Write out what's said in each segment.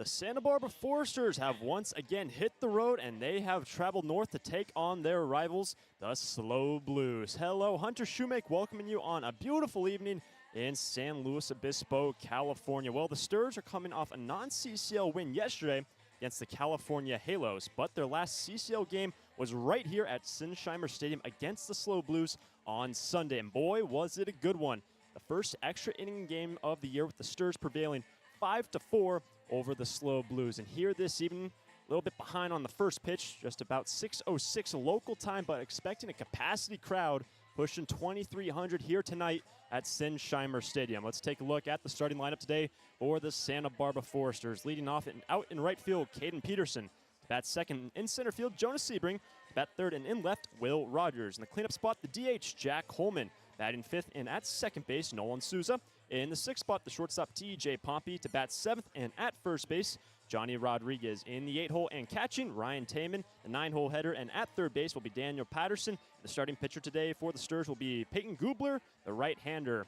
The Santa Barbara Foresters have once again hit the road, and they have traveled north to take on their rivals, the SLO Blues. Hello, Hunter Shoemake welcoming you on a beautiful evening in San Luis Obispo, California. Well, the Sturs are coming off a non-CCL win yesterday against the California Halos, but their last CCL game was right here at Sinsheimer Stadium against the SLO Blues on Sunday, and boy, was it a good one. The first extra inning game of the year with the Sturs prevailing 5-4 over the SLO Blues. And here this evening, a little bit behind on the first pitch, just about 6:06 local time, but expecting a capacity crowd pushing 2,300 here tonight at Sinsheimer Stadium. Let's take a look at the starting lineup today for the Santa Barbara Foresters. Leading off and out in right field, Caden Peterson. To bat second in center field, Jonas Sebring. To bat third and in left, Will Rogers. In the cleanup spot, the DH, Jack Holman. Batting fifth and at second base, Nolan Souza. In the sixth spot, the shortstop, T.J. Pompey. To bat seventh and at first base, Johnny Rodriguez. In the 8-hole and catching, Ryan Taman. The 9-hole header and at third base will be Daniel Patterson. The starting pitcher today for the Sturs will be Peyton Gubler, the right-hander.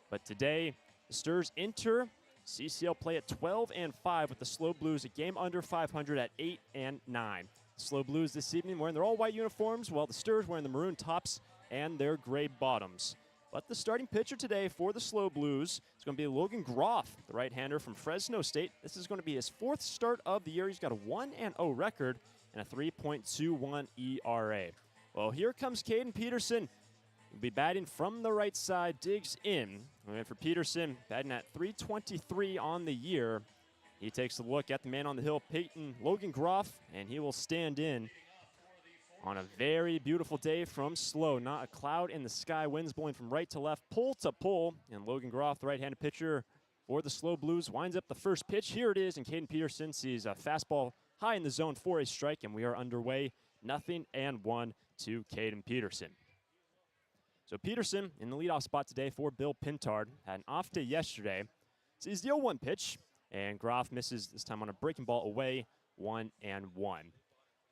But today, the Sturs enter CCL play at 12-5 with the SLO Blues, a game under 500 at 8-9. SLO Blues this evening wearing their all-white uniforms, while the Sturs wearing the maroon tops and their gray bottoms. But the starting pitcher today for the SLO Blues is going to be Logan Groff, the right-hander from Fresno State. This is going to be his fourth start of the year. He's got a 1-0 record and a 3.21 ERA. Well, here comes Caden Peterson. He'll be batting from the right side, digs in. And for Peterson, batting at 323 on the year. He takes a look at the man on the hill, Logan Groff, and he will stand in on a very beautiful day from SLO. Not a cloud in the sky, winds blowing from right to left, pole to pole. And Logan Groff, the right-handed pitcher for the SLO Blues, winds up the first pitch. Here it is, and Caden Peterson sees a fastball high in the zone for a strike, and we are underway. 0-1 to Caden Peterson. So Peterson in the leadoff spot today for Bill Pintard. Had an off day yesterday. Sees the 0-1 pitch, and Groff misses this time on a breaking ball away, 1-1.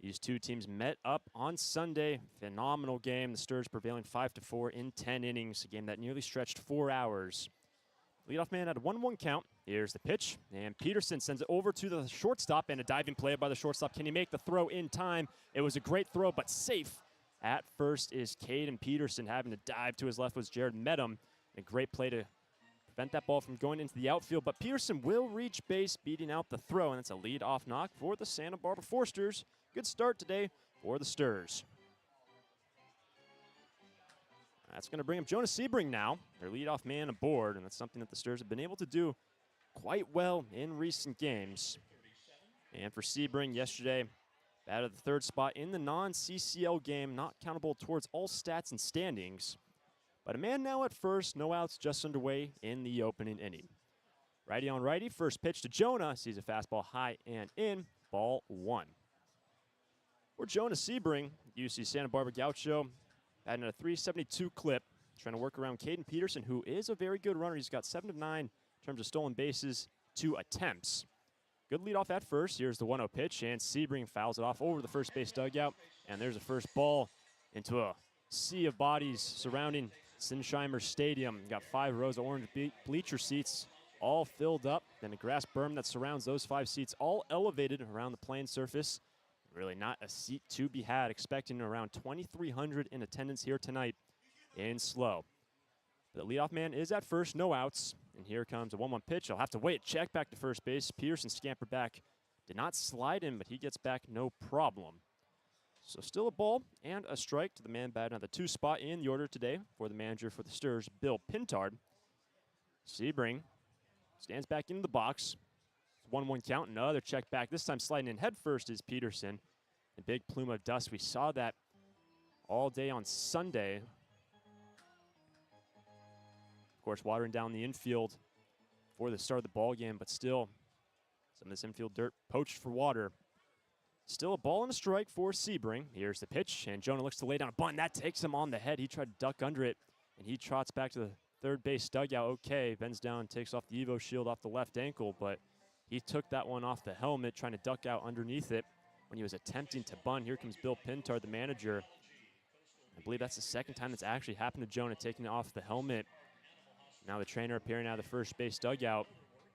These two teams met up on Sunday. Phenomenal game. The Sturs prevailing 5-4 in 10 innings, a game that nearly stretched 4 hours. Leadoff man had a 1-1 count. Here's the pitch, and Peterson sends it over to the shortstop, and a diving play by the shortstop. Can he make the throw in time? It was a great throw, but safe. At first is Caden Peterson. Having to dive to his left was Jared Medham. A great play to prevent that ball from going into the outfield, but Peterson will reach base, beating out the throw, and it's a lead-off knock for the Santa Barbara Foresters. Good start today for the Sturs. That's going to bring up Jonas Sebring now, their leadoff man aboard, and that's something that the Sturs have been able to do quite well in recent games. And for Sebring yesterday, batted the third spot in the non-CCL game, not countable towards all stats and standings. But a man now at first, no outs just underway in the opening inning. Righty on righty, first pitch to Jonah, sees a fastball high and in, ball one. For Jonas Sebring, UC Santa Barbara Gaucho, batting at a 372 clip, trying to work around Caden Peterson, who is a very good runner. He's got 7 of 9 in terms of stolen bases, 2 attempts. Good leadoff at first. Here's the 1-0 pitch, and Sebring fouls it off over the first base dugout, and there's a first ball into a sea of bodies surrounding Sinsheimer Stadium. Got 5 rows of orange bleacher seats, all filled up, then a grass berm that surrounds those 5 seats, all elevated around the playing surface. Really not a seat to be had, expecting around 2,300 in attendance here tonight in SLO. The leadoff man is at first, no outs, and here comes a 1-1 pitch. I'll have to wait, check back to first base. Peterson scampered back, did not slide in, but he gets back no problem. So still a ball and a strike to the man batting at the 2 spot in the order today for the manager for the Sturs, Bill Pintard. Sebring stands back into the box. 1-1 count, another check back. This time sliding in head first is Peterson. A big plume of dust. We saw that all day on Sunday. Of course, watering down the infield for the start of the ball game, but still some of this infield dirt poached for water. Still a ball and a strike for Sebring. Here's the pitch, and Jonah looks to lay down a bunt. That takes him on the head. He tried to duck under it, and he trots back to the third base dugout. Okay, bends down, takes off the Evo shield off the left ankle, but he took that one off the helmet, trying to duck out underneath it when he was attempting to bunt. Here comes Bill Pintard, the manager. I believe that's the second time that's actually happened to Jonah, taking it off the helmet. Now the trainer appearing out of the first base dugout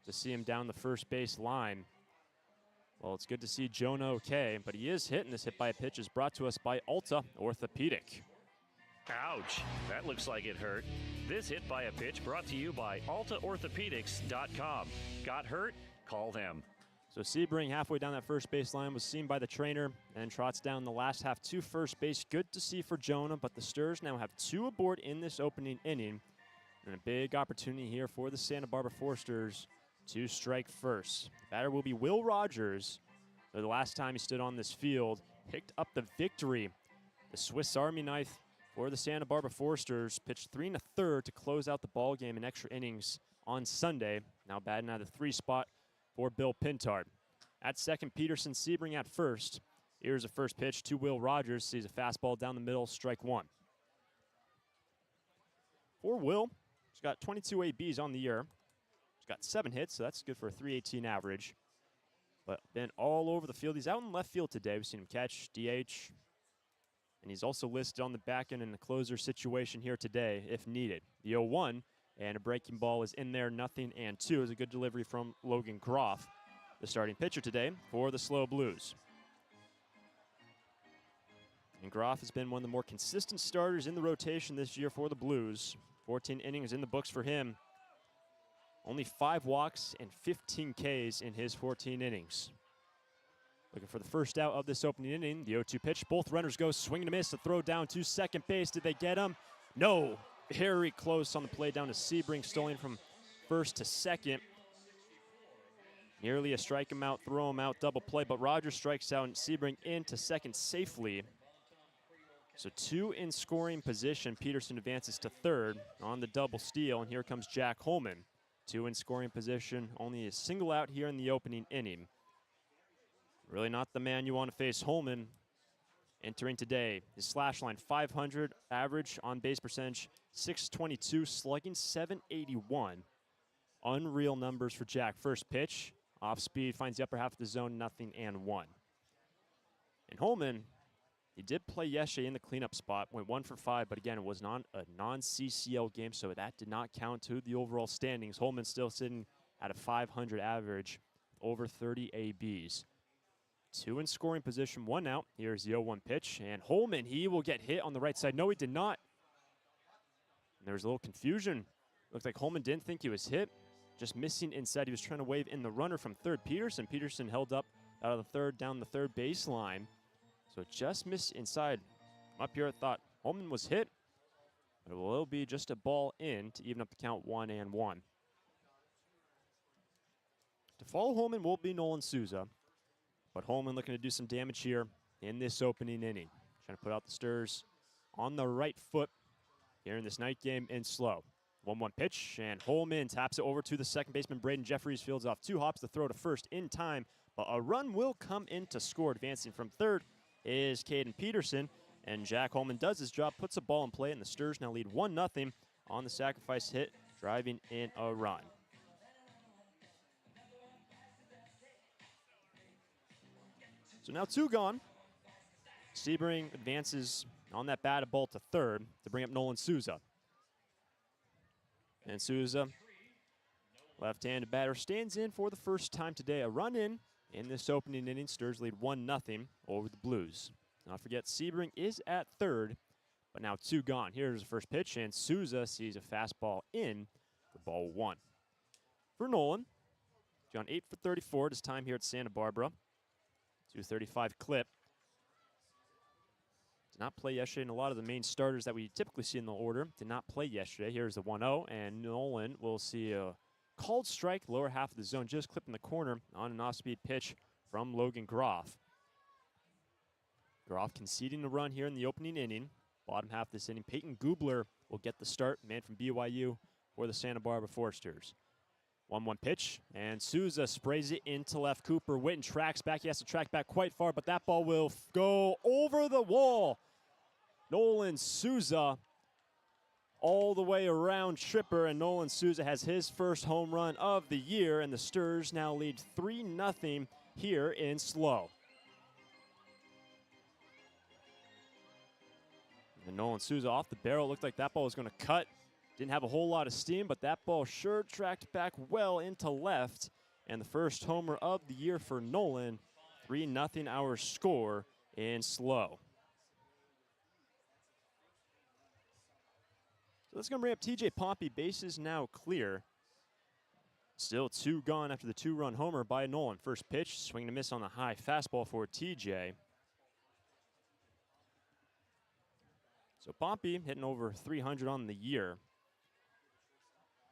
to see him down the first base line. Well, it's good to see Jonah okay, but he is hit, and this hit by a pitch is brought to us by Alta Orthopedic. Ouch, that looks like it hurt. This hit by a pitch brought to you by AltaOrthopedics.com. Got hurt? Call them. So Sebring, halfway down that first base line, was seen by the trainer and trots down the last half to first base. Good to see for Jonah, but the Sturs now have 2 aboard in this opening inning. And a big opportunity here for the Santa Barbara Foresters to strike first. The batter will be Will Rogers. So the last time he stood on this field, picked up the victory. The Swiss Army knife for the Santa Barbara Foresters pitched 3 1/3 to close out the ball game in extra innings on Sunday. Now batting out of the 3 spot for Bill Pintard. At second, Peterson, Sebring at first. Here's a first pitch to Will Rogers. Sees a fastball down the middle, strike 1. For Will, he's got 22 ABs on the year. He's got 7 hits, so that's good for a .318 average. But been all over the field. He's out in left field today. We've seen him catch, DH. And he's also listed on the back end in the closer situation here today if needed. The 0-1. And a breaking ball is in there, 0-2 is a good delivery from Logan Groff, the starting pitcher today for the SLO Blues. And Groff has been one of the more consistent starters in the rotation this year for the Blues. 14 innings in the books for him. Only 5 walks and 15 Ks in his 14 innings. Looking for the first out of this opening inning. The 0-2 pitch. Both runners go swing and a miss. A throw down to second base. Did they get him? No. Very close on the play down to Sebring, stolen from first to second. Nearly a strike him out, throw him out, double play, but Rogers strikes out and Sebring into second safely. So 2 in scoring position. Peterson advances to third on the double steal, and here comes Jack Holman. 2 in scoring position, only a single out here in the opening inning. Really not the man you want to face. Holman entering today. His slash line, .500 average on base percentage, .622, slugging .781. Unreal numbers for Jack. First pitch, off speed, finds the upper half of the zone, 0-1. And Holman, he did play yesterday in the cleanup spot, went 1 for 5, but again, it was not a non-CCL game, so that did not count to the overall standings. Holman still sitting at a .500 average, over 30 ABs. 2 in scoring position, 1 out. Here's the 0-1 pitch, and Holman, he will get hit on the right side. No, he did not. And there was a little confusion. Looked like Holman didn't think he was hit. Just missing inside. He was trying to wave in the runner from third. Peterson held up out of the third, down the third baseline. So it just missed inside. Up here, I thought Holman was hit, but it will be just a ball in to even up the count, 1-1. To follow Holman will be Nolan Souza. But Holman looking to do some damage here in this opening inning. Trying to put out the Sturs on the right foot here in this night game in SLO. 1-1 pitch, and Holman taps it over to the second baseman, Braden Jeffries. Fields off 2 hops to throw to first in time, but a run will come in to score. Advancing from third is Caden Peterson, and Jack Holman does his job, puts a ball in play, and the Sturs now lead 1-0 on the sacrifice hit, driving in a run. So now 2 gone. Sebring advances on that batted ball to third to bring up Nolan Souza. And Souza, left-handed batter, stands in for the first time today. A run in this opening inning. Sturs lead 1-0 over the Blues. Not forget, Sebring is at third, but now 2 gone. Here's the first pitch, and Souza sees a fastball in for ball 1. For Nolan, gone 8 for 34 his time here at Santa Barbara. 235 clip. Did not play yesterday, and a lot of the main starters that we typically see in the order did not play yesterday. Here's the 1-0, and Nolan will see a called strike, lower half of the zone, just clipping the corner on an off-speed pitch from Logan Groff. Groff conceding the run here in the opening inning. Bottom half of this inning, Peyton Gubler will get the start, man from BYU for the Santa Barbara Foresters. 1-1 pitch, and Souza sprays it into left. Cooper Witten tracks back. He has to track back quite far, but that ball will go over the wall. Nolan Souza all the way around Tripper, and Nolan Souza has his first home run of the year, and the Sturs now lead 3-0 here in SLO. And Nolan Souza off the barrel. Looked like that ball was going to cut. Didn't have a whole lot of steam, but that ball sure tracked back well into left. And the first homer of the year for Nolan 3-0 our score in SLO. So that's going to bring up TJ Pompey. Bases now clear. Still 2 gone after the 2-run homer by Nolan. First pitch, swing and a miss on the high fastball for TJ. So Pompey hitting over 300 on the year.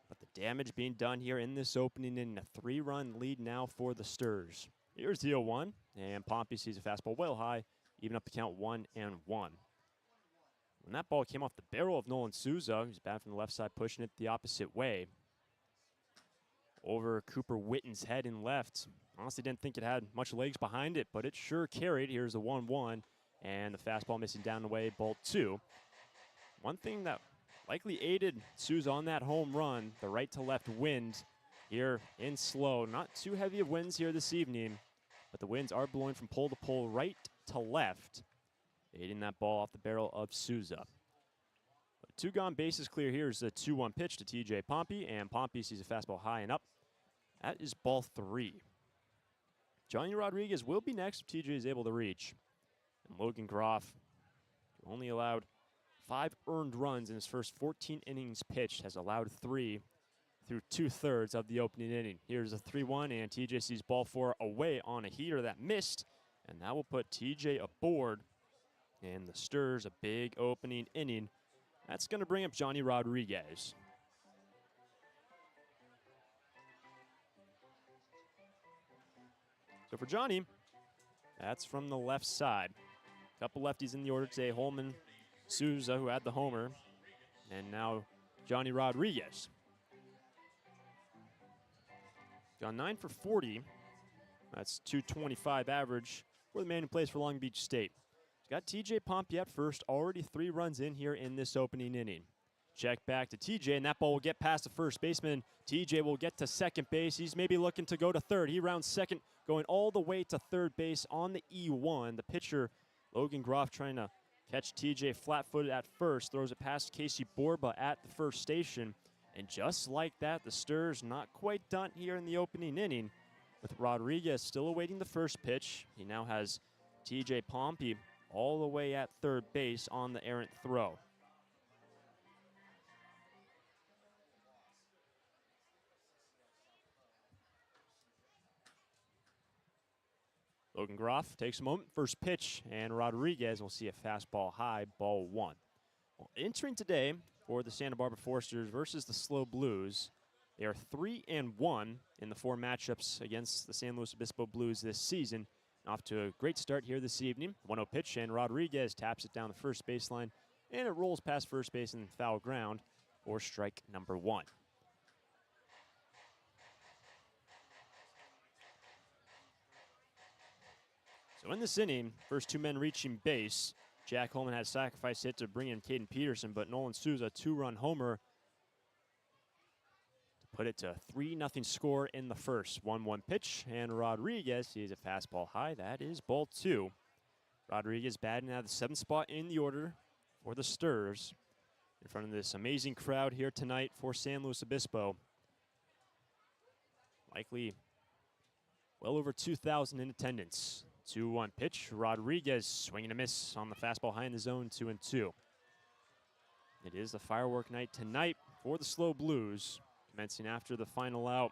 But the damage being done here in this opening in a 3-run lead now for the Sturs. Here's the 0-1, and Pompey sees a fastball well high, even up the count 1-1. When that ball came off the barrel of Nolan Souza, he's batting from the left side, pushing it the opposite way. Over Cooper Witten's head in left. Honestly didn't think it had much legs behind it, but it sure carried. Here's the 1-1, and the fastball missing down the way, ball 2. One thing that likely aided Souza on that home run, the right to left wind here in SLO. Not too heavy of winds here this evening, but the winds are blowing from pole to pole, right to left, aiding that ball off the barrel of Souza. 2 gone, bases clear. Here's the 2-1 pitch to TJ Pompey, and Pompey sees a fastball high and up. That is ball 3. Johnny Rodriguez will be next if TJ is able to reach. And Logan Groff, who only allowed 5 earned runs in his first 14 innings pitched, has allowed 3 through 2/3 of the opening inning. Here's a 3-1, and TJ sees ball 4 away on a heater that missed, and that will put TJ aboard. And the Sturs a big opening inning. That's going to bring up Johnny Rodriguez. So for Johnny, that's from the left side. A couple lefties in the order today. Holman, Souza, who had the homer, and now Johnny Rodriguez. Gone 9 for 40. That's 225 average for the man who plays for Long Beach State. Got TJ Pompey at first, already 3 runs in here in this opening inning. Check back to TJ, and that ball will get past the first baseman. TJ will get to second base. He's maybe looking to go to third. He rounds second, going all the way to third base on the E1. The pitcher, Logan Groff, trying to catch TJ flat-footed at first, throws it past Casey Borba at the first station. And just like that, the Sturs not quite done here in the opening inning, with Rodriguez still awaiting the first pitch. He now has TJ Pompey all the way at third base on the errant throw. Logan Groff takes a moment, first pitch, and Rodriguez will see a fastball high, ball 1. Well, entering today for the Santa Barbara Foresters versus the SLO Blues, they are 3-1 in the 4 matchups against the San Luis Obispo Blues this season. Off to a great start here this evening. 1-0 pitch, and Rodriguez taps it down the first baseline, and it rolls past first base and foul ground for strike number 1. So in this inning, first 2 men reaching base. Jack Holman had a sacrifice hit to bring in Caden Peterson, but Nolan Souza, a 2-run homer to put it to a 3-0 score in the first. 1-1 pitch, and Rodriguez sees a fastball high. That is ball 2. Rodriguez batting out of the 7th spot in the order for the Sturs in front of this amazing crowd here tonight for San Luis Obispo. Likely well over 2,000 in attendance. 2-1 pitch. Rodriguez swinging a miss on the fastball high in the zone, 2-2. It is the firework night tonight for the SLO Blues, commencing after the final out.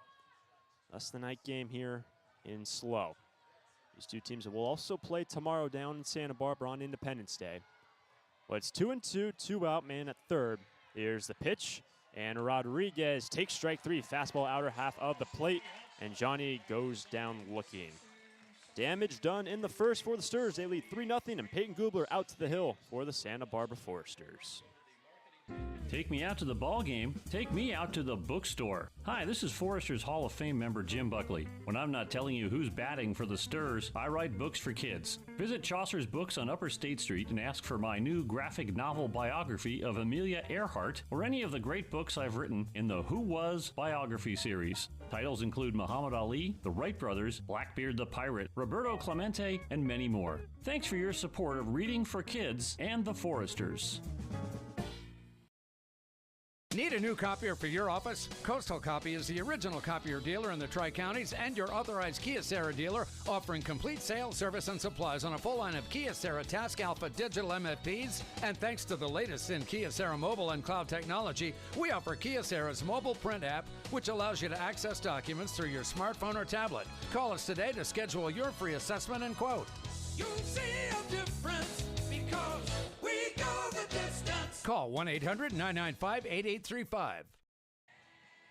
Thus the night game here in SLO. These 2 teams will also play tomorrow down in Santa Barbara on Independence Day. Well, it's 2-2, 2 out, man at third. Here's the pitch, and Rodriguez takes strike 3. Fastball outer half of the plate, and Johnny goes down looking. Damage done in the first for the Sturs. They lead 3-0, and Peyton Gubler out to the hill for the Santa Barbara Foresters. Take me out to the ball game. Take me out to the bookstore. Hi, this is Foresters Hall of Fame member Jim Buckley. When I'm not telling you who's batting for the Sturs, I write books for kids. Visit Chaucer's Books on Upper State Street and ask for my new graphic novel biography of Amelia Earhart or any of the great books I've written in the Who Was biography series. Titles include Muhammad Ali, the Wright Brothers, Blackbeard the Pirate, Roberto Clemente, and many more. Thanks for your support of reading for kids and the Foresters. Need a new copier for your office? Coastal Copy is the original copier dealer in the Tri-Counties and your authorized Kyocera dealer, offering complete sales, service, and supplies on a full line of Kyocera Task Alpha digital MFPs. And thanks to the latest in Kyocera mobile and cloud technology, we offer Kyocera's mobile print app, which allows you to access documents through your smartphone or tablet. Call us today to schedule your free assessment and quote. You'll see a difference because we go the distance. Call 1-800-995-8835.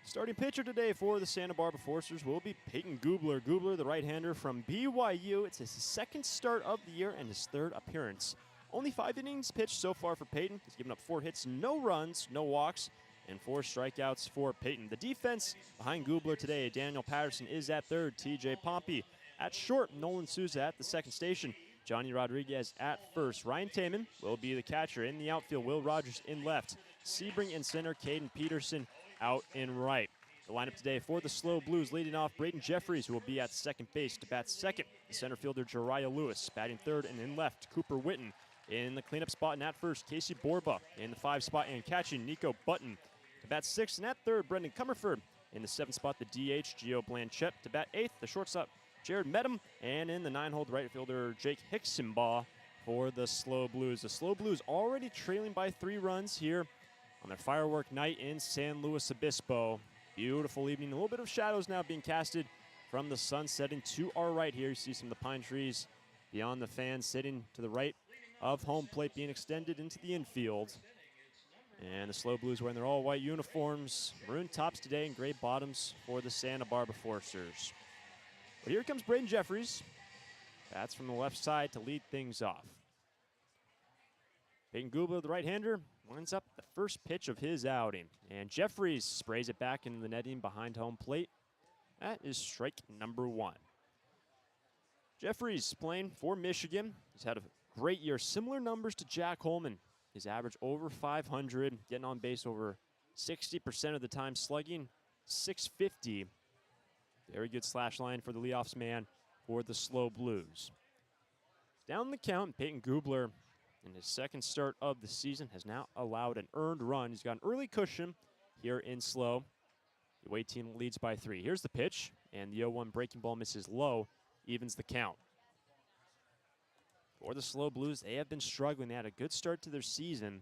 Starting pitcher today for the Santa Barbara Foresters will be Peyton Gubler. Gubler, the right-hander from BYU. It's his second start of the year and his third appearance. Only 5 innings pitched so far for Peyton. He's given up 4 hits, no runs, no walks, and 4 strikeouts for Peyton. The defense behind Gubler today, Daniel Patterson is at third, TJ Pompey at short, Nolan Souza at the second station, Johnny Rodriguez at first. Ryan Taman will be the catcher. In the outfield, Will Rogers in left, Sebring in center, Caden Peterson out in right. The lineup today for the SLO Blues, leading off Braden Jeffries, who will be at second base to bat second. The center fielder, Jariah Lewis, batting third, and in left, Cooper Witten. In the cleanup spot and at first, Casey Borba. In the 5 spot and catching, Nico Button. To bat 6th and at third, Brendan Comerford. In the 7th spot, the DH, Gio Blanchette. To bat 8th, the shortstop, Jared Medham. And in the 9-hole, the right fielder, Jake Hicksonbaugh for the SLO Blues. The SLO Blues already trailing by 3 runs here on their firework night in San Luis Obispo. Beautiful evening. A little bit of shadows now being casted from the sun setting to our right here. You see some of the pine trees beyond the fans sitting to the right of home plate being extended into the infield. And the SLO Blues wearing their all-white uniforms, maroon tops today and gray bottoms for the Santa Barbara Foresters. But here comes Braden Jeffries. Bats from the left side to lead things off. Peyton Gubler, the right-hander, lines up the first pitch of his outing. And Jeffries sprays it back into the netting behind home plate. That is strike number 1. Jeffries playing for Michigan. He's had a great year. Similar numbers to Jack Holman. His average over 500, getting on base over 60% of the time, slugging .650. Very good slash line for the leadoffs man for the SLO Blues. Down the count, Peyton Gubler, in his second start of the season, has now allowed an earned run. He's got an early cushion here in SLO. The away team leads by 3. Here's the pitch, and the 0-1 breaking ball misses low, evens the count. For the SLO Blues, they have been struggling. They had a good start to their season,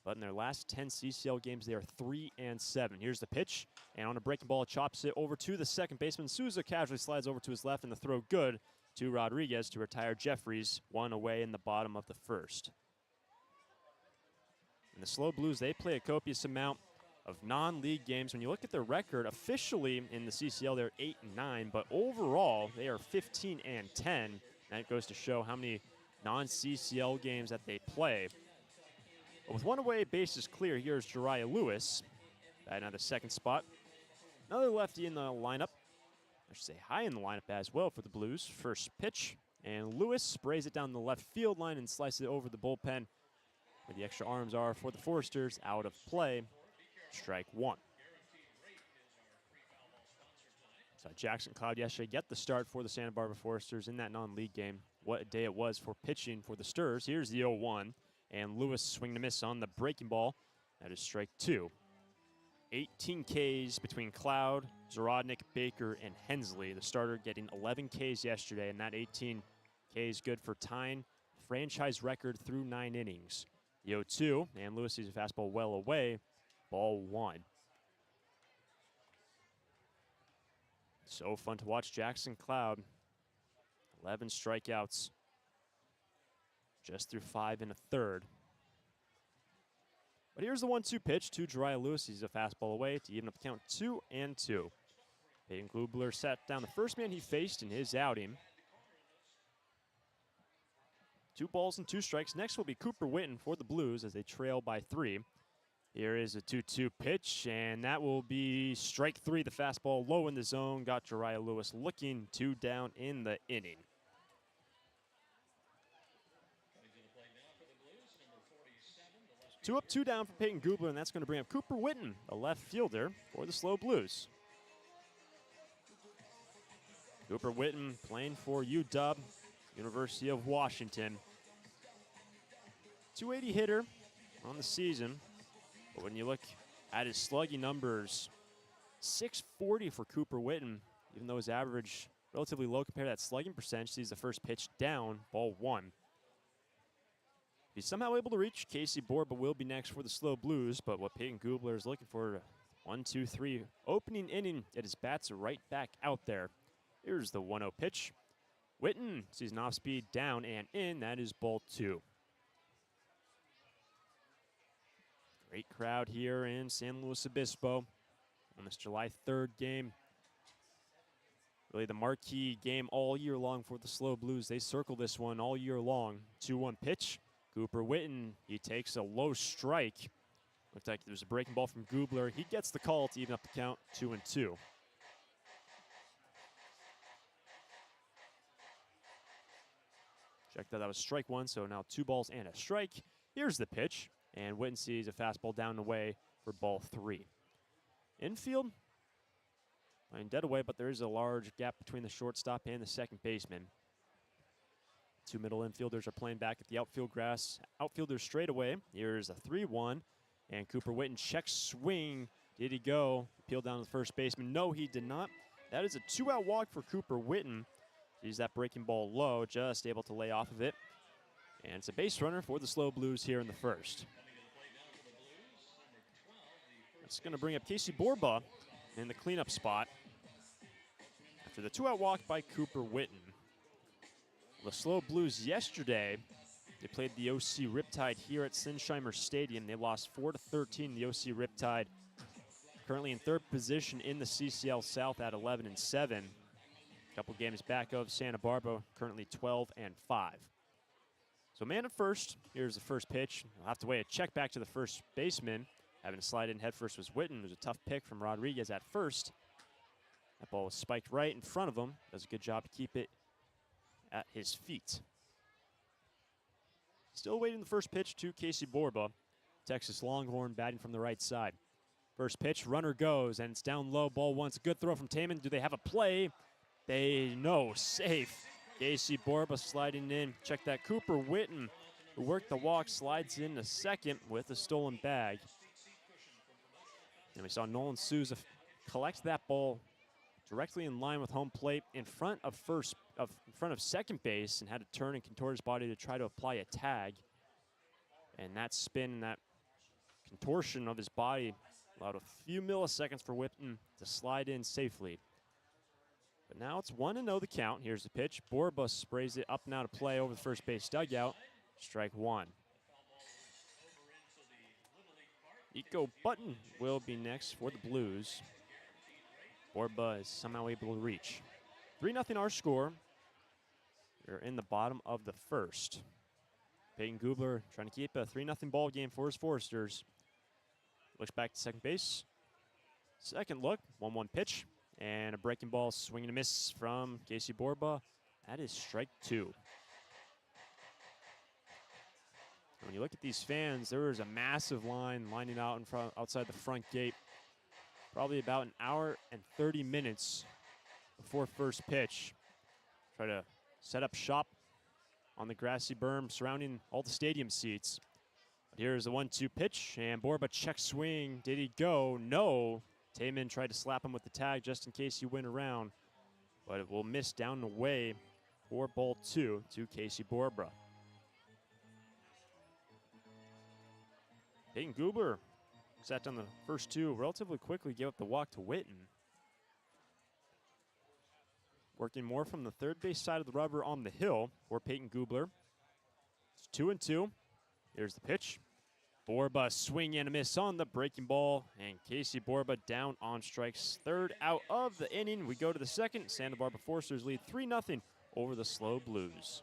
but in their last 10 CCL games, they are 3-7. Here's the pitch, and on a breaking ball, chops it over to the second baseman. Souza casually slides over to his left, and the throw good to Rodriguez to retire Jeffries, 1 away in the bottom of the first. And the SLO Blues, they play a copious amount of non-league games. When you look at their record, officially in the CCL, they're 8-9, but overall, they are 15-10. That goes to show how many non-CCL games that they play. But with 1 away, bases clear, here's Jariah Lewis. Batting out the second spot. Another lefty in the lineup. I should say high in the lineup as well for the Blues. First pitch, and Lewis sprays it down the left field line and slices it over the bullpen, where the extra arms are for the Foresters, out of play. Strike 1. So Jackson Cloud yesterday get the start for the Santa Barbara Foresters in that non-league game. What a day it was for pitching for the Sturs. Here's the 0-1, and Lewis swing to miss on the breaking ball. That is strike 2. 18 Ks between Cloud, Zarodnik, Baker, and Hensley. The starter getting 11 Ks yesterday, and that 18 Ks good for tying franchise record through 9 innings. The 0-2, and Lewis sees a fastball well away. Ball 1. So fun to watch Jackson Cloud. 11 strikeouts. Just through 5 1/3. But here's the 1-2 pitch to Jariah Lewis. He's a fastball away to even up the count 2-2. Peyton Gubler sat down the first man he faced in his outing. 2 balls and 2 strikes. Next will be Cooper Witten for the Blues as they trail by 3. Here is a 2-2 pitch, and that will be strike 3. The fastball low in the zone. Got Jariah Lewis looking 2 down in the inning. Two up, 2 down for Peyton Gubler, and that's going to bring up Cooper Witten, a left fielder for the SLO Blues. Cooper Witten playing for UW, University of Washington. 280 hitter on the season. But when you look at his slugging numbers. 640 for Cooper Witten, even though his average relatively low compared to that slugging percentage. Sees the first pitch down, ball one. If he's somehow able to reach, Casey Borba will be next for the SLO Blues, but what Peyton Gubler is looking for, 1, 2, 3, opening inning, it his bats right back out there. Here's the 1-0 pitch. Witten sees an off-speed down and in. That is ball two. Great crowd here in San Luis Obispo on this July 3rd game. Really the marquee game all year long for the SLO Blues. They circle this one all year long. 2-1 pitch. Cooper Witten, he takes a low strike. Looked like there was a breaking ball from Gubler. He gets the call to even up the count, 2-2. Check that was strike one, so now 2 balls and a strike. Here's the pitch, and Witten sees a fastball down and away for ball 3. Infield, playing dead away, but there is a large gap between the shortstop and the second baseman. 2 middle infielders are playing back at the outfield grass. Outfielders straight away. Here's a 3-1, and Cooper Witten checks swing. Did he go? Peeled down to the first baseman. No, he did not. That is a 2-out walk for Cooper Witten. Sees that breaking ball low, just able to lay off of it. And it's a base runner for the SLO Blues here in the first. That's going to bring up Casey Borba in the cleanup spot after the 2-out walk by Cooper Witten. The SLO Blues yesterday, they played the OC Riptide here at Sinsheimer Stadium. They lost 4-13. The OC Riptide currently in 3rd position in the CCL South at 11-7. A couple games back of Santa Barbara, currently 12-5. So man at first, here's the first pitch. He'll have to wait a check back to the first baseman. Having to slide in head first was Witten. It was a tough pick from Rodriguez at first. That ball was spiked right in front of him. Does a good job to keep it at his feet. Still waiting the first pitch to Casey Borba. Texas Longhorn batting from the right side. First pitch, runner goes, and it's down low. Ball one. It's a good throw from Taman. Do they have a play? They know, safe. Casey Borba sliding in. Check that. Cooper Witten, who worked the walk, slides in a second with a stolen bag. And we saw Nolan Souza collect that ball directly in line with home plate in front of second base, and had to turn and contort his body to try to apply a tag. And that spin, that contortion of his body allowed a few milliseconds for Witten to slide in safely. But now it's 1-0 the count. Here's the pitch. Borba sprays it up and out of play over the first base dugout. Strike one. Eco Button will be next for the Blues. Borba is somehow able to reach. 3-0 our score. We're in the bottom of the first. Peyton Gubler trying to keep a 3-0 ball game for his Foresters. Looks back to second base. Second look, 1-1 pitch. And a breaking ball, swing and a miss from Casey Borba. That is strike two. When you look at these fans, there is a massive line lining out in front, outside the front gate. Probably about an hour and 30 minutes before first pitch. Try to set up shop on the grassy berm surrounding all the stadium seats. But here's the 1-2 pitch, and Borba check swing. Did he go? No. Taman tried to slap him with the tag just in case he went around, but it will miss down and away for ball 2 to Casey Borba. Peyton Gubler sat down the first 2 relatively quickly, gave up the walk to Witten. Working more from the third base side of the rubber on the hill for Peyton Gubler. It's 2-2. Here's the pitch. Borba swing and a miss on the breaking ball, and Casey Borba down on strikes. 3rd out of the inning. We go to the second. Santa Barbara Foresters lead 3-0 over the SLO Blues.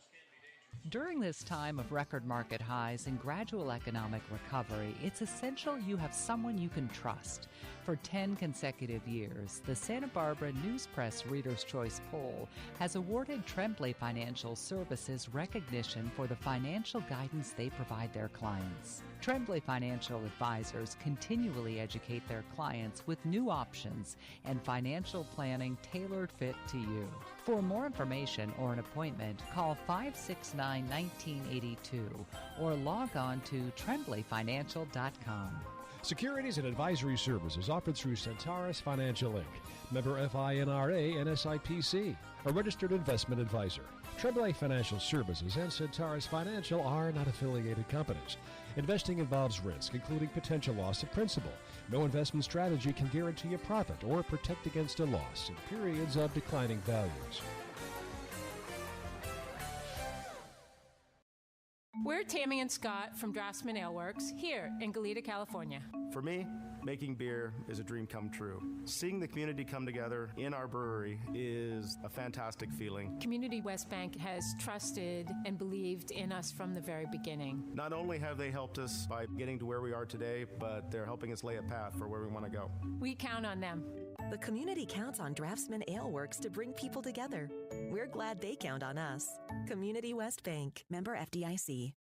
During this time of record market highs and gradual economic recovery, it's essential you have someone you can trust. For 10 consecutive years, the Santa Barbara News Press Reader's Choice Poll has awarded Tremblay Financial Services recognition for the financial guidance they provide their clients. Tremblay Financial Advisors continually educate their clients with new options and financial planning tailored fit to you. For more information or an appointment, call 569-1982 or log on to tremblayfinancial.com. Securities and advisory services offered through Centaurus Financial Inc., member FINRA and SIPC, a registered investment advisor. AAA Financial Services and Centaurus Financial are not affiliated companies. Investing involves risk, including potential loss of principal. No investment strategy can guarantee a profit or protect against a loss in periods of declining values. We're Tammy and Scott from Draftsman Ale Works here in Goleta, California. For me, making beer is a dream come true. Seeing the community come together in our brewery is a fantastic feeling. Community West Bank has trusted and believed in us from the very beginning. Not only have they helped us by getting to where we are today, but they're helping us lay a path for where we want to go. We count on them. The community counts on Draftsman Ale Works to bring people together. We're glad they count on us. Community West Bank, member FDIC.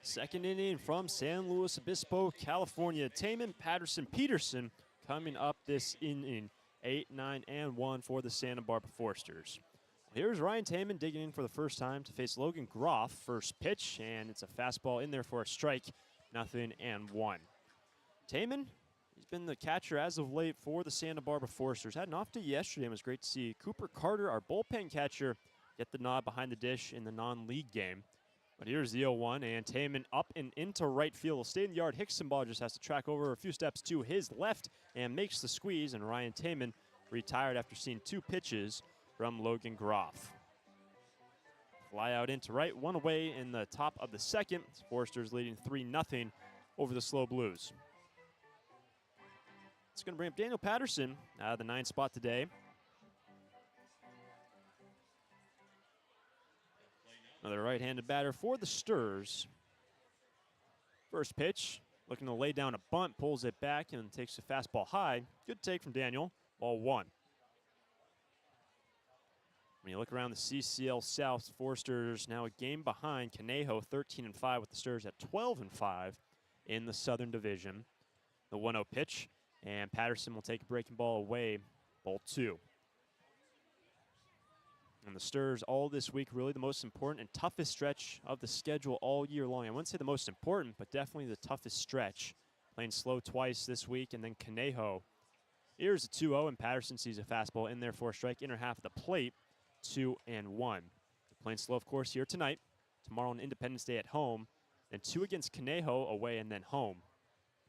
Second inning from San Luis Obispo, California. Taman, Patterson, Peterson coming up this inning. 8, 9, and 1 for the Santa Barbara Foresters. Here's Ryan Taman digging in for the first time to face Logan Groff. First pitch, and it's a fastball in there for a strike. 0-1. Taman, he's been the catcher as of late for the Santa Barbara Foresters. Had an off day yesterday. It was great to see Cooper Carter, our bullpen catcher, get the nod behind the dish in the non-league game. But here's the 0-1, and Taman up and into right field. Will stay in the yard. Hickson ball just has to track over a few steps to his left and makes the squeeze. And Ryan Taman retired after seeing 2 pitches from Logan Groff. Fly out into right, 1 away in the top of the second. Foresters leading 3-0 over the SLO Blues. It's going to bring up Daniel Patterson out of the 9th spot today. Another right-handed batter for the Sturs. First pitch, looking to lay down a bunt, pulls it back and takes a fastball high. Good take from Daniel, ball 1. When you look around the CCL South, Foresters now a game behind Conejo, 13-5, with the Sturs at 12-5 in the Southern Division. The 1-0 pitch, and Patterson will take a breaking ball away, ball 2. And the Sturs all this week, really the most important and toughest stretch of the schedule all year long. I wouldn't say the most important, but definitely the toughest stretch. Playing SLO twice this week, and then Conejo. Here's a 2-0, and Patterson sees a fastball in there for a strike, inner half of the plate, 2-1. They're playing SLO, of course, here tonight. Tomorrow on Independence Day at home. Then 2 against Conejo away and then home.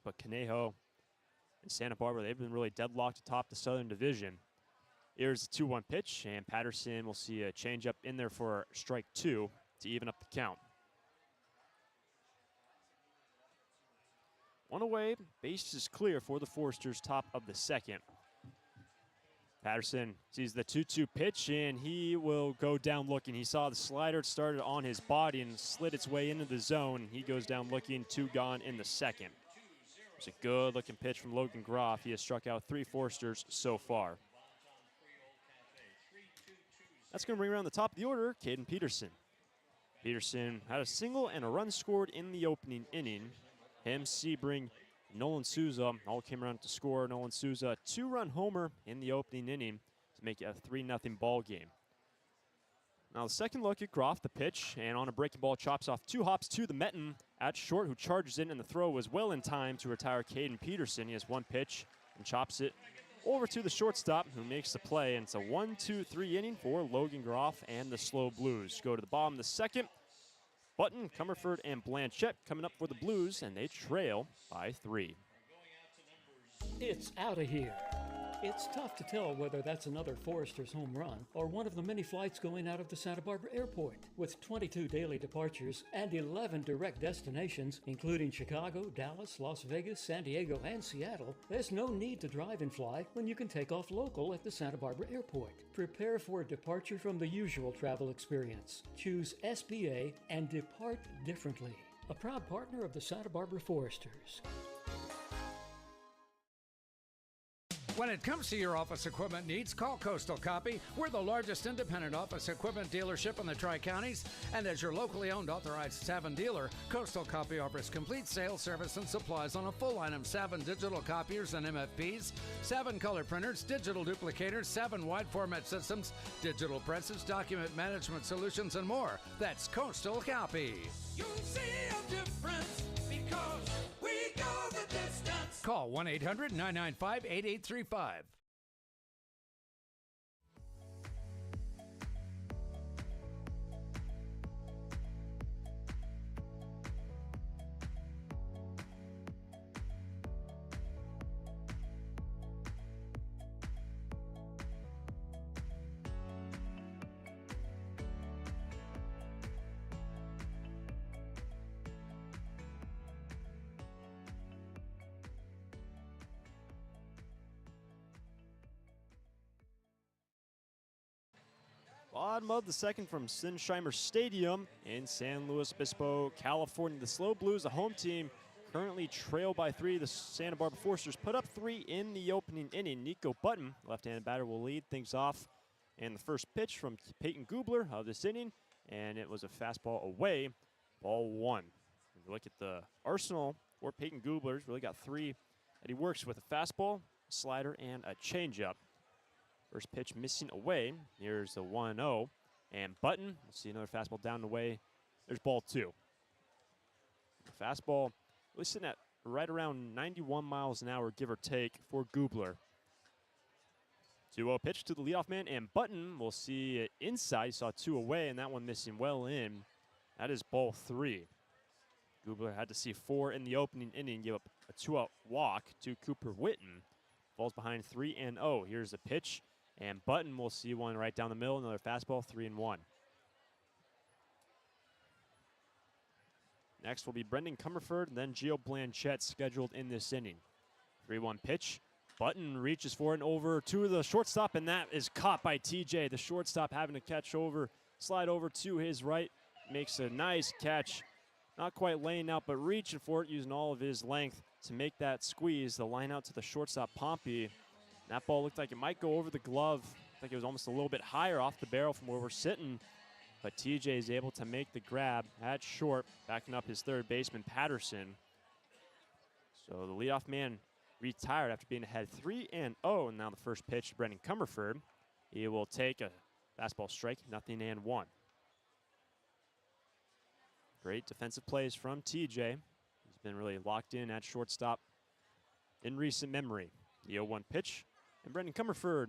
But Conejo and Santa Barbara, they've been really deadlocked atop the Southern Division. Here's the 2-1 pitch, and Patterson will see a changeup in there for strike 2 to even up the count. 1 away, base is clear for the Foresters, top of the second. Patterson sees the 2-2 pitch, and he will go down looking. He saw the slider started on his body and slid its way into the zone. He goes down looking, 2 gone in the second. It's a good-looking pitch from Logan Groff. He has struck out 3 Foresters so far. That's going to bring around the top of the order, Caden Peterson. Peterson had a single and a run scored in the opening inning. Him, Sebring, Nolan Souza all came around to score. Nolan Souza, 2-run homer in the opening inning to make it a 3-0 ball game. Now the second look at Groff, the pitch, and on a breaking ball chops off 2 hops to the Metten at short, who charges in, and the throw was well in time to retire Caden Peterson. He has 1 pitch and chops it over to the shortstop, who makes the play, and it's a 1-2-3 inning for Logan Groff and the SLO Blues. Go to the bottom of the second. Button, Comerford, and Blanchette coming up for the Blues, and they trail by 3. It's out of here. It's tough to tell whether that's another Foresters home run or one of the many flights going out of the Santa Barbara airport. With 22 daily departures and 11 direct destinations, including Chicago, Dallas, Las Vegas, San Diego, and Seattle, there's no need to drive and fly when you can take off local at the Santa Barbara airport. Prepare for a departure from the usual travel experience. Choose SBA and depart differently. A proud partner of the Santa Barbara Foresters. When it comes to your office equipment needs, call Coastal Copy. We're the largest independent office equipment dealership in the Tri-Counties, and as your locally owned authorized Savin dealer, Coastal Copy offers complete sales, service, and supplies on a full line of Savin digital copiers and MFPs, Savin color printers, digital duplicators, Savin wide format systems, digital presses, document management solutions, and more. That's Coastal Copy. You'll see a difference because we go the Call 1-800-995-8835. Bottom of the second from Sinsheimer Stadium in San Luis Obispo, California. The SLO Blues, the home team, currently trail by 3. The Santa Barbara Foresters put up 3 in the opening inning. Nico Button, left-handed batter, will lead things off. And the first pitch from Peyton Gubler of this inning, and it was a fastball away, ball 1. When you look at the arsenal for Peyton Gubler, he's really got 3 that he works with: a fastball, slider, and a changeup. First pitch missing away. Here's the 1-0. And Button, we'll see another fastball down the way. There's ball 2. The fastball really sitting at right around 91 miles an hour, give or take, for Gubler. 2-0 pitch to the leadoff man, and Button will see it inside. He saw 2 away, and that one missing well in. That is ball 3. Gubler had to see 4 in the opening inning, give up a 2-out walk to Cooper Witten. Falls behind 3-0. Here's the pitch. And Button will see one right down the middle, another fastball, 3-1. Next will be Brendan Comerford, and then Gio Blanchette scheduled in this inning. 3-1 pitch. Button reaches for it over to the shortstop, and that is caught by TJ. The shortstop having to catch over, slide over to his right, makes a nice catch. Not quite laying out, but reaching for it, using all of his length to make that squeeze. The line out to the shortstop, Pompey. That ball looked like it might go over the glove. I think it was almost a little bit higher off the barrel from where we're sitting. But TJ is able to make the grab at short, backing up his third baseman, Patterson. So the leadoff man retired after being ahead 3-0. And now the first pitch to Brendan Comerford. He will take a fastball strike, 0-1. Great defensive plays from TJ. He's been really locked in at shortstop in recent memory. The 0-1 pitch. And Brendan Comerford,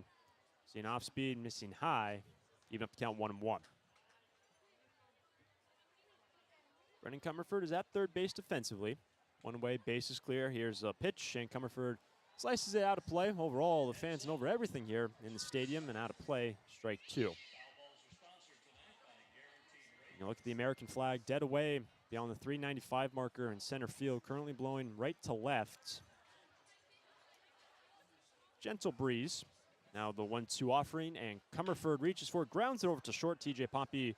seeing off speed, missing high, even up to count 1-1. Brendan Comerford is at third base defensively. One away, base is clear. Here's a pitch, and Comerford slices it out of play. Overall, the fans and over everything here in the stadium, and out of play, strike 2. You look at the American flag, dead away beyond the 395 marker in center field, currently blowing right to left. Gentle breeze. Now the 1-2 offering, and Comerford reaches for it, grounds it over to short. TJ Pompey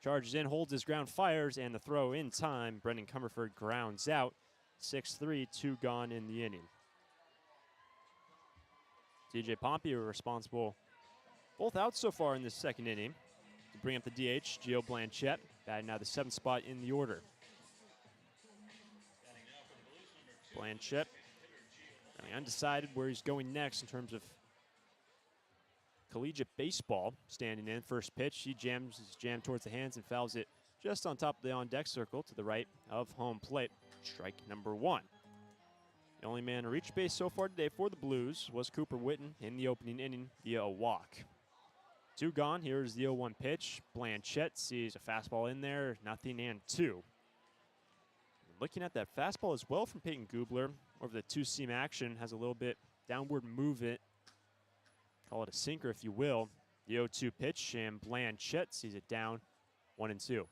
charges in, holds his ground, fires, and the throw in time. Brendan Comerford grounds out. 6-3, 2 gone in the inning. TJ Pompey are responsible, both outs so far in this second inning, to bring up the DH, Gio Blanchette, batting now the 7th spot in the order. Blanchette undecided where he's going next in terms of collegiate baseball. Standing in, first pitch, he jams his jam towards the hands and fouls it just on top of the on-deck circle to the right of home plate. Strike number 1. The only man to reach base so far today for the Blues was Cooper Witten in the opening inning via a walk. 2 gone. Here's the 0-1 pitch. Blanchette sees a fastball in there, 0-2. Looking at that fastball as well from Peyton Gubler, over the 2-seam action, has a little bit downward movement. Call it a sinker, if you will. The 0-2 pitch, and Blanchette sees it down, 1-2.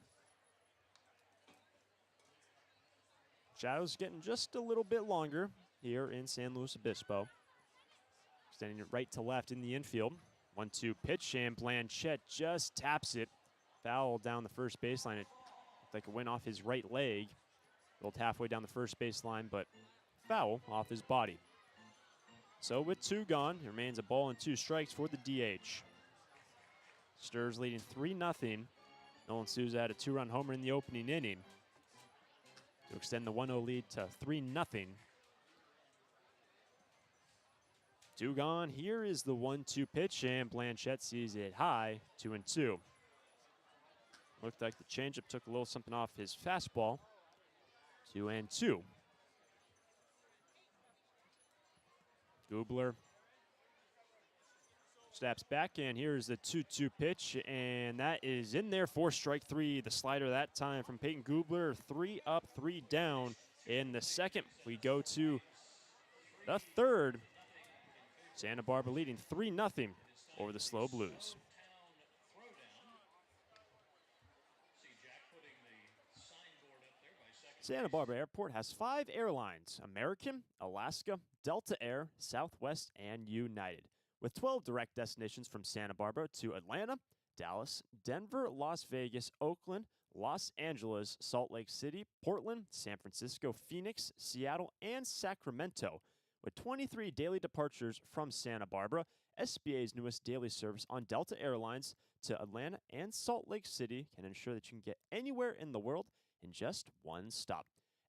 Shadows getting just a little bit longer here in San Luis Obispo. Extending it right to left in the infield. 1-2 pitch, and Blanchette just taps it. Foul down the first baseline. It looked like it went off his right leg. Rolled halfway down the first baseline, but foul off his body. So with 2 gone, it remains a ball and 2 strikes for the DH. Sturs leading 3-0. Nolan Souza had a 2-run homer in the opening inning to extend the 1-0 lead to 3-0. 2 gone. Here is the 1-2 pitch, and Blanchette sees it high, 2-2. Looked like the changeup took a little something off his fastball. 2-2. Gubler snaps back, and here's the 2-2 pitch, and that is in there for strike three. The slider that time from Peyton Gubler. 3 up, 3 down in the second. We go to the third. Santa Barbara leading 3-0 over the SLO Blues. Santa Barbara Airport has 5 airlines: American, Alaska, Delta Air, Southwest, and United, with 12 direct destinations from Santa Barbara to Atlanta, Dallas, Denver, Las Vegas, Oakland, Los Angeles, Salt Lake City, Portland, San Francisco, Phoenix, Seattle, and Sacramento. With 23 daily departures from Santa Barbara, SBA's newest daily service on Delta Airlines to Atlanta and Salt Lake City can ensure that you can get anywhere in the world in just one stop.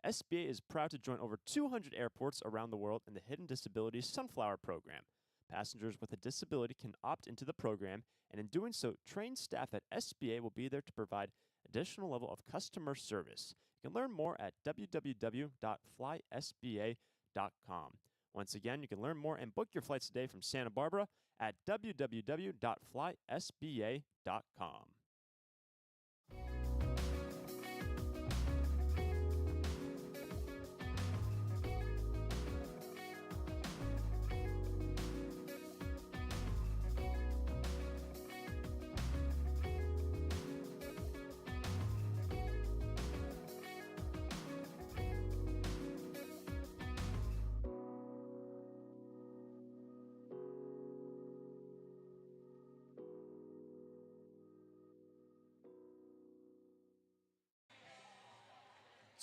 SBA is proud to join over 200 airports around the world in the Hidden Disabilities Sunflower Program. Passengers with a disability can opt into the program, and in doing so, trained staff at SBA will be there to provide additional level of customer service. You can learn more at www.flysba.com. Once again, you can learn more and book your flights today from Santa Barbara at www.flysba.com.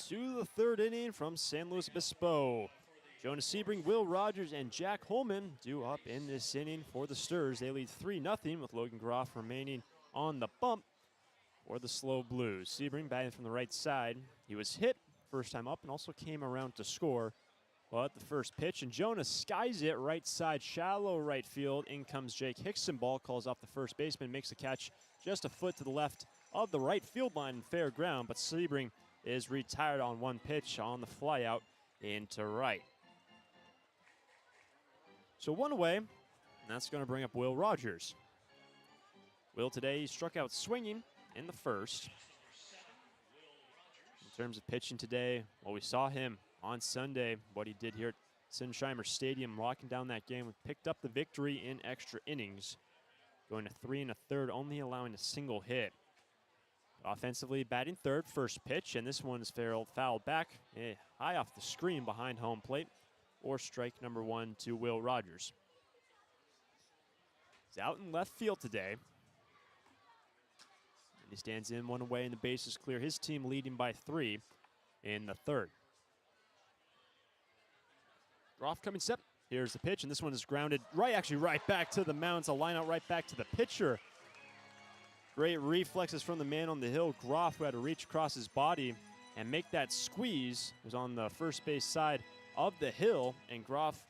To the third inning from San Luis Obispo. Jonas Sebring, Will Rogers, and Jack Holman due up in this inning for the Sturs. They lead 3-0 with Logan Groff remaining on the bump for the SLO Blues. Sebring batting from the right side. He was hit first time up and also came around to score. But the first pitch, and Jonas skies it right side, shallow right field. In comes Jake Hickson. Ball calls off the first baseman, makes the catch just a foot to the left of the right field line in fair ground. But Sebring is retired on one pitch on the fly out into right. So one away, and that's going to bring up Will Rogers. Will today struck out swinging in the first. In terms of pitching today, well, we saw him on Sunday, what he did here at Sinsheimer Stadium, locking down that game. Picked up the victory in extra innings, going to 3 1/3, only allowing a single hit. Offensively, batting third, first pitch, and this one is fouled back high off the screen behind home plate, or strike number 1 to Will Rogers. He's out in left field today. And he stands in one away, and the base is clear. His team leading by 3 in the third. Groff coming set. Here's the pitch, and this one is grounded right back to the mound. It's a line out right back to the pitcher. Great reflexes from the man on the hill, Groff, who had to reach across his body and make that squeeze. It was on the first base side of the hill, and Groff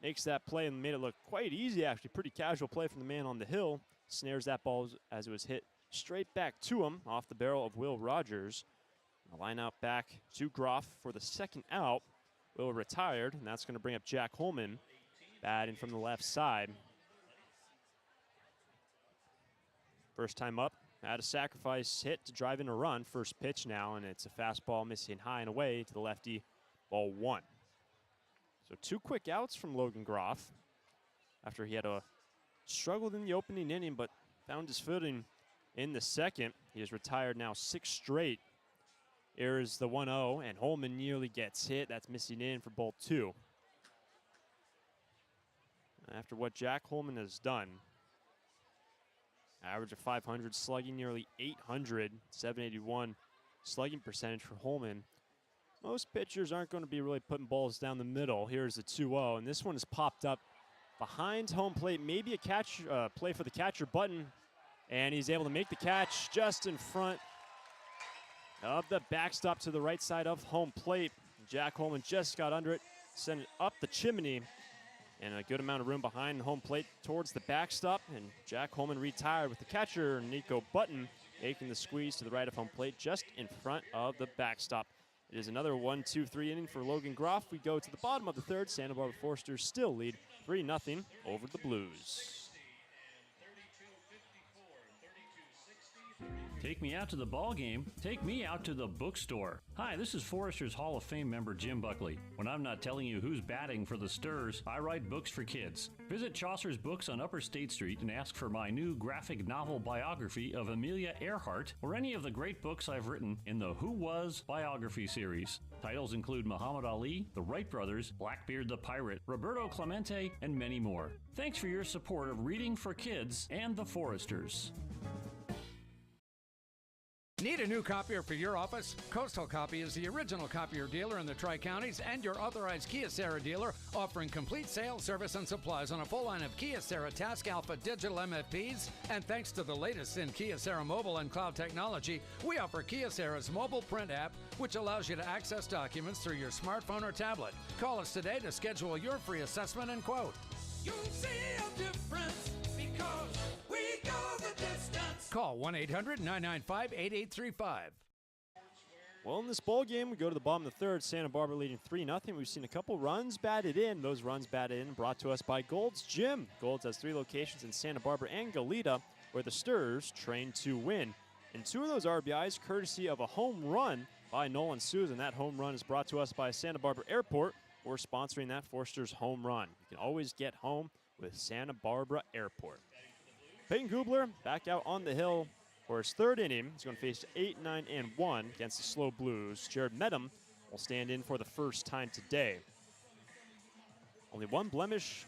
makes that play and made it look quite easy, actually. Pretty casual play from the man on the hill. Snares that ball as it was hit straight back to him off the barrel of Will Rogers. The line out back to Groff for the second out. Will retired, and that's going to bring up Jack Holman, batting from the left side. First time up, had a sacrifice hit to drive in a run. First pitch now, and it's a fastball missing high and away to the lefty, ball 1. So 2 quick outs from Logan Groff after he had struggled in the opening inning, but found his footing in the second. He is retired now 6 straight. Here's the 1-0, and Holman nearly gets hit. That's missing in for ball 2. After what Jack Holman has done, average of 500, slugging nearly 800, 781 slugging percentage for Holman. Most pitchers aren't going to be really putting balls down the middle. Here's the 2-0, and this one is popped up behind home plate. Maybe a play for the catcher button, and he's able to make the catch just in front of the backstop to the right side of home plate. Jack Holman just got under it, sent it up the chimney, and a good amount of room behind home plate towards the backstop. And Jack Holman retired with the catcher, Nico Button, making the squeeze to the right of home plate just in front of the backstop. It is another 1-2-3 inning for Logan Groff. We go to the bottom of the third. Santa Barbara Foresters still lead 3-0 over the Blues. Take me out to the ball game. Take me out to the bookstore. Hi, this is Foresters Hall of Fame member Jim Buckley. When I'm not telling you who's batting for the Sturs, I write books for kids. Visit Chaucer's Books on Upper State Street and ask for my new graphic novel biography of Amelia Earhart or any of the great books I've written in the Who Was biography series. Titles include Muhammad Ali, the Wright Brothers, Blackbeard the Pirate, Roberto Clemente, and many more. Thanks for your support of reading for kids and the Foresters. Need a new copier for your office? Coastal Copy is the original copier dealer in the Tri-Counties and your authorized Kyocera dealer, offering complete sales, service, and supplies on a full line of Kyocera Task Alpha digital MFPs. And thanks to the latest in Kyocera mobile and cloud technology, we offer Kyocera's mobile print app, which allows you to access documents through your smartphone or tablet. Call us today to schedule your free assessment and quote. You'll see a difference because we go the distance. Call 1-800-995-8835. Well, in this ball game, we go to the bottom of the third. Santa Barbara leading 3-0. We've seen a couple runs batted in. Those runs batted in brought to us by Gold's Gym. Gold's has 3 locations in Santa Barbara and Goleta, where the Sturs train to win. And 2 of those RBIs courtesy of a home run by Nolan Susan. That home run is brought to us by Santa Barbara Airport. We're sponsoring that Foresters home run. You can always get home with Santa Barbara Airport. Peyton Gubler back out on the hill for his 3rd inning. He's going to face 8-9-1 against the SLO Blues. Jared Medham will stand in for the first time today. Only 1 blemish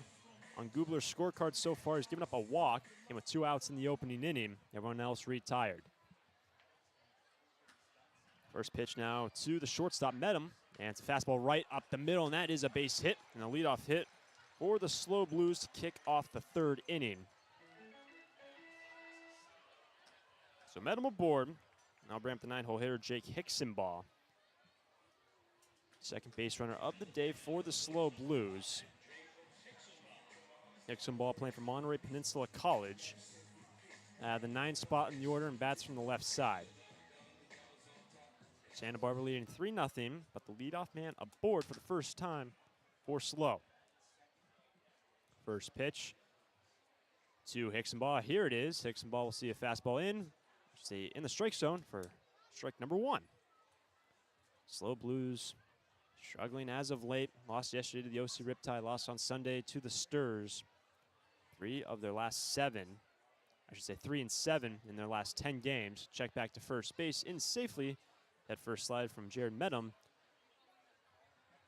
on Gubler's scorecard so far. He's given up a walk and with 2 outs in the opening inning. Everyone else retired. First pitch now to the shortstop, Medham. And it's a fastball right up the middle, and that is a base hit. And a leadoff hit for the SLO Blues to kick off the 3rd inning. So Medham aboard. Now bring up the 9-hole hitter, Jake Hicksonbaugh. Second base runner of the day for the SLO Blues. Hicksonbaugh playing for Monterey Peninsula College. The 9th spot in the order and bats from the left side. Santa Barbara leading 3-0, but the leadoff man aboard for the first time for SLO. First pitch to Hicksonbaugh. Here it is. Hicksonbaugh will see a fastball in the strike zone for strike number 1. SLO Blues struggling as of late. Lost yesterday to the OC Riptide. Lost on Sunday to the Sturs. 3 of their last 7. I should say 3 and 7 in their last 10 games. Check back to first base in safely. That first slide from Jared Medham.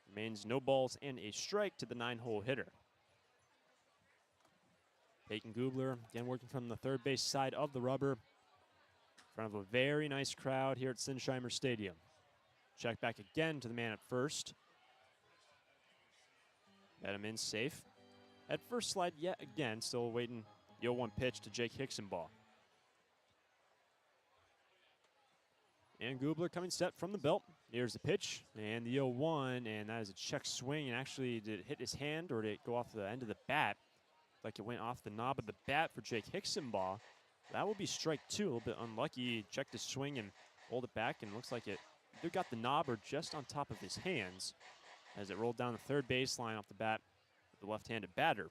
Remains no balls and a strike to the 9-hole hitter. Peyton Gubler, again working from the 3rd base side of the rubber. In front of a very nice crowd here at Sinsheimer Stadium. Check back again to the man at first. Medham in safe. At first slide yet again, still waiting the 0-1 pitch to Jake Hicksonbaugh. And Gubler coming set from the belt. Here's the pitch and the 0-1, and that is a check swing. And actually, did it hit his hand or did it go off the end of the bat? Like it went off the knob of the bat for Jake Hicksonbaugh. That will be strike 2. A little bit unlucky. He checked his swing and pulled it back, and looks like it either got the knob or just on top of his hands as it rolled down the 3rd baseline off the bat with the left-handed batter.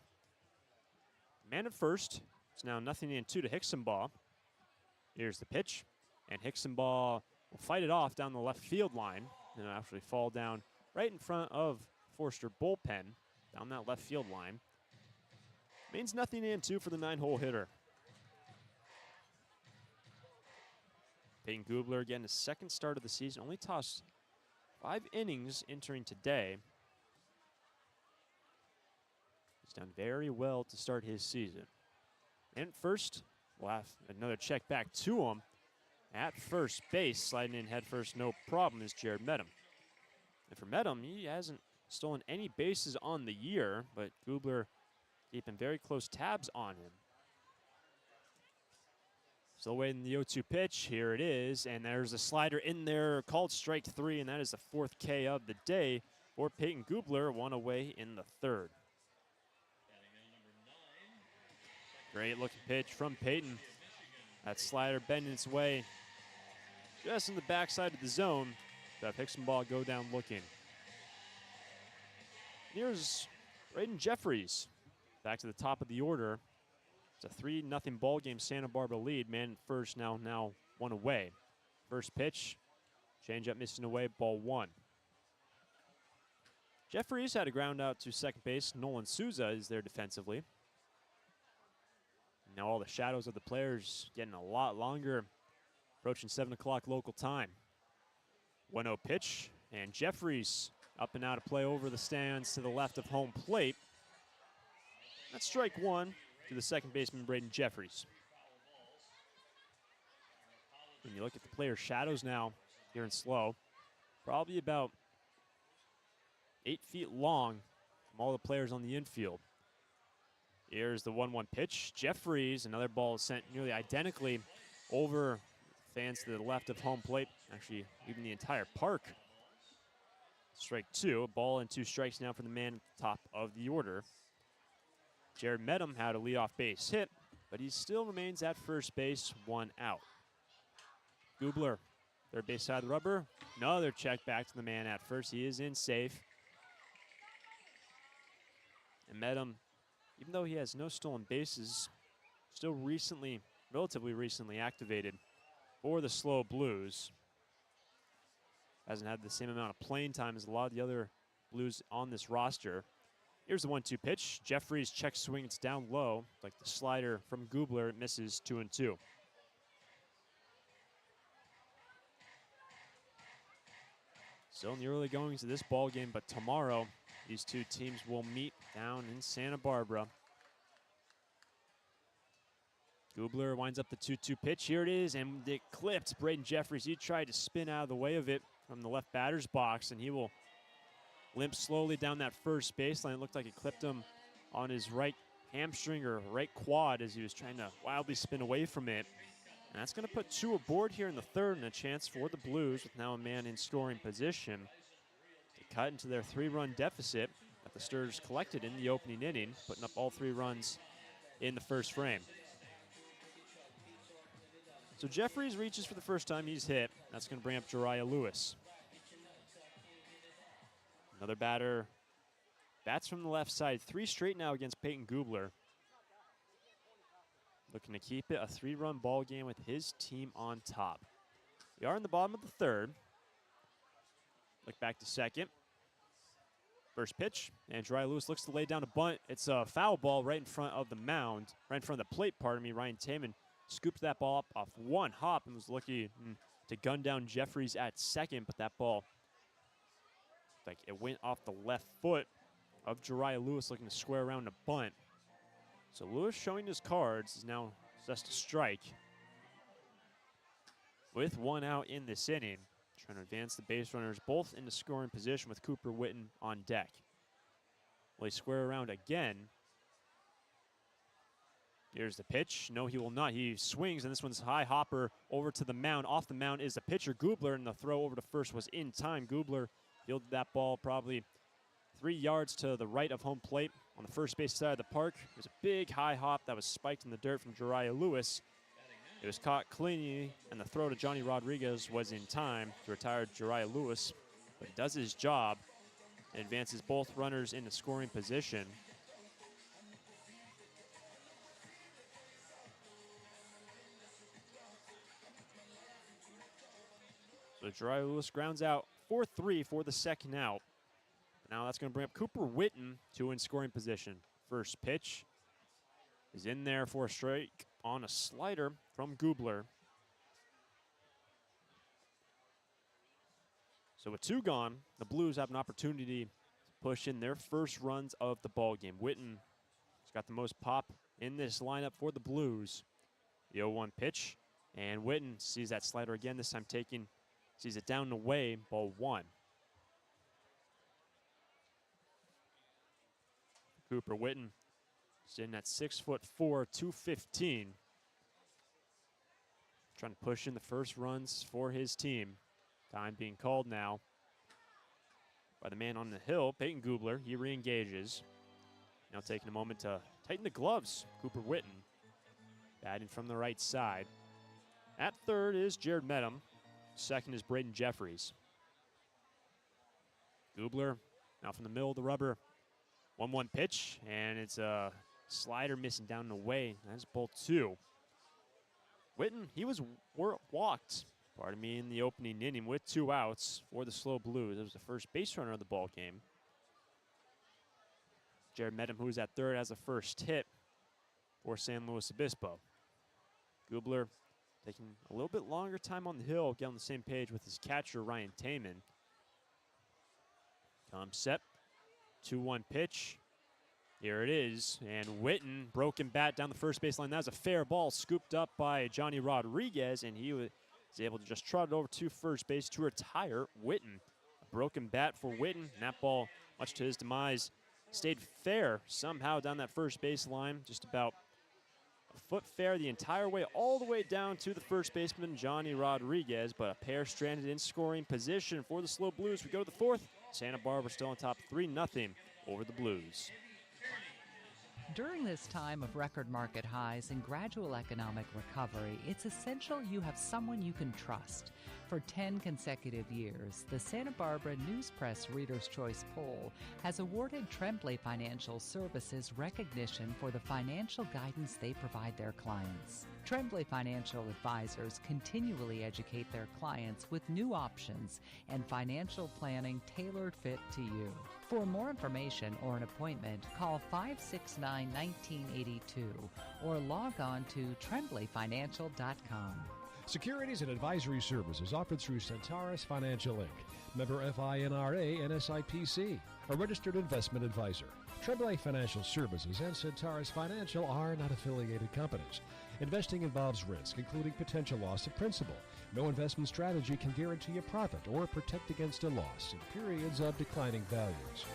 Man at first. It's now 0-2 to Hicksonbaugh. Here's the pitch, and Hicksonbaugh will fight it off down the left field line and actually fall down right in front of Forster bullpen down that left field line. Means 0-2 for the 9-hole hitter. Peyton Gubler again, his 2nd start of the season, only tossed 5 innings entering today. He's done very well to start his season. And first, we'll have another check back to him. At first base, sliding in head first, no problem, is Jared Medham. And for Medham, he hasn't stolen any bases on the year, but Gubler keeping very close tabs on him. Still waiting the 0-2 pitch. Here it is, and there's a slider in there called strike 3, and that is the 4th K of the day for Peyton Gubler, 1 away in the 3rd. Great looking pitch from Peyton. That slider bending its way just in the backside of the zone. to have Hicksonball go down looking. Here's Braden Jeffries back to the top of the order. It's a 3-0 ball game. Santa Barbara lead. Man at first, now one away. First pitch, change up missing away, ball one. Jeffries had a ground out to second base. Nolan Souza is there defensively. Now all the shadows of the players getting a lot longer, approaching 7 o'clock local time. 1-0 pitch, and Jeffries up and out of play over the stands to the left of home plate. That's strike one to the second baseman, Braden Jeffries. When you look at the players' shadows now here in SLO, probably about 8 feet long from all the players on the infield. Here's the 1-1 pitch. Jeffries, another ball sent nearly identically over fans to the left of home plate. Actually, even the entire park. Strike two. A ball and 2 strikes now for the man at the top of the order. Jared Medham had a leadoff base hit, but he still remains at first base, 1 out. Gubler, third base side of the rubber. Another check back to the man at first. He is in safe. And Medham, even though he has no stolen bases, still relatively recently activated for the SLO Blues. Hasn't had the same amount of playing time as a lot of the other Blues on this roster. Here's the 1-2 pitch. Jeffries check swing. It's down low, like the slider from Gubler. It misses 2-2. Still in the early goings of this ball game, but tomorrow these two teams will meet down in Santa Barbara. Gubler winds up the 2-2 pitch. Here it is, and it clipped Braden Jeffries. He tried to spin out of the way of it from the left batter's box, and he will limp slowly down that first baseline. It looked like it clipped him on his right hamstring or right quad as he was trying to wildly spin away from it. And that's going to put 2 aboard here in the third, and a chance for the Blues with now a man in scoring position to cut into their 3-run deficit that the Stars collected in the opening inning, putting up all 3 runs in the first frame. So Jeffries reaches for the first time. He's hit. That's going to bring up Jariah Lewis. Another batter bats from the left side. 3 straight now against Peyton Gubler. Looking to keep it a 3-run ball game with his team on top. We are in the bottom of the third. Look back to second. First pitch, and Jariah Lewis looks to lay down a bunt. It's a foul ball right in front of the mound, right in front of the plate, pardon me. Ryan Taman scooped that ball up off 1 hop and was lucky to gun down Jeffries at second, but that ball, like it went off the left foot of Jariah Lewis looking to square around a bunt. So Lewis showing his cards is now just a strike with 1 out in this inning. Trying to advance the base runners both into scoring position with Cooper Witten on deck. Will he square around again? Here's the pitch. No, he will not. He swings, and this one's high hopper over to the mound. Off the mound is the pitcher, Gubler, and the throw over to first was in time. Gubler fielded that ball probably 3 yards to the right of home plate on the first base side of the park. It was a big high hop that was spiked in the dirt from Jariah Lewis. It was caught cleanly, and the throw to Johnny Rodriguez was in time to retire Jariah Lewis. But he does his job and advances both runners into scoring position. So Jariah Lewis grounds out 4-3 for the second out. Now that's going to bring up Cooper Witten to in scoring position. First pitch is in there for a strike on a slider from Gubler. So with 2 gone, the Blues have an opportunity to push in their first runs of the ball game. Witten has got the most pop in this lineup for the Blues. The 0-1 pitch, and Witten sees that slider again, this time sees it down and away, ball 1. Cooper Witten sitting at 6'4", 215. Trying to push in the first runs for his team. Time being called now by the man on the hill, Peyton Gubler. He re-engages. Now taking a moment to tighten the gloves. Cooper Witten batting from the right side. At third is Jared Medham. Second is Braden Jeffries. Gubler now from the middle of the rubber. 1-1 pitch, and it's a slider missing down and away. That's ball 2. Witten, he was walked, in the opening inning with 2 outs for the SLO Blues. It was the first base runner of the ball game. Jared Medham, who was at third, has the first hit for San Luis Obispo. Gubler taking a little bit longer time on the hill, get on the same page with his catcher, Ryan Taman. Comes set. 2-1 pitch. Here it is. And Witten, broken bat down the first baseline. That was a fair ball scooped up by Johnny Rodriguez, and he was able to just trot it over to first base to retire Witten. A broken bat for Witten, and that ball, much to his demise, stayed fair somehow down that first baseline, just about a foot fair the entire way, all the way down to the first baseman, Johnny Rodriguez, but a pair stranded in scoring position for the SLO Blues. We go to the 4th. Santa Barbara still on top 3-0 over the Blues. During this time of record market highs and gradual economic recovery, it's essential you have someone you can trust. For 10 consecutive years, the Santa Barbara News Press Reader's Choice Poll has awarded Tremblay Financial Services recognition for the financial guidance they provide their clients. Tremblay Financial Advisors continually educate their clients with new options and financial planning tailored fit to you. For more information or an appointment, call 569-1982 or log on to tremblayfinancial.com. Securities and advisory services offered through Centaurus Financial Inc., member FINRA and SIPC, a registered investment advisor. Tremblay Financial Services and Centaurus Financial are not affiliated companies. Investing involves risk, including potential loss of principal. No investment strategy can guarantee a profit or protect against a loss in periods of declining values.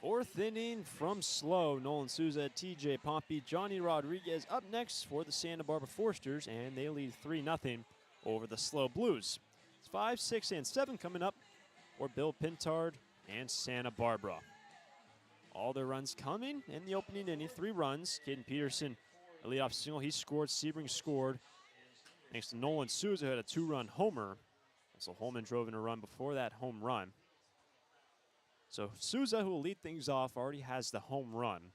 Fourth inning from SLO. Nolan Souza, TJ Pompey, Johnny Rodriguez up next for the Santa Barbara Foresters, and they lead 3-0 over the SLO Blues. It's 5, 6, and 7 coming up for Bill Pintard and Santa Barbara. All their runs coming in the opening inning. 3 runs. Caden Peterson, a leadoff single. He scored. Sebring scored. Thanks to Nolan Souza, who had a 2-run homer. So Holman drove in a run before that home run. So Souza, who will lead things off, already has the home run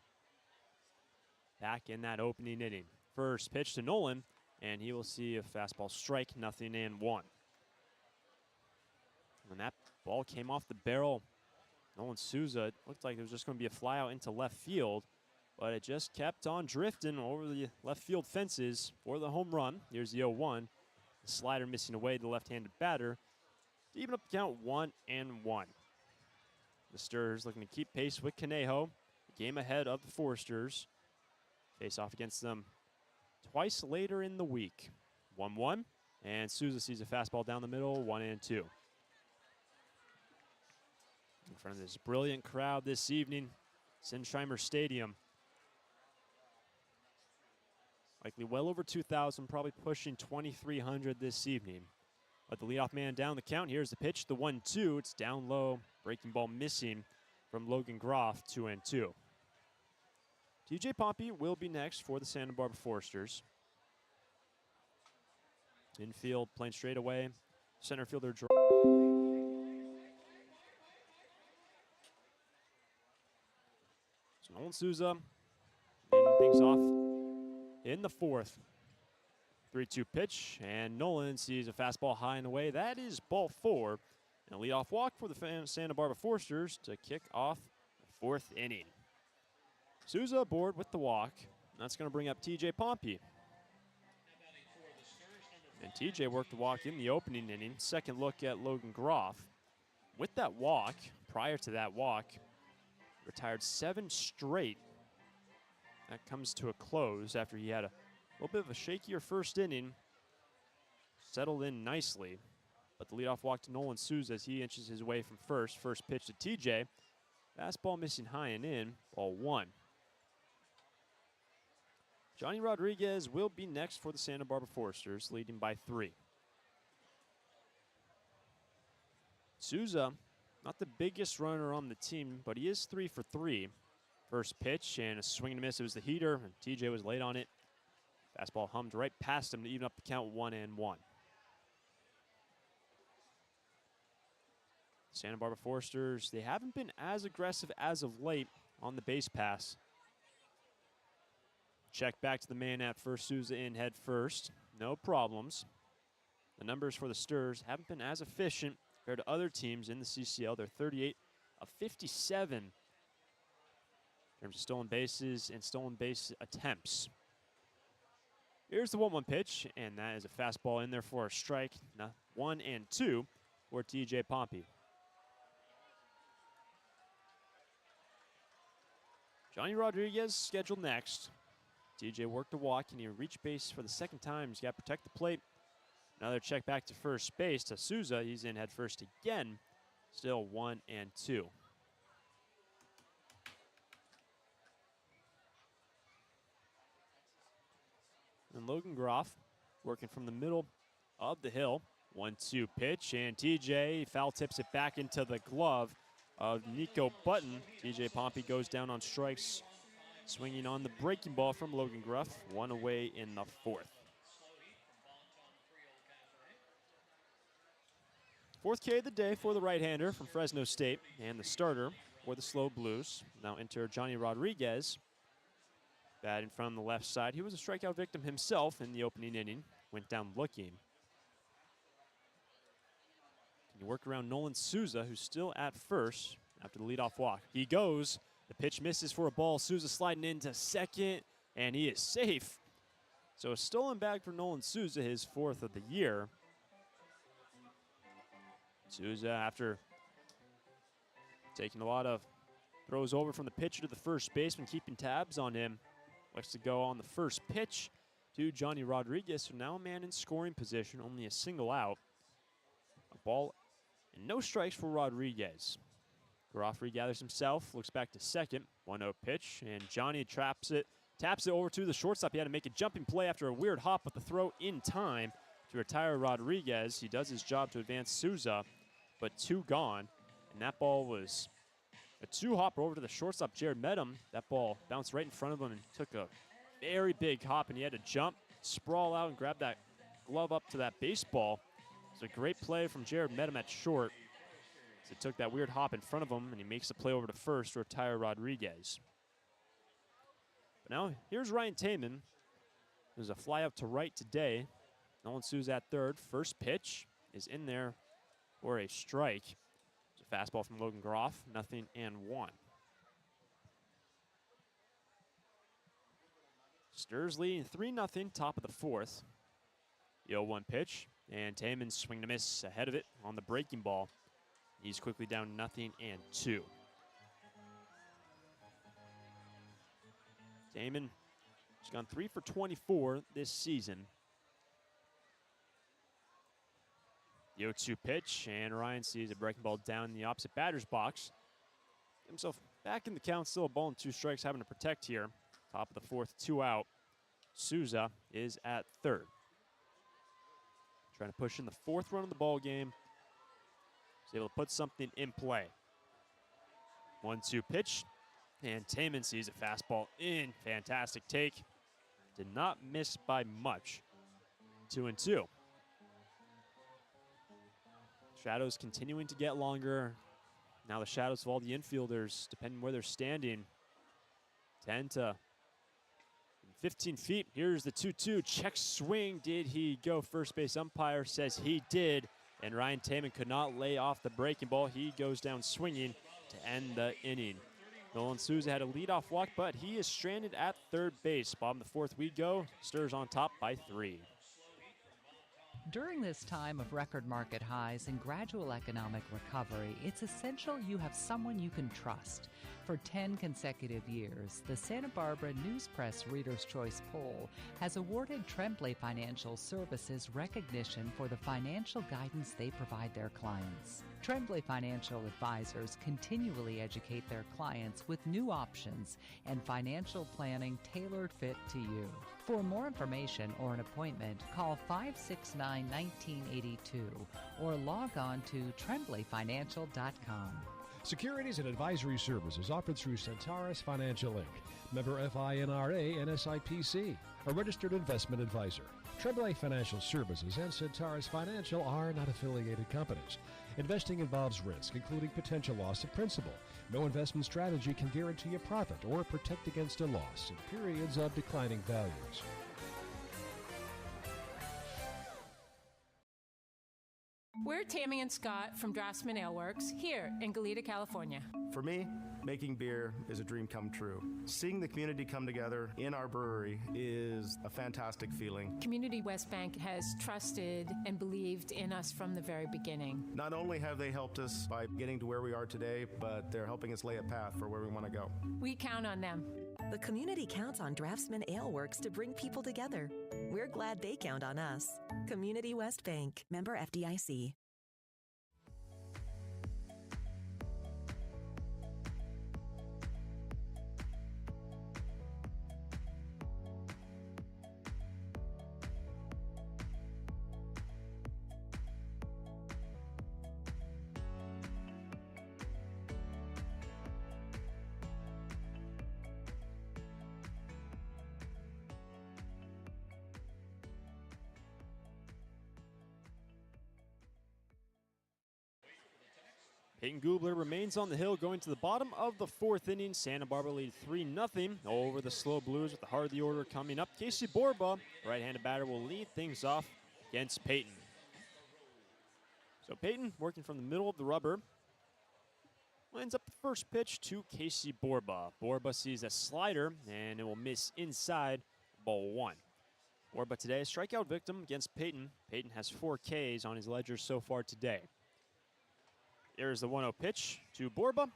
back in that opening inning. First pitch to Nolan, and he will see a fastball strike, 0-1. When that ball came off the barrel, Nolan Souza, it looked like it was just going to be a fly out into left field, but it just kept on drifting over the left field fences for the home run. Here's the 0-1. The slider missing away the left-handed batter to even up the count 1-1. The Stirrers looking to keep pace with Conejo, a game ahead of the Foresters. Face off against them twice later in the week. 1-1, and Souza sees a fastball down the middle, 1-2. In front of this brilliant crowd this evening, Sinsheimer Stadium. Likely well over 2,000, probably pushing 2,300 this evening. But the leadoff man down the count. Here's the pitch, the 1-2. It's down low. Breaking ball missing from Logan Groff, 2-2. TJ Pompey will be next for the Santa Barbara Foresters. Infield playing straight away. Center fielder draw. So Nolan Souza leading things off in the 4th. 3-2 pitch, and Nolan sees a fastball high and away. That is ball 4. And a leadoff walk for the Santa Barbara Foresters to kick off the 4th inning. Souza aboard with the walk. And that's going to bring up TJ Pompey. And TJ worked the walk in the opening inning. Second look at Logan Groff. With that walk, prior to that walk, retired 7 straight. That comes to a close after he had a little bit of a shakier first inning. Settled in nicely. But the leadoff walk to Nolan Souza as he inches his way from first. First pitch to TJ. Fastball missing high and in. Ball 1. Johnny Rodriguez will be next for the Santa Barbara Foresters, leading by 3. Souza, not the biggest runner on the team, but he is 3 for 3. First pitch and a swing and a miss. It was the heater, and TJ was late on it. Fastball hummed right past him to even up the count 1-1. Santa Barbara Foresters, they haven't been as aggressive as of late on the base pass. Check back to the man at first. Souza in head first. No problems. The numbers for the Sturs haven't been as efficient compared to other teams in the CCL. They're 38 of 57 in terms of stolen bases and stolen base attempts. Here's the 1-1 pitch, and that is a fastball in there for a strike. Now 1-2 for TJ Pompey. Johnny Rodriguez scheduled next. TJ worked a walk, and he reached base for the second time. He's got to protect the plate. Another check back to first base to Souza. He's in head first again. Still 1-2. And Logan Groff working from the middle of the hill. 1-2 pitch, and TJ foul tips it back into the glove of Nico Button. TJ Pompey goes down on strikes, swinging on the breaking ball from Logan Groff. One away in the fourth. Fourth K of the day for the right-hander from Fresno State, and the starter for the SLO Blues. Now enter Johnny Rodriguez. Batting from the left side. He was a strikeout victim himself in the opening inning. Went down looking. Can you work around Nolan Souza, who's still at first after the leadoff walk? He goes. The pitch misses for a ball. Souza sliding into second, and he is safe. So a stolen bag for Nolan Souza, his fourth of the year. Souza, after taking a lot of throws over from the pitcher to the first baseman, keeping tabs on him, likes to go on the first pitch to Johnny Rodriguez. So now a man in scoring position, only a single out. A ball and no strikes for Rodriguez. Groff regathers himself, looks back to second. 1-0 pitch, and Johnny taps it over to the shortstop. He had to make a jumping play after a weird hop, but the throw in time to retire Rodriguez. He does his job to advance Souza, but 2 gone. And that ball was a 2-hopper over to the shortstop, Jared Medham. That ball bounced right in front of him and took a very big hop, and he had to jump, sprawl out, and grab that glove up to that baseball. It's a great play from Jared Medham at short. So he took that weird hop in front of him, and he makes the play over to first to retire Rodriguez. But now here's Ryan Taman. There's a fly out to right today. Nolan Souza at third. First pitch is in there for a strike. It's a fastball from Logan Groff. 0-1. Sturs leading 3-0, top of the fourth. The 0-1 pitch, and Taman swing to miss ahead of it on the breaking ball. He's quickly down 0-2. Taman has gone 3 for 24 this season. The 0-2 pitch, and Ryan sees a breaking ball down in the opposite batter's box. Get himself back in the count, still a ball and 2 strikes, having to protect here. Top of the fourth, 2 out. Souza is at third. Trying to push in the 4th run of the ball game. He's able to put something in play. 1-2 pitch, and Taman sees a fastball in. Fantastic take. Did not miss by much. 2-2. Shadows continuing to get longer. Now the shadows of all the infielders, depending where they're standing, 10 to 15 feet. Here's the 2-2. Check swing. Did he go? First base umpire says he did. And Ryan Taman could not lay off the breaking ball. He goes down swinging to end the inning. Nolan Souza had a leadoff walk, but he is stranded at third base. Bottom of the fourth we go. Sturs on top by 3. During this time of record market highs and gradual economic recovery, it's essential you have someone you can trust. For 10 consecutive years, the Santa Barbara News Press Reader's Choice Poll has awarded Tremblay Financial Services recognition for the financial guidance they provide their clients. Tremblay Financial Advisors continually educate their clients with new options and financial planning tailored fit to you. For more information or an appointment, call 569-1982 or log on to tremblayfinancial.com. Securities and advisory services offered through Centaurus Financial Inc., member FINRA and SIPC, a registered investment advisor. Tremblay Financial Services and Centaurus Financial are not affiliated companies. Investing involves risk, including potential loss of principal. No investment strategy can guarantee a profit or protect against a loss in periods of declining values. We're Tammy and Scott from Draftsman Ale Works here in Goleta, California. For me, making beer is a dream come true. Seeing the community come together in our brewery is a fantastic feeling. Community West Bank has trusted and believed in us from the very beginning. Not only have they helped us by getting to where we are today, but they're helping us lay a path for where we want to go. We count on them. The community counts on Draftsman Ale Works to bring people together. We're glad they count on us. Community West Bank, member FDIC. Peyton Gubler remains on the hill going to the bottom of the fourth inning. Santa Barbara lead 3-0 over the SLO Blues with the heart of the order coming up. Casey Borba, right-handed batter, will lead things off against Peyton. So Peyton working from the middle of the rubber. Lines up the first pitch to Casey Borba. Borba sees a slider and it will miss inside, ball one. Borba today, strikeout victim against Peyton. Peyton has 4 Ks on his ledger so far today. Here's the 1-0 pitch to Borba,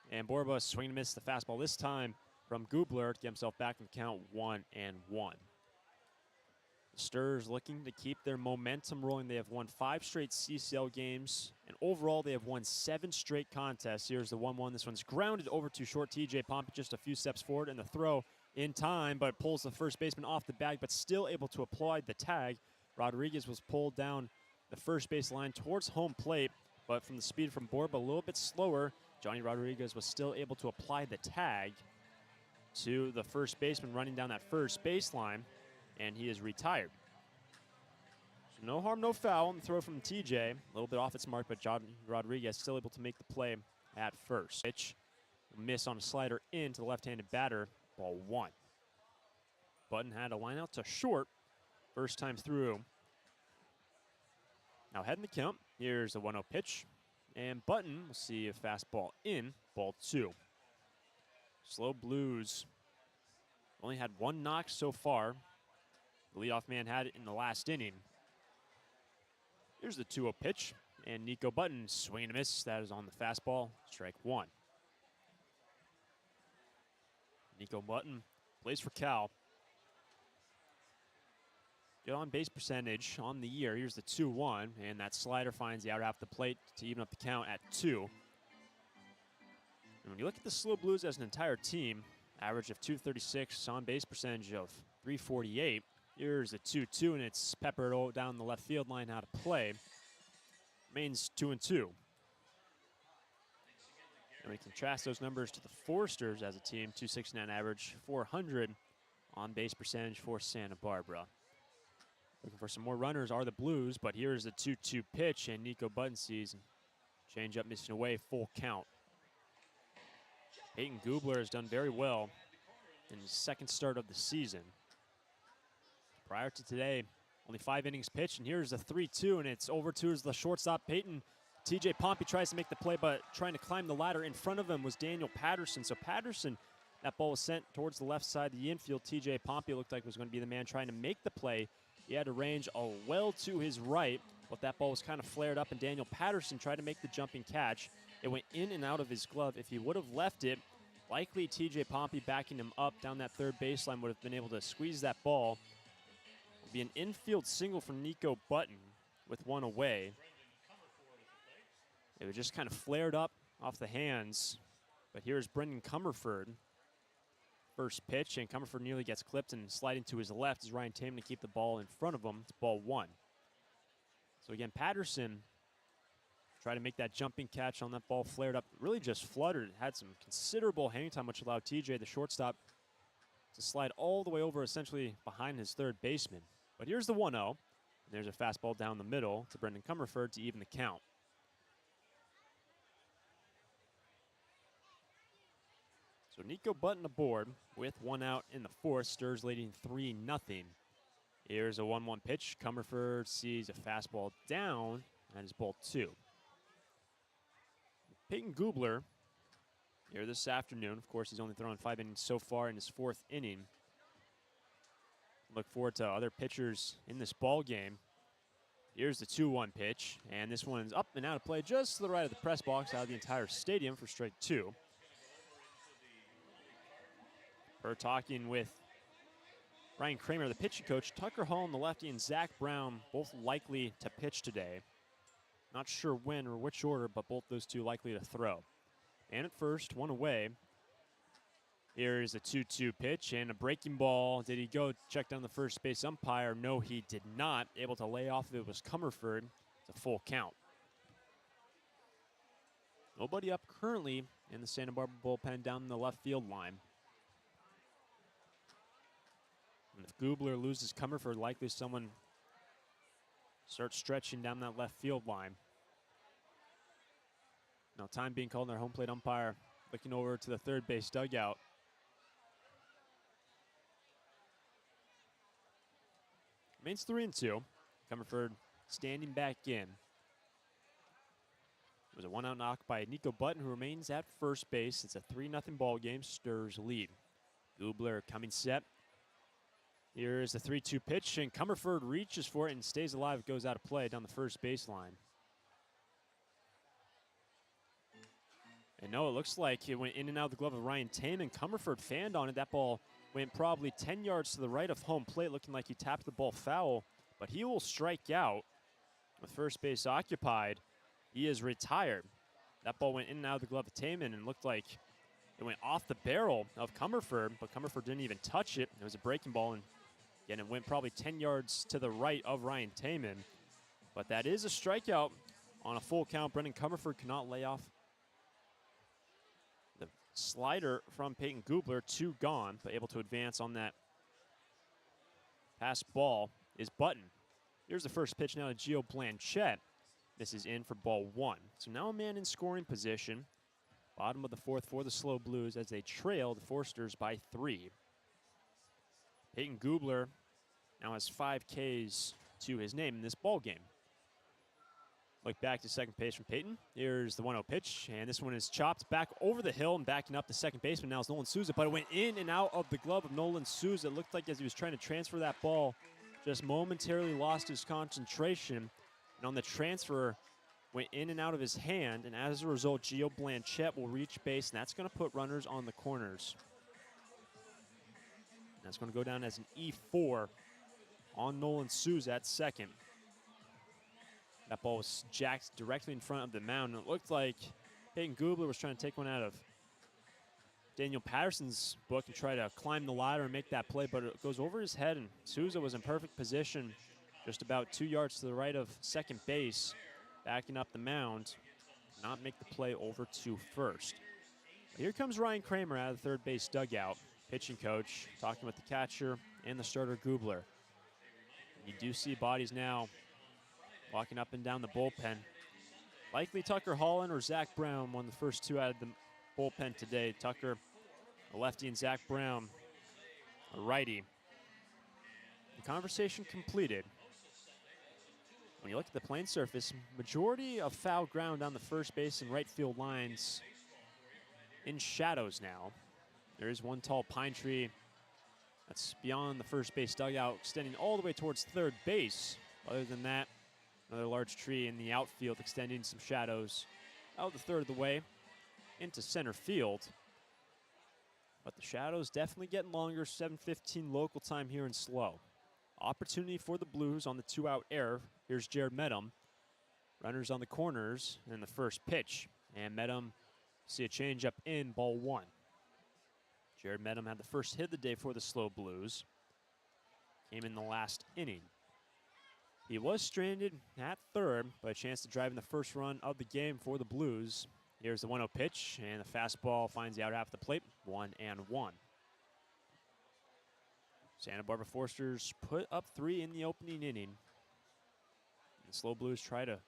and Borba swing and miss the fastball this time from Gubler to get himself back in the count 1-1. The Stars looking to keep their momentum rolling. They have won 5 straight CCL games, and overall they have won 7 straight contests. Here's the 1-1. This one's grounded over to short. TJ Pompey just a few steps forward, and the throw in time, but pulls the first baseman off the bag, but still able to apply the tag. Rodriguez was pulled down the first base line towards home plate. But from the speed from Borba, a little bit slower, Johnny Rodriguez was still able to apply the tag to the first baseman running down that first baseline, and he is retired. So no harm, no foul on the throw from TJ. A little bit off its mark, but Johnny Rodriguez still able to make the play at first. Pitch, miss on a slider into the left-handed batter, ball one. Button had a line out to short, first time through. Now head in the count. Here's a 1-0 pitch. And Button will see a fastball in, ball 2. SLO Blues only had 1 knock so far. The leadoff man had it in the last inning. Here's the 2-0 pitch. And Nico Button swing and a miss. That is on the fastball, strike 1. Nico Button plays for Cal. Good on base percentage on the year. Here's the 2-1, and that slider finds the outer half of the plate to even up the count at 2. And when you look at the SLO Blues as an entire team, average of 236, on base percentage of 348. Here's the 2-2, and it's peppered all down the left field line out of play. Remains 2-2. And we contrast those numbers to the Foresters as a team, 269 average, 400 on base percentage for Santa Barbara. Looking for some more runners are the Blues, but here's the 2-2 pitch, and Nico Button sees change up missing away, full count. Peyton Gubler has done very well in his second start of the season. Prior to today, only 5 innings pitched, and here's the 3-2, and it's over to the shortstop, Peyton. TJ Pompey tries to make the play, but trying to climb the ladder in front of him was Daniel Patterson. So Patterson, that ball was sent towards the left side of the infield. TJ Pompey looked like was going to be the man trying to make the play. He had a range well to his right, but that ball was kind of flared up, and Daniel Patterson tried to make the jumping catch. It went in and out of his glove. If he would have left it, likely TJ Pompey backing him up down that third baseline would have been able to squeeze that ball. It would be an infield single for Nico Button with 1 away. It was just kind of flared up off the hands, but here's Brendan Comerford. First pitch, and Comerford nearly gets clipped, and sliding to his left is Ryan Taman to keep the ball in front of him. It's ball 1. So again, Patterson tried to make that jumping catch on that ball, flared up, really just fluttered. It had some considerable hang time, which allowed TJ, the shortstop, to slide all the way over, essentially behind his third baseman. But here's the 1-0. There's a fastball down the middle to Brendan Comerford to even the count. So Nico Button aboard with one out in the fourth. Sturs leading 3-0. Here's a 1-1 pitch. Comerford sees a fastball down. That is ball 2. Peyton Gubler here this afternoon. Of course, he's only thrown 5 innings so far in his 4th inning. Look forward to other pitchers in this ball game. Here's the 2-1 pitch, and this one's up and out of play just to the right of the press box, out of the entire stadium for strike 2. We're talking with Ryan Kramer, the pitching coach. Tucker Hall and the lefty and Zach Brown both likely to pitch today. Not sure when or which order, but both those two likely to throw. And at first, one away. Here's a 2-2 pitch and a breaking ball. Did he go check down the first base umpire? No, he did not. Able to lay off if it was Comerford. It's a full count. Nobody up currently in the Santa Barbara bullpen down the left field line. And if Gubler loses Comerford, likely someone starts stretching down that left field line. Now time being called on our home plate umpire, looking over to the third base dugout. Remains 3-2. Comerford standing back in. It was a 1-out knock by Nico Button, who remains at first base. It's a 3-0 ball game. Sturs lead. Gubler coming set. Here's the 3-2 pitch, and Comerford reaches for it and stays alive. It goes out of play down the first baseline. And no, it looks like it went in and out of the glove of Ryan Taman. Comerford fanned on it. That ball went probably 10 yards to the right of home plate, looking like he tapped the ball foul, but he will strike out with first base occupied. He is retired. That ball went in and out of the glove of Taman and looked like it went off the barrel of Comerford, but Comerford didn't even touch it. It was a breaking ball, and again, it went probably 10 yards to the right of Ryan Taman. But that is a strikeout on a full count. Brendan Comerford cannot lay off the slider from Peyton Gubler. 2 gone, but able to advance on that pass ball is Button. Here's the first pitch now to Gio Blanchette. This is in for ball 1. So now a man in scoring position. Bottom of the 4th for the SLO Blues as they trail the Forsters by 3. Peyton Gubler now has 5 Ks to his name in this ball game. Look back to second base from Peyton. Here's the 1-0 pitch, and this one is chopped back over the hill and backing up the second baseman. Now it's Nolan Souza, but it went in and out of the glove of Nolan Souza. It looked like as he was trying to transfer that ball, just momentarily lost his concentration. And on the transfer, went in and out of his hand, and as a result, Gio Blanchette will reach base, and that's going to put runners on the corners. And that's going to go down as an E4 on Nolan Souza at second. That ball was jacked directly in front of the mound, and it looked like Peyton Gubler was trying to take one out of Daniel Patterson's book and try to climb the ladder and make that play, but it goes over his head, and Souza was in perfect position just about 2 yards to the right of second base, backing up the mound, not make the play over to first. Here comes Ryan Kramer out of the third base dugout, pitching coach, talking with the catcher and the starter Gubler. You do see bodies now walking up and down the bullpen. Likely Tucker Holland or Zach Brown, one of the first 2 out of the bullpen today. Tucker, a lefty, and Zach Brown, a righty. The conversation completed. When you look at the playing surface, majority of foul ground on the first base and right field lines in shadows now. There is one tall pine tree that's beyond the first base dugout, extending all the way towards third base. Other than that, another large tree in the outfield extending some shadows out the third of the way into center field. But the shadows definitely getting longer. 7:15 local time here in SLO. Opportunity for the Blues on the 2-out error. Here's Jared Medham. Runners on the corners in the first pitch. And Medham, see a changeup in ball 1. Jared Medham had the first hit of the day for the SLO Blues. Came in the last inning. He was stranded at third, but a chance to drive in the first run of the game for the Blues. Here's the 1-0 pitch, and the fastball finds the outer half of the plate. 1-1. Santa Barbara Forsters put up 3 in the opening inning. The SLO Blues try to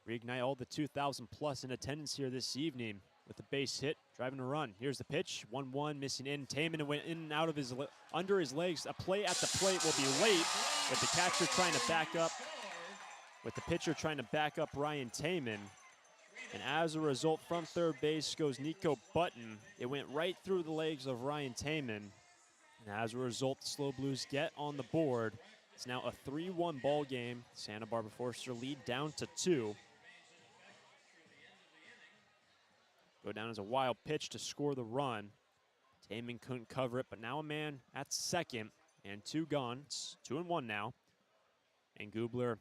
reignite all the 2,000 plus in attendance here this evening. with the base hit, driving a run. Here's the pitch, 1-1, missing in. Taman went in and out of his under his legs. A play at the plate will be late, with the catcher trying to back up, with the pitcher trying to back up Ryan Taman. And as a result, from third base goes Nico Button. It went right through the legs of Ryan Taman. And as a result, the SLO Blues get on the board. It's now a 3-1 ball game. Santa Barbara Forester lead down to 2. Go down as a wild pitch to score the run. Taman couldn't cover it, but now a man at second and 2 gone. It's 2-1 now. And Gubler,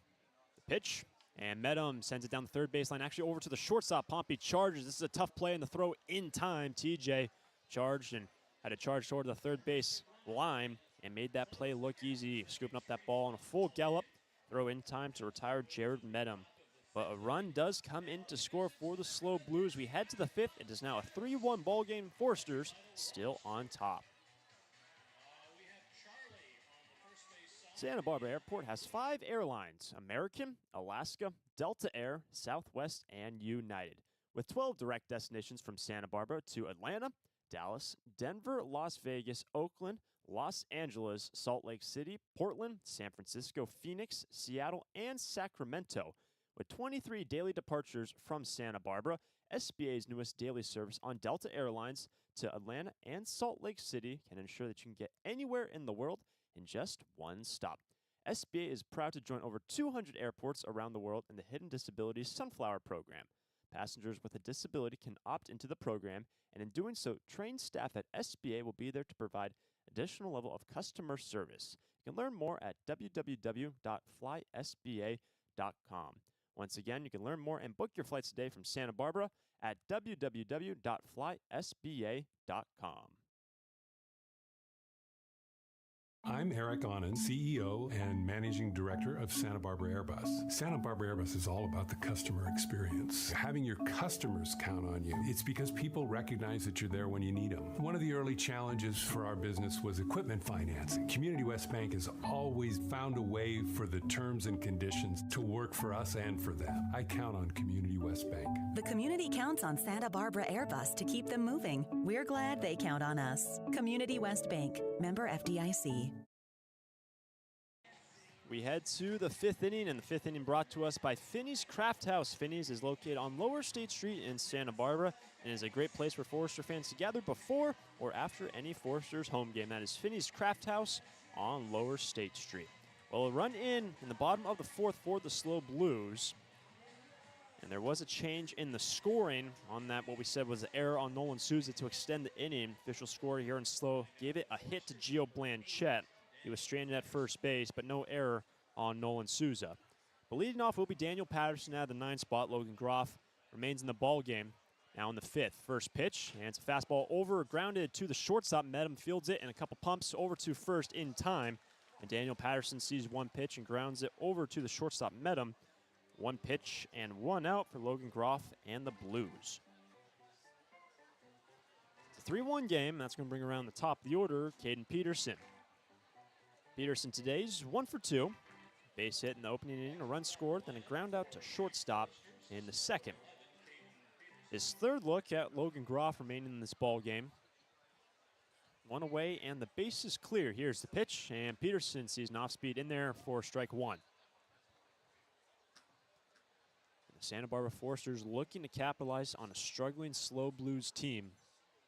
the pitch, and Medham sends it down the third baseline, actually over to the shortstop. Pompey charges. This is a tough play, and the throw in time. TJ charged and had to charge toward the third base line and made that play look easy, scooping up that ball on a full gallop. Throw in time to retire Jared Medham. But a run does come in to score for the SLO Blues. We head to the 5th. It is now a 3-1 ball game. Foresters still on top. Santa Barbara Airport has 5 airlines: American, Alaska, Delta Air, Southwest, and United, with 12 direct destinations from Santa Barbara to Atlanta, Dallas, Denver, Las Vegas, Oakland, Los Angeles, Salt Lake City, Portland, San Francisco, Phoenix, Seattle, and Sacramento. With 23 daily departures from Santa Barbara, SBA's newest daily service on Delta Airlines to Atlanta and Salt Lake City can ensure that you can get anywhere in the world in just one stop. SBA is proud to join over 200 airports around the world in the Hidden Disabilities Sunflower Program. Passengers with a disability can opt into the program, and in doing so, trained staff at SBA will be there to provide additional level of customer service. You can learn more at www.flysba.com. Once again, you can learn more and book your flights today from Santa Barbara at www.flysba.com. I'm Eric Onen, CEO and Managing Director of Santa Barbara Airbus. Santa Barbara Airbus is all about the customer experience. Having your customers count on you. It's because people recognize that you're there when you need them. One of the early challenges for our business was equipment financing. Community West Bank has always found a way for the terms and conditions to work for us and for them. I count on Community West Bank. The community counts on Santa Barbara Airbus to keep them moving. We're glad they count on us. Community West Bank, member FDIC. We head to the 5th inning, and the 5th inning brought to us by Finney's Craft House. Finney's is located on Lower State Street in Santa Barbara and is a great place for Forester fans to gather before or after any Forester's home game. That is Finney's Craft House on Lower State Street. Well, a run in the bottom of the 4th for the SLO Blues. And there was a change in the scoring on that, what we said was an error on Nolan Souza to extend the inning. Official score here in SLO gave it a hit to Gio Blanchette. He was stranded at first base, but no error on Nolan Souza. But leading off will be Daniel Patterson at the 9th spot. Logan Groff remains in the ball game now in the 5th. First pitch, and it's a fastball over, grounded to the shortstop. Medham fields it, and a couple pumps over to first in time. And Daniel Patterson sees one pitch and grounds it over to the shortstop, Medham. One pitch and one out for Logan Groff and the Blues. It's a 3-1 game. That's going to bring around the top of the order, Caden Peterson. Peterson today's 1 for 2. Base hit in the opening inning, a run scored, then a ground out to shortstop in the 2nd. His 3rd look at Logan Groff remaining in this ball game. One away, and the base is clear. Here's the pitch, and Peterson sees an off-speed in there for strike 1. The Santa Barbara Foresters looking to capitalize on a struggling SLO Blues team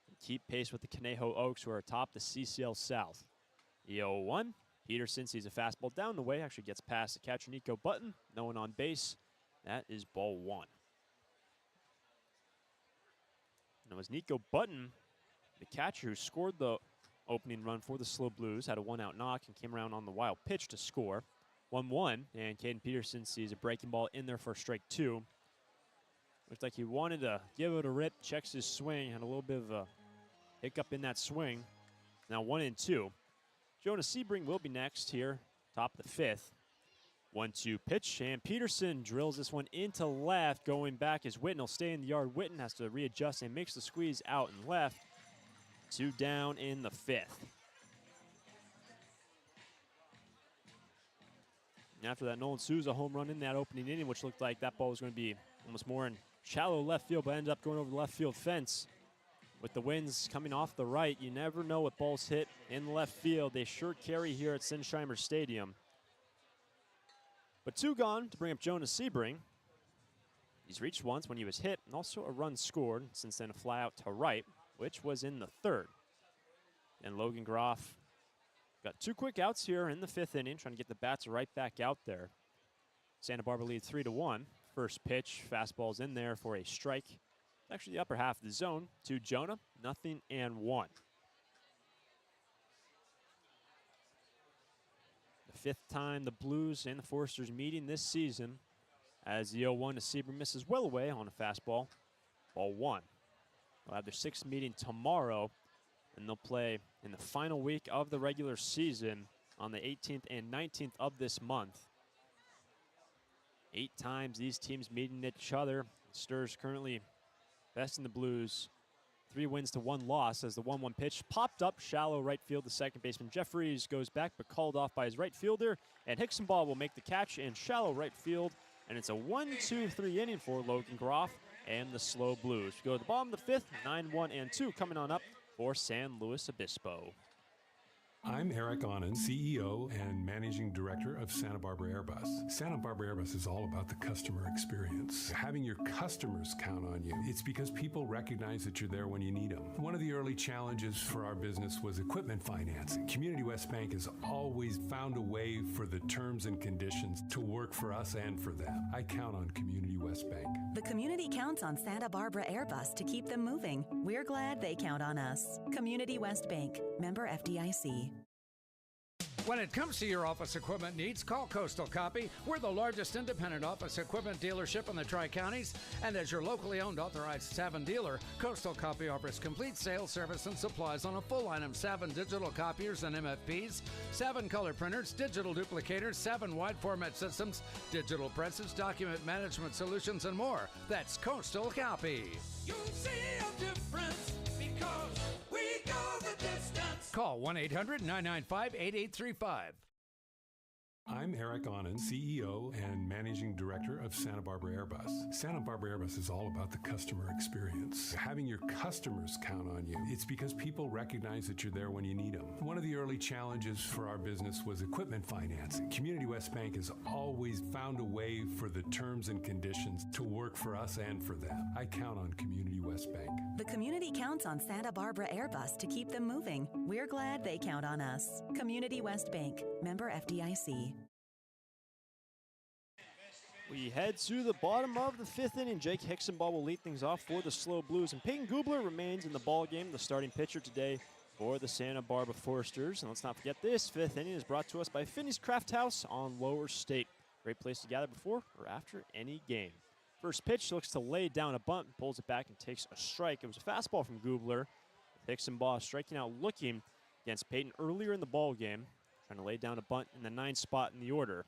and keep pace with the Conejo Oaks, who are atop the CCL South. The 0-1. Peterson sees a fastball down the way, actually gets past the catcher Nico Button. No one on base. That is ball 1. And it was Nico Button, the catcher, who scored the opening run for the SLO Blues, had a 1-out knock and came around on the wild pitch to score. 1-1, and Caden Peterson sees a breaking ball in there for strike 2. Looks like he wanted to give it a rip, checks his swing, had a little bit of a hiccup in that swing. Now 1-2. Jonas Sebring will be next here, top of the 5th. 1-2 pitch, and Peterson drills this one into left. Going back is Witten. He'll stay in the yard. Witten has to readjust and makes the squeeze out and left. 2 down in the 5th. And after that, Nolan Souza home run in that opening inning, which looked like that ball was going to be almost more in shallow left field, but ended up going over the left field fence. With the winds coming off the right, you never know what balls hit in the left field. They sure carry here at Sinsheimer Stadium. But 2 gone to bring up Jonas Sebring. He's reached once when he was hit, and also a run scored. Since then, a fly out to right, which was in the 3rd. And Logan Groff got 2 quick outs here in the 5th inning, trying to get the bats right back out there. Santa Barbara leads 3-1. First pitch, fastball's in there for a strike. Actually, the upper half of the zone to Jonah, 0-1. The 5th time the Blues and the Foresters meeting this season, as the 0-1 to Sebring misses well away on a fastball. Ball 1. They'll have their 6th meeting tomorrow, and they'll play in the final week of the regular season on the 18th and 19th of this month. 8 times these teams meeting each other. Stars currently best in the Blues. 3 wins to 1 loss as the 1-1 pitch popped up shallow right field to second baseman Jeffries goes back but called off by his right fielder, and Hicksonball will make the catch in shallow right field, and it's a 1-2-3 inning for Logan Groff and the SLO Blues. We go to the bottom of the 5th, 9-1-2 coming on up for San Luis Obispo. I'm Eric Onen, CEO and Managing Director of Santa Barbara Airbus. Santa Barbara Airbus is all about the customer experience. Having your customers count on you. It's because people recognize that you're there when you need them. One of the early challenges for our business was equipment financing. Community West Bank has always found a way for the terms and conditions to work for us and for them. I count on Community West Bank. The community counts on Santa Barbara Airbus to keep them moving. We're glad they count on us. Community West Bank, member FDIC. When it comes to your office equipment needs, call Coastal Copy. We're the largest independent office equipment dealership in the Tri-Counties, and as your locally owned authorized Savin dealer, Coastal Copy offers complete sales, service, and supplies on a full line of Savin digital copiers and MFPs, Savin color printers, digital duplicators, Savin wide format systems, digital presses, document management solutions, and more. That's Coastal Copy. You'll see a difference because we go the distance. Call 1-800-995-8835. I'm Eric Onen, CEO and Managing Director of Santa Barbara Airbus. Santa Barbara Airbus is all about the customer experience. Having your customers count on you. It's because people recognize that you're there when you need them. One of the early challenges for our business was equipment financing. Community West Bank has always found a way for the terms and conditions to work for us and for them. I count on Community West Bank. The community counts on Santa Barbara Airbus to keep them moving. We're glad they count on us. Community West Bank, member FDIC. We head to the bottom of the 5th inning. Jake Hicksonball will lead things off for the SLO Blues, and Peyton Gubler remains in the ball game, the starting pitcher today for the Santa Barbara Foresters. And let's not forget this 5th inning is brought to us by Finney's Craft House on Lower State. Great place to gather before or after any game. First pitch looks to lay down a bunt, pulls it back and takes a strike. It was a fastball from Gubler. Hicksonball striking out looking against Peyton earlier in the ball game, trying to lay down a bunt in the 9th spot in the order.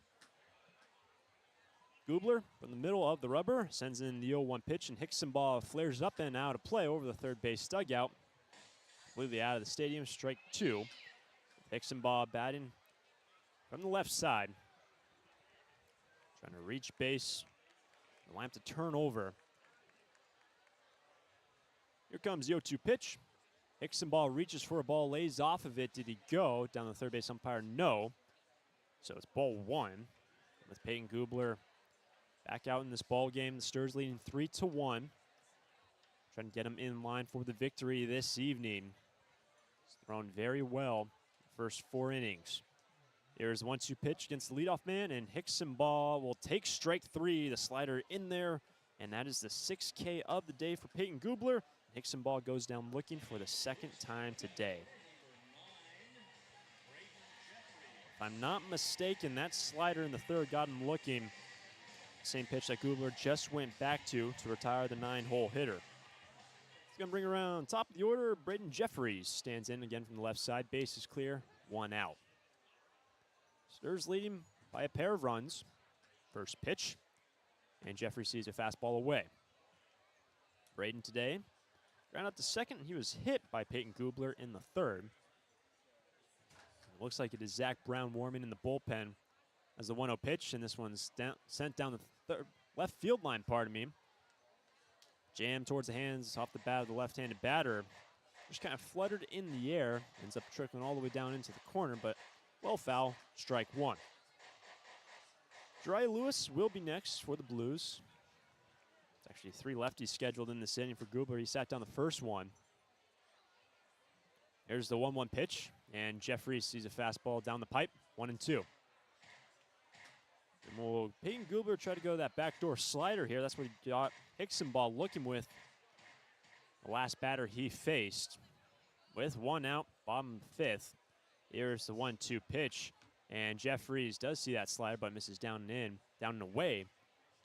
Gubler from the middle of the rubber sends in the 0-1 pitch, and Hicksonball flares up and out of play over the third base dugout. Completely out of the stadium, strike 2. Hicksonball batting from the left side. Trying to reach base. The lamp to turn over. Here comes the 0-2 pitch. Hicksonball reaches for a ball, lays off of it. Did he go? Down the third base umpire, no. So it's ball 1 with Peyton Gubler back out in this ball game. The Stars leading 3-1. Trying to get him in line for the victory this evening. He's thrown very well the first 4 innings. Here's the 1-2 pitch against the leadoff man, and Hicksonball will take strike 3. The slider in there, and that is the 6K of the day for Peyton Gubler. Hicksonball goes down looking for the 2nd time today. If I'm not mistaken, that slider in the 3rd got him looking. Same pitch that Gubler just went back to retire the 9-hole hitter. He's going to bring around top of the order. Braden Jeffries stands in again from the left side. Base is clear, 1 out. Stars leading by a pair of runs. First pitch, and Jeffries sees a fastball away. Braden today ground out to second. He was hit by Peyton Gubler in the 3rd. It looks like it is Zach Brown warming in the bullpen as the 1-0 pitch, and this one's sent down the left field line, pardon me. Jammed towards the hands off the bat of the left-handed batter. Just kind of fluttered in the air. Ends up trickling all the way down into the corner, but well foul, strike one. Jariah Lewis will be next for the Blues. It's actually 3 lefties scheduled in this inning for Gubler. He sat down the first one. There's the 1-1 pitch, and Jeffries sees a fastball down the pipe, 1-2. And will Peyton Gubler try to go to that backdoor slider here? That's what he got Hickson ball looking with the last batter he faced. With 1 out, bottom 5th. Here's the 1-2 pitch, and Jeffries does see that slider, but misses down and in, down and away,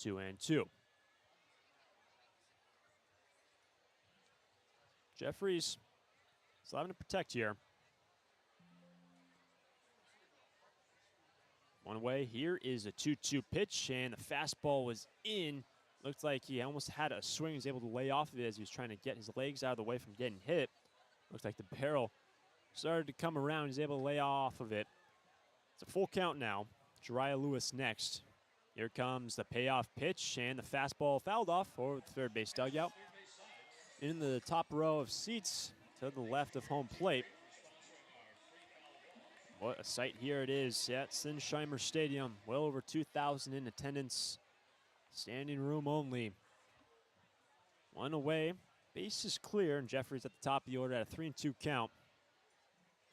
2-2. Jeffries still having to protect here. One away. Here is a 2-2 pitch, and the fastball was in. Looked like he almost had a swing. He was able to lay off of it as he was trying to get his legs out of the way from getting hit. Looked like the barrel started to come around. He's able to lay off of it. It's a full count now. Jariah Lewis next. Here comes the payoff pitch, and the fastball fouled off over the third base dugout. In the top row of seats to the left of home plate. What a sight here it is at Sinsheimer Stadium. Well over 2,000 in attendance. Standing room only. 1 away. Base is clear, and Jeffries at the top of the order at a 3-2 count.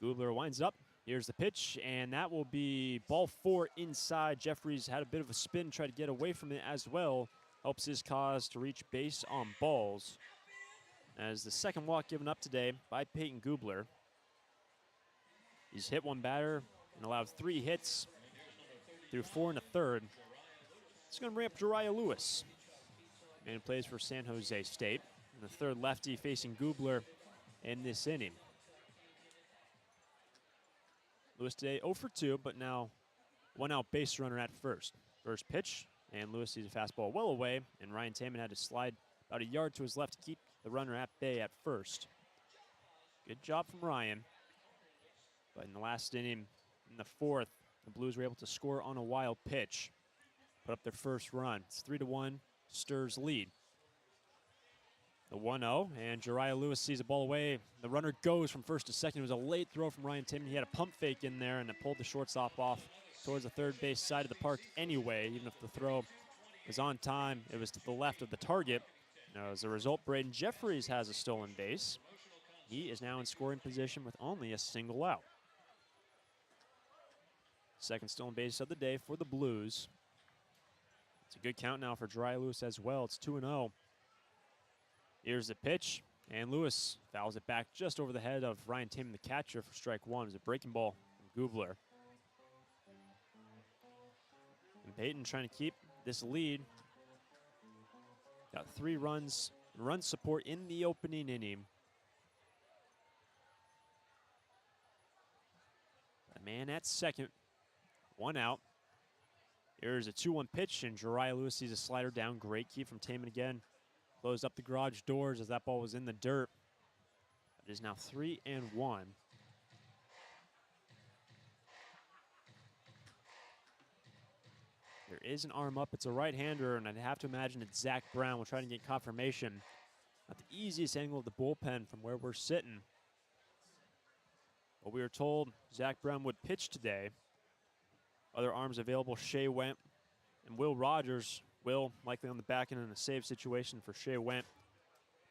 Gubler winds up. Here's the pitch, and that will be ball 4 inside. Jeffries had a bit of a spin, tried to get away from it as well. Helps his cause to reach base on balls. As the second walk given up today by Peyton Gubler. He's hit 1 batter and allowed 3 hits through 4 1/3. It's going to bring up Jariah Lewis. Man plays for San Jose State. And the third lefty facing Gubler in this inning. Lewis today 0 for 2, but now 1 out base runner at first. First pitch, and Lewis sees a fastball well away, and Ryan Taman had to slide about a yard to his left to keep the runner at bay at first. Good job from Ryan. But in the last inning, in the 4th, the Blues were able to score on a wild pitch. Put up their first run. It's 3-1, Sturs lead. The 1-0, and Jariah Lewis sees a ball away. The runner goes from first to second. It was a late throw from Ryan Taman. He had a pump fake in there, and it pulled the shortstop off towards the third base side of the park anyway. Even if the throw was on time, it was to the left of the target. Now, as a result, Braden Jeffries has a stolen base. He is now in scoring position with only a single out. Second stolen base of the day for the Blues. It's a good count now for Jariah Lewis as well. It's 2-0. Here's the pitch, and Lewis fouls it back just over the head of Ryan Taman, the catcher, for strike 1. It was a breaking ball from Gubler. And Peyton trying to keep this lead. Got 3 runs, run support in the opening inning. A man at second, 1 out. Here's a 2-1 pitch, and Jariah Lewis sees a slider down. Great key from Taman again. Closed up the garage doors as that ball was in the dirt. It is now 3-1. There is an arm up. It's a right-hander, and I'd have to imagine it's Zach Brown. We're trying to get confirmation. Not the easiest angle of the bullpen from where we're sitting. But we were told Zach Brown would pitch today. Other arms available, Shea Went and Will Rogers. Will likely on the back end in a save situation for Shea Went.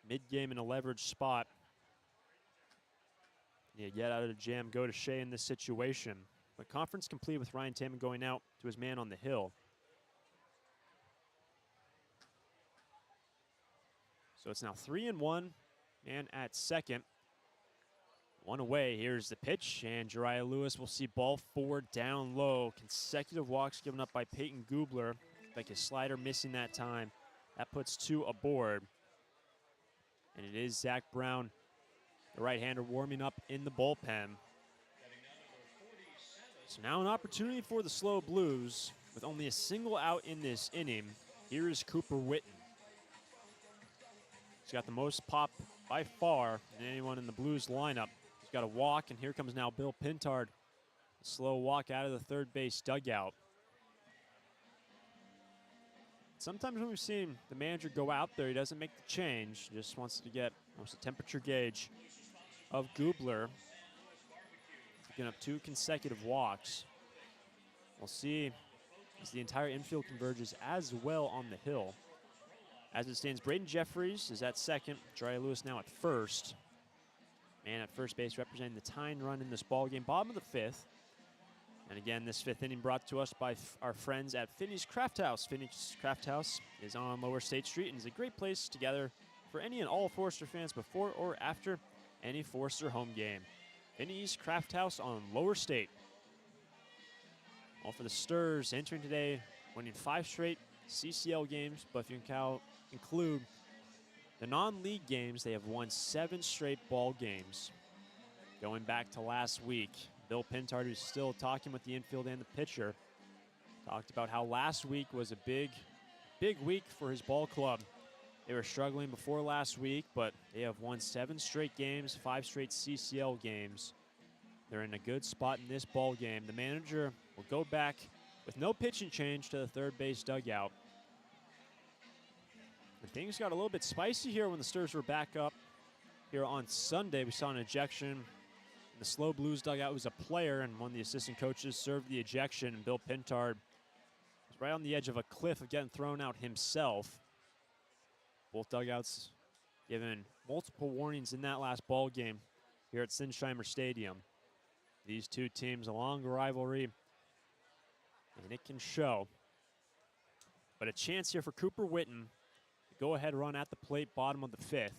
Mid-game in a leverage spot. Yeah, get out of the jam, go to Shea in this situation. But conference complete with Ryan Taman going out to his man on the hill. So it's now 3-1, man at second. 1 away. Here's the pitch, and Jariah Lewis will see ball 4 down low. Consecutive walks given up by Peyton Gubler. Like his slider missing that time. That puts 2 aboard. And it is Zach Brown, the right-hander, warming up in the bullpen. So now an opportunity for the SLO Blues with only a single out in this inning. Here is Cooper Witten. He's got the most pop by far than anyone in the Blues lineup. He's got a walk, and here comes now Bill Pintard. A slow walk out of the third base dugout. Sometimes when we've seen the manager go out there, he doesn't make the change. He just wants to get almost a temperature gauge of Gubler. Picking up 2 consecutive walks. We'll see as the entire infield converges as well on the hill. As it stands, Braden Jeffries is at second. Jariah Lewis now at first. Man at first base representing the tying run in this ball game. Bottom of the 5th. And again, this 5th inning brought to us by our friends at Finney's Craft House. Finney's Craft House is on Lower State Street and is a great place to gather for any and all Forester fans before or after any Forester home game. Finney's Craft House on Lower State. Well, for the Sturs, entering today, winning 5 straight CCL games, but if you can include the non-league games, they have won 7 straight ball games. Going back to last week, Bill Pintard, who's still talking with the infield and the pitcher, talked about how last week was a big week for his ball club. They were struggling before last week, but they have won 7 straight games, 5 straight CCL games. They're in a good spot in this ball game. The manager will go back with no pitching change to the third base dugout. And things got a little bit spicy here when the Sturs were back up here on Sunday. We saw an ejection in the SLO Blues dugout. It was a player, and one of the assistant coaches served the ejection, and Bill Pintard was right on the edge of a cliff of getting thrown out himself. Both dugouts given multiple warnings in that last ball game here at Sinsheimer Stadium. These two teams, a long rivalry, and it can show. But a chance here for Cooper Witten. Go-ahead run at the plate, bottom of the 5th.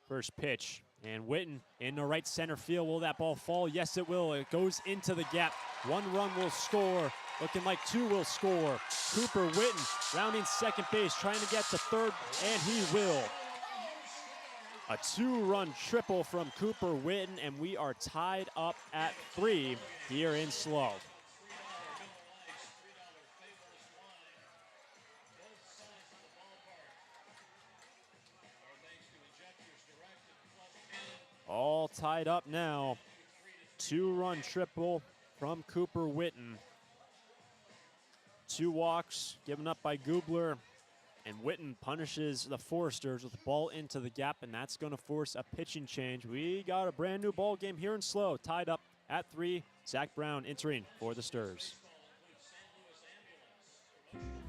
First pitch, and Witten in the right center field. Will that ball fall? Yes, it will. It goes into the gap. 1 run will score. Looking like 2 will score. Cooper Witten rounding second base, trying to get to third, and he will. A 2-run triple from Cooper Witten, and we are tied up at 3 here in SLO. All tied up now. 2-run triple from Cooper Witten. 2 walks given up by Gubler, and Witten punishes the Foresters with the ball into the gap, and that's going to force a pitching change. We got a brand new ball game here in SLO, tied up at 3. Zach Brown entering for the Sturs.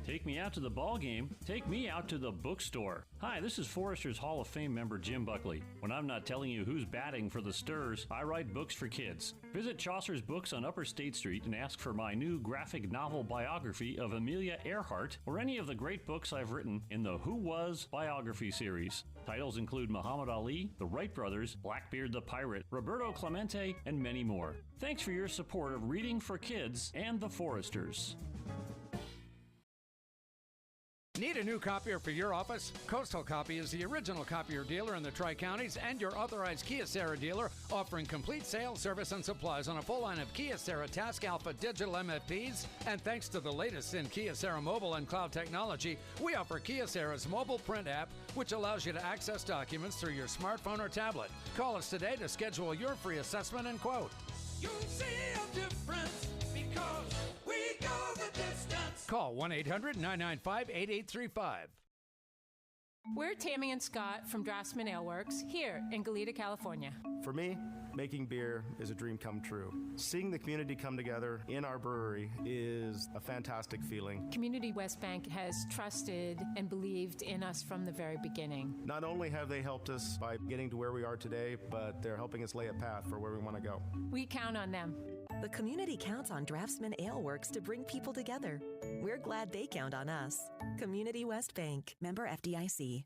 Take me out to the ball game. Take me out to the bookstore. Hi, this is Forester's Hall of Fame member Jim Buckley. When I'm not telling you who's batting for the Sturs, I write books for kids. Visit Chaucer's Books on Upper State Street and ask for my new graphic novel biography of Amelia Earhart or any of the great books I've written in the Who Was biography series. Titles include Muhammad Ali, the Wright Brothers, Blackbeard the Pirate, Roberto Clemente, and many more. Thanks for your support of reading for kids and the Foresters. Need a new copier for your office? Coastal Copy is the original copier dealer in the Tri-Counties and your authorized Kyocera dealer, offering complete sales, service, and supplies on a full line of Kyocera Task Alpha digital MFPs. And thanks to the latest in Kyocera mobile and cloud technology, we offer Kyocera's mobile print app, which allows you to access documents through your smartphone or tablet. Call us today to schedule your free assessment and quote. You'll see a difference because we go the distance. Call 1-800-995-8835. We're Tammy and Scott from Draftsman Ale Works here in Goleta, California. For me, making beer is a dream come true. Seeing the community come together in our brewery is a fantastic feeling. Community West Bank has trusted and believed in us from the very beginning. Not only have they helped us by getting to where we are today, but they're helping us lay a path for where we want to go. We count on them. The community counts on Draftsman Ale Works to bring people together. We're glad they count on us. Community West Bank, member FDIC.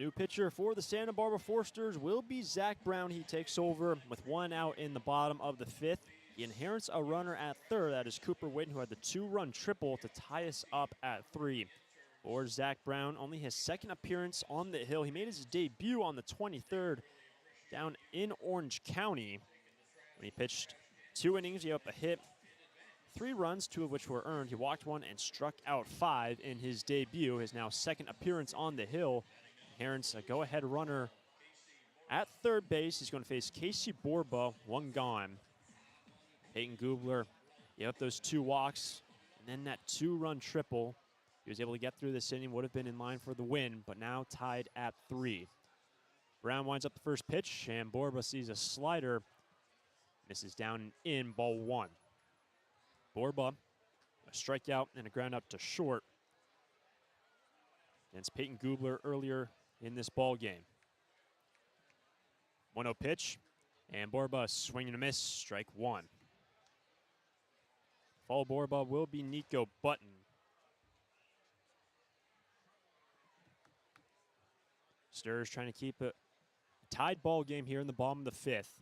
new pitcher for the Santa Barbara Foresters will be Zach Brown. He takes over with 1 out in the bottom of the 5th. He inherits a runner at third. That is Cooper Witten, who had the 2-run triple to tie us up at 3. For Zach Brown, only his 2nd appearance on the hill. He made his debut on the 23rd down in Orange County when he pitched 2 innings. He gave up a hit, 3 runs, 2 of which were earned. He walked 1 and struck out 5 in his debut. His now 2nd appearance on the hill. Inherits a go-ahead runner at third base. He's going to face Casey Borba, 1 gone. Peyton Gubler gave up those 2 walks, and then that 2-run triple. He was able to get through this inning, would have been in line for the win, but now tied at 3. Brown winds up the first pitch, and Borba sees a slider. Misses down and in, ball 1. Borba, a strikeout and a ground up to short against Peyton Gubler earlier in this ball game. 1-0 pitch, and Borba swing and a miss, strike 1. Follow Borba will be Nico Button. Sturs trying to keep a tied ball game here in the bottom of the 5th.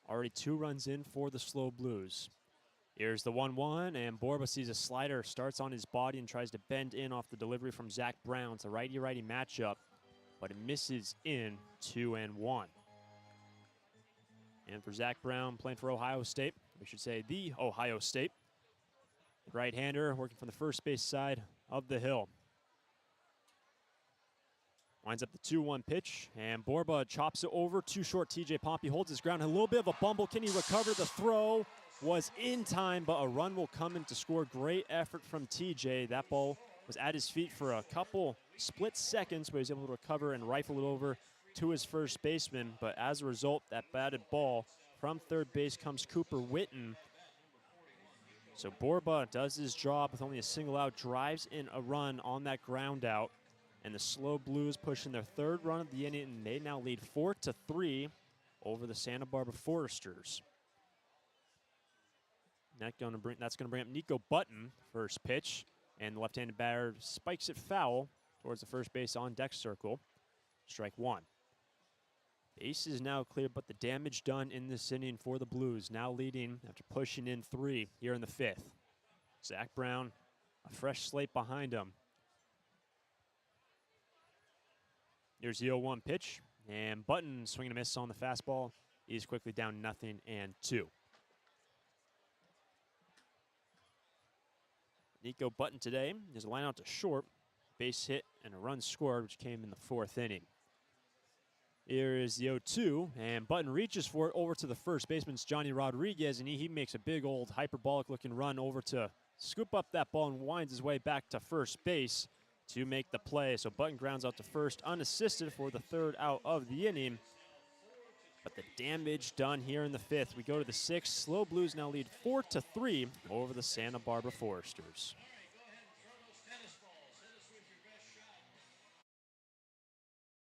Already 2 runs in for the SLO Blues. Here's the 1-1, and Borba sees a slider, starts on his body and tries to bend in off the delivery from Zach Brown. It's a righty-righty matchup, but it misses in, 2-1. And for Zach Brown, playing for Ohio State, we should say the Ohio State. Right-hander working from the first base side of the hill. Winds up the 2-1 pitch, and Borba chops it over. Too short. TJ Pompey holds his ground. A little bit of a bumble. Can he recover? The throw was in time, but a run will come in to score. Great effort from TJ. That ball was at his feet for a couple split seconds, but he was able to recover and rifle it over to his first baseman. But as a result, that batted ball from third base comes Cooper Witten. So Borba does his job with only a single out, drives in a run on that ground out. And the SLO Blues pushing their 3rd run of the inning, and they now lead 4-3 over the Santa Barbara Foresters. That's going to bring up Nico Button, first pitch, and the left-handed batter spikes it foul towards the first base on deck circle. Strike 1. Base is now clear, but the damage done in this inning for the Blues, now leading after pushing in 3 here in the 5th. Zach Brown, a fresh slate behind him. Here's the 0-1 pitch, and Button swinging a miss on the fastball. He's quickly down 0-2. Nico Button today is a line out to short, base hit, and a run scored, which came in the 4th inning. Here is the 0-2, and Button reaches for it over to the first baseman's Johnny Rodriguez, and he makes a big old hyperbolic-looking run over to scoop up that ball and winds his way back to first base to make the play. So Button grounds out to first unassisted for the 3rd out of the inning. But the damage done here in the 5th. We go to the 6th. SLO Blues now lead 4-3 over the Santa Barbara Foresters.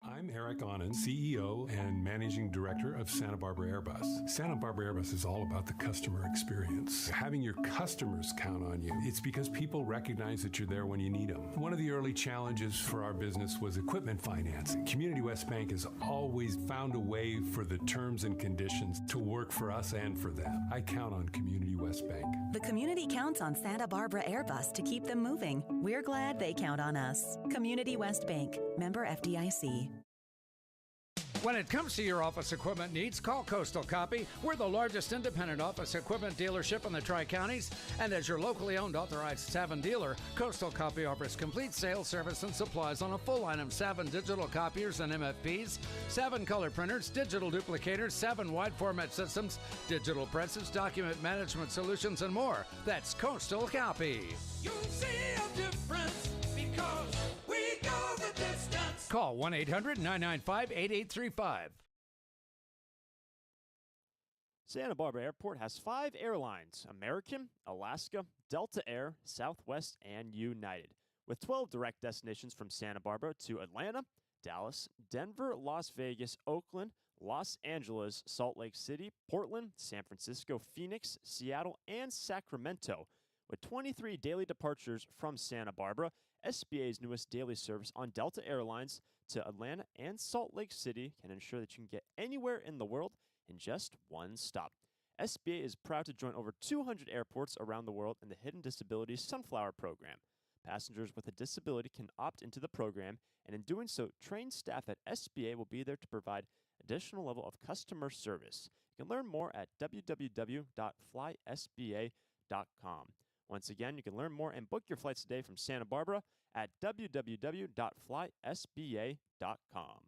I'm Eric Onen, CEO and Managing Director of Santa Barbara Airbus. Santa Barbara Airbus is all about the customer experience. Having your customers count on you. It's because people recognize that you're there when you need them. One of the early challenges for our business was equipment financing. Community West Bank has always found a way for the terms and conditions to work for us and for them. I count on Community West Bank. The community counts on Santa Barbara Airbus to keep them moving. We're glad they count on us. Community West Bank, member FDIC. When it comes to your office equipment needs, call Coastal Copy. We're the largest independent office equipment dealership in the Tri-Counties, and as your locally owned authorized Savin dealer, Coastal Copy offers complete sales, service, and supplies on a full line of Savin digital copiers and MFPs, Savin color printers, digital duplicators, Savin wide format systems, digital presses, document management solutions, and more. That's Coastal Copy. You'll see a difference because we go the distance. Call 1-800-995-8835. Santa Barbara Airport has 5 airlines: American, Alaska, Delta Air, Southwest, and United, with 12 direct destinations from Santa Barbara to Atlanta, Dallas, Denver, Las Vegas, Oakland, Los Angeles, Salt Lake City, Portland, San Francisco, Phoenix, Seattle, and Sacramento. With 23 daily departures from Santa Barbara, SBA's newest daily service on Delta Airlines, to Atlanta and Salt Lake City can ensure that you can get anywhere in the world in just one stop. SBA is proud to join over 200 airports around the world in the Hidden Disabilities Sunflower Program. Passengers with a disability can opt into the program, and in doing so, trained staff at SBA will be there to provide additional level of customer service. You can learn more at www.flysba.com. Once again, you can learn more and book your flights today from Santa Barbara at www.flysba.com.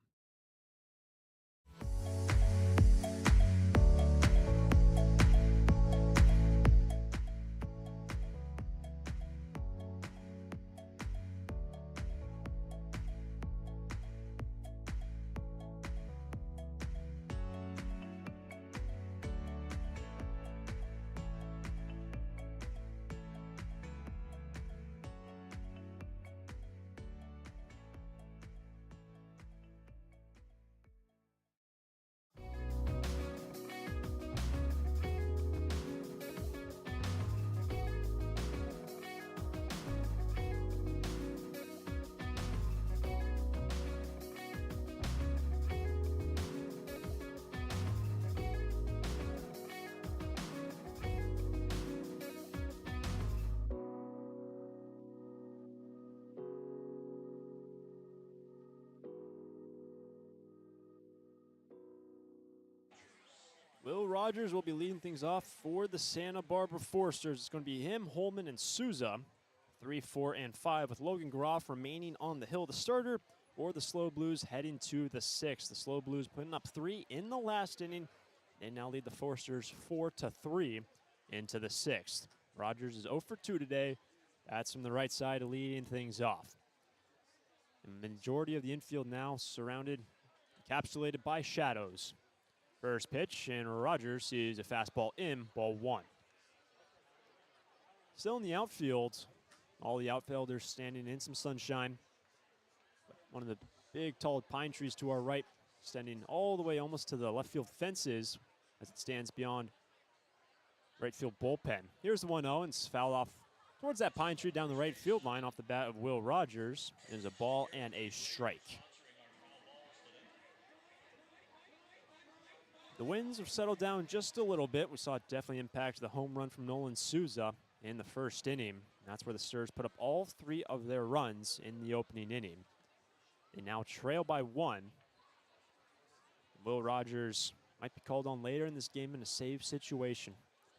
Will Rogers will be leading things off for the Santa Barbara Foresters. It's going to be him, Holman, and Souza. 3, 4, and 5 with Logan Groff remaining on the hill, the starter, or the SLO Blues heading to the 6th. The SLO Blues putting up 3 in the last inning. They now lead the Foresters 4-3 into the 6th. Rogers is 0 for 2 today. That's from the right side leading things off. The majority of the infield now surrounded, encapsulated by shadows. First pitch, and Rogers sees a fastball in, ball 1. Still in the outfield, all the outfielders standing in some sunshine. One of the big, tall pine trees to our right, extending all the way almost to the left field fences as it stands beyond right field bullpen. Here's the 1-0, and it's fouled off towards that pine tree down the right field line off the bat of Will Rogers. There's a ball and a strike. The winds have settled down just a little bit. We saw it definitely impact the home run from Nolan Souza in the first inning. That's where the Stars put up all 3 of their runs in the opening inning. They now trail by 1. Will Rogers might be called on later in this game in a save situation.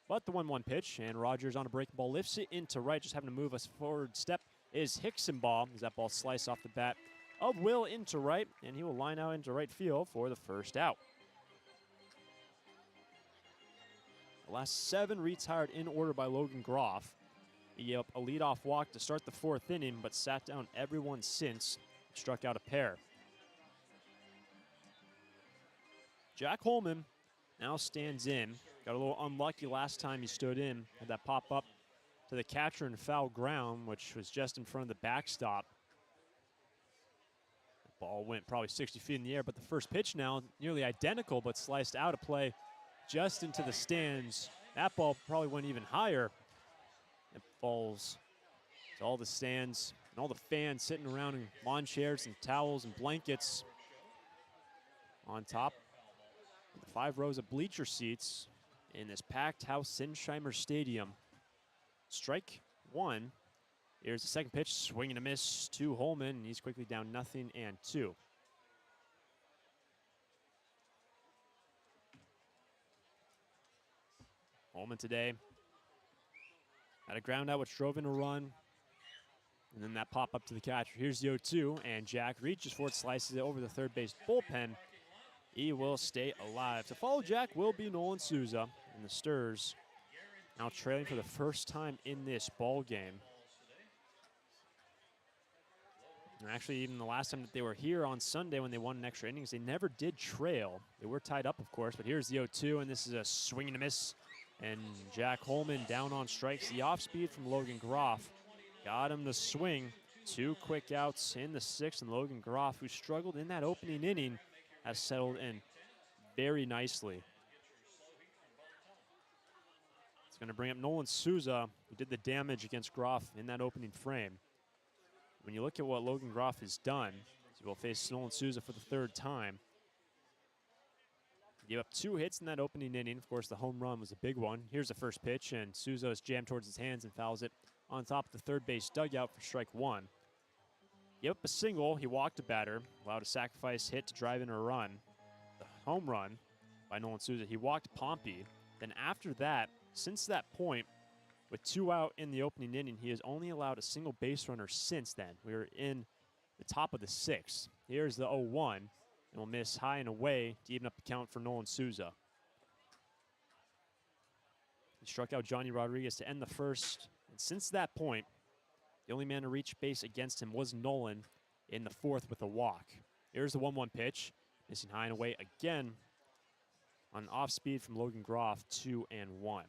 But the 1-1 pitch, and Rogers on a breaking ball lifts it into right, just having to move us forward step is Hickson ball as that ball sliced off the bat of Will into right, and he will line out into right field for the first out. The last 7 retired in order by Logan Groff. He gave up a leadoff walk to start the 4th inning, but sat down everyone since, struck out a pair. Jack Holman now stands in. Got a little unlucky last time he stood in. Had that pop up to the catcher in foul ground, which was just in front of the backstop. The ball went probably 60 feet in the air, but the first pitch now nearly identical, but sliced out of play just into the stands. That ball probably went even higher. It falls to all the stands and all the fans sitting around in lawn chairs and towels and blankets on top of the 5 rows of bleacher seats in this packed house Sinsheimer Stadium. Strike 1. Here's the second pitch, swing and a miss to Holman, and he's quickly down 0-2. Holman today had a ground out which drove in a run, and then that pop up to the catcher. Here's the 0-2, and Jack reaches for it, slices it over the third base bullpen. He will stay alive. To follow Jack will be Nolan Souza, and the Stars now trailing for the first time in this ball game. And actually, even the last time that they were here on Sunday when they won in extra innings, they never did trail. They were tied up, of course, but here's the 0-2, and this is a swing and a miss. And Jack Holman down on strikes. The off speed from Logan Groff got him to swing. 2 quick outs in the 6th, and Logan Groff, who struggled in that opening inning, has settled in very nicely. It's going to bring up Nolan Souza, who did the damage against Groff in that opening frame. When you look at what Logan Groff has done, He will face Nolan Souza for the third time. Gave up 2 hits in that opening inning. Of course, the home run was a big one. Here's the first pitch, and Souza is jammed towards his hands and fouls it on top of the third base dugout for strike 1. Gave up a single. He walked a batter, allowed a sacrifice hit to drive in a run. The home run by Nolan Souza. He walked Pompey. Then after that, since that point, with 2 out in the opening inning, he has only allowed a single base runner since then. We are in the top of the 6th. Here's the 0-1, and we'll miss high and away to even up the count for Nolan Souza. He struck out Johnny Rodriguez to end the first, and since that point, the only man to reach base against him was Nolan in the 4th with a walk. Here's the 1-1 pitch, missing high and away again on an off speed from Logan Groff, 2-1.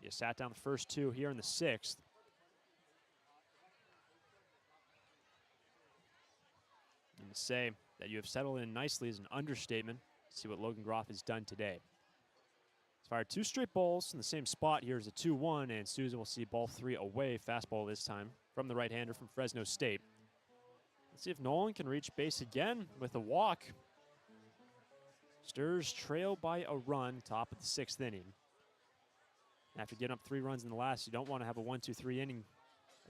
He sat down the first 2 here in the 6th. And to say that you have settled in nicely is an understatement. See what Logan Groff has done today. He's fired 2 straight balls in the same spot. Here's a 2-1, and Souza will see ball 3 away. Fastball this time from the right-hander from Fresno State. Let's see if Nolan can reach base again with a walk. Sturs trail by a run, top of the 6th inning. After getting up 3 runs in the last, you don't want to have a 1-2-3 inning.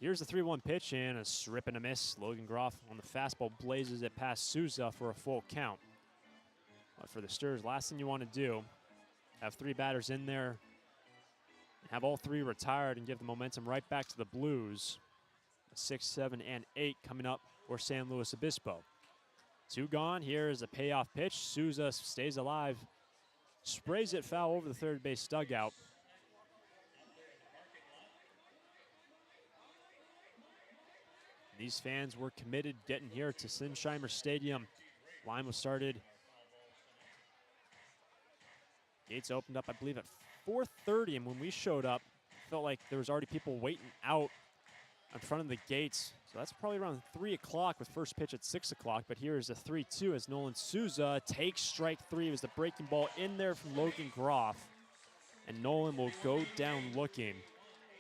Here's the 3-1 pitch and a strip and a miss. Logan Groff on the fastball blazes it past Souza for a full count. But for the Sturs, last thing you want to do, have 3 batters in there and have all 3 retired and give the momentum right back to the Blues. 6, 7, and 8 coming up for San Luis Obispo. 2 gone. Here is a payoff pitch. Souza stays alive, sprays it foul over the third base dugout. These fans were committed getting here to Sinsheimer Stadium. Line was started. Gates opened up, I believe, at 4:30, and when we showed up, it felt like there was already people waiting out in front of the gates. So that's probably around 3 o'clock with first pitch at 6 o'clock. But here is a 3-2 as Nolan Souza takes strike 3. It was the breaking ball in there from Logan Groff. And Nolan will go down looking.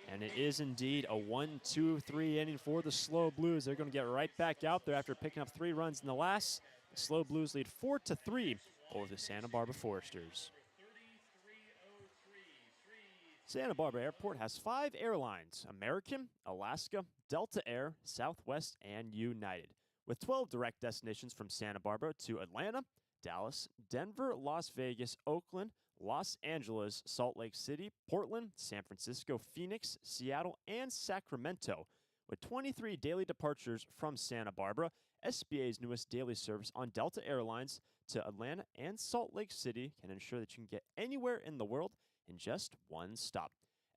And it is indeed a 1-2-3 inning for the SLO Blues. They're going to get right back out there after picking up 3 runs in the last. The SLO Blues lead 4-3 over the Santa Barbara Foresters. Santa Barbara Airport has 5 airlines: American, Alaska, Delta Air, Southwest, and United, with 12 direct destinations from Santa Barbara to Atlanta, Dallas, Denver, Las Vegas, Oakland, Los Angeles, Salt Lake City, Portland, San Francisco, Phoenix, Seattle, and Sacramento. With 23 daily departures from Santa Barbara, SBA's newest daily service on Delta Airlines to Atlanta and Salt Lake City can ensure that you can get anywhere in the world in just one stop.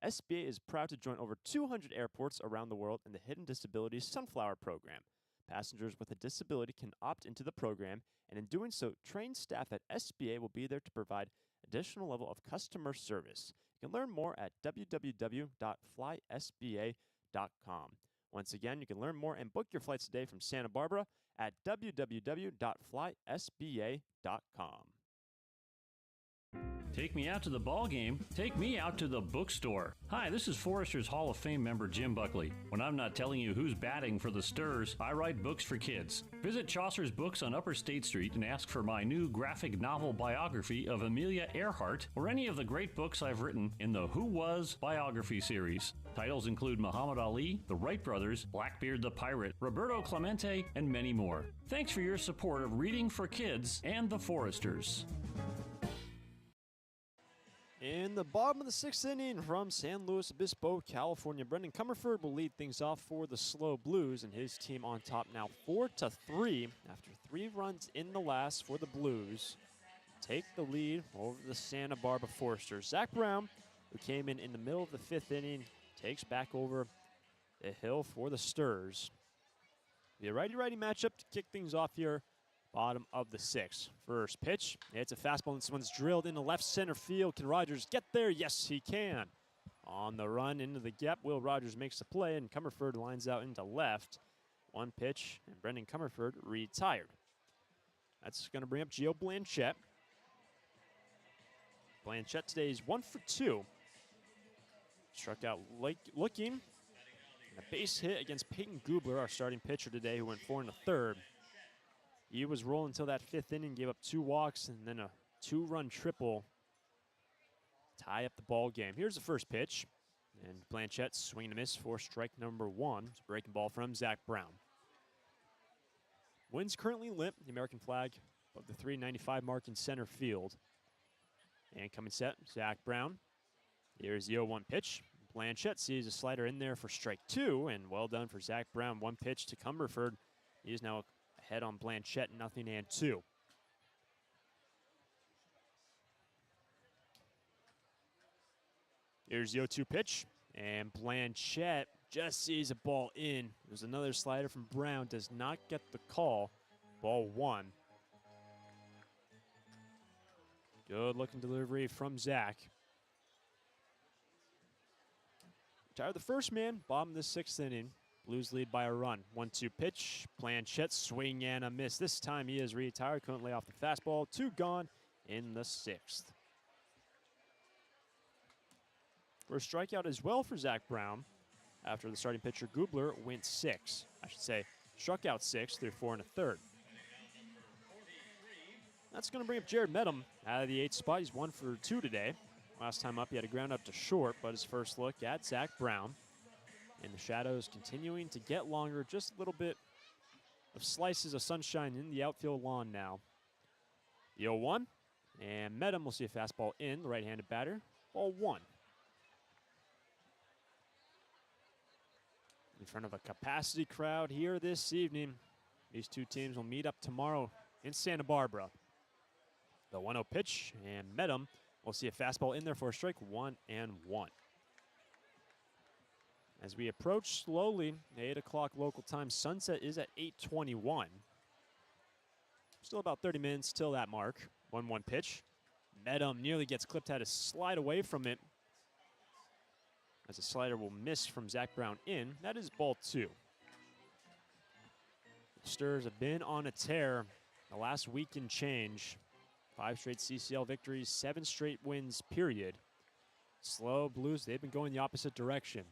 SBA is proud to join over 200 airports around the world in the Hidden Disabilities Sunflower Program. Passengers with a disability can opt into the program, and in doing so, trained staff at SBA will be there to provide additional level of customer service. You can learn more at www.flysba.com. Once again, you can learn more and book your flights today from Santa Barbara at www.flysba.com. Take me out to the ball game. Take me out to the bookstore. Hi, this is Foresters Hall of Fame member Jim Buckley. When I'm not telling you who's batting for the Sturs, I write books for kids. Visit Chaucer's Books on Upper State Street and ask for my new graphic novel biography of Amelia Earhart or any of the great books I've written in the Who Was biography series. Titles include Muhammad Ali, the Wright Brothers, Blackbeard the Pirate, Roberto Clemente, and many more. Thanks for your support of reading for kids and the Foresters. In the bottom of the 6th inning from San Luis Obispo, California, Brendan Comerford will lead things off for the SLO Blues, and his team on top now 4-3 after 3 runs in the last for the Blues. Take the lead over the Santa Barbara Foresters. Zach Brown, who came in the middle of the 5th inning, takes back over the hill for the Sturs. Be a righty-righty matchup to kick things off here. Bottom of the 6th. First pitch. It's a fastball, and this one's drilled into left center field. Can Rogers get there? Yes, he can. On the run into the gap, Will Rogers makes the play, and Comerford lines out into left. 1 pitch, and Brendan Comerford retired. That's going to bring up Gio Blanchette. Blanchette today is 1 for 2. Struck out looking. And a base hit against Peyton Gubler, our starting pitcher today, who went 4 1/3. He was rolling until that 5th inning, gave up 2 walks and then a 2-run triple. Tie up the ball game. Here's the first pitch. And Blanchette swinging a miss for strike number 1. It's a breaking ball from Zach Brown. Wind's currently limp. The American flag of the 395 mark in center field. And coming set, Zach Brown. Here's the 0-1 pitch. Blanchette sees a slider in there for strike 2, and well done for Zach Brown. 1 pitch to Cumberford. He is now ahead on Blanchette, 0-2. Here's the 0-2 pitch, and Blanchette just sees a ball in. There's another slider from Brown, does not get the call. Ball 1. Good looking delivery from Zach. Retired the first man, bottom of the 6th inning. Blues lead by a run. 1-2 pitch, Blanchette swing and a miss. This time he is retired, couldn't lay off the fastball. 2 gone in the 6th. First strikeout as well for Zach Brown after the starting pitcher Gubler went 6. I should say struck out 6 through 4 1/3. That's going to bring up Jared Medham out of the 8th spot. He's 1 for 2 today. Last time up, he had a ground up to short, but his first look at Zach Brown. And the shadows continuing to get longer, just a little bit of slices of sunshine in the outfield lawn now. The 0-1, and Medham will see a fastball in, the right-handed batter. Ball 1. In front of a capacity crowd here this evening. These two teams will meet up tomorrow in Santa Barbara. The 1-0 pitch, and Medham will see a fastball in there for a strike, 1-1. As we approach slowly, 8 o'clock local time, sunset is at 8:21. Still about 30 minutes till that mark. 1-1 pitch. Medham nearly gets clipped, had to slide away from it, as a slider will miss from Zach Brown in. That is ball 2. The Stars have been on a tear the last week and change. 5 straight CCL victories, 7 straight wins, period. SLO Blues, they've been going the opposite direction.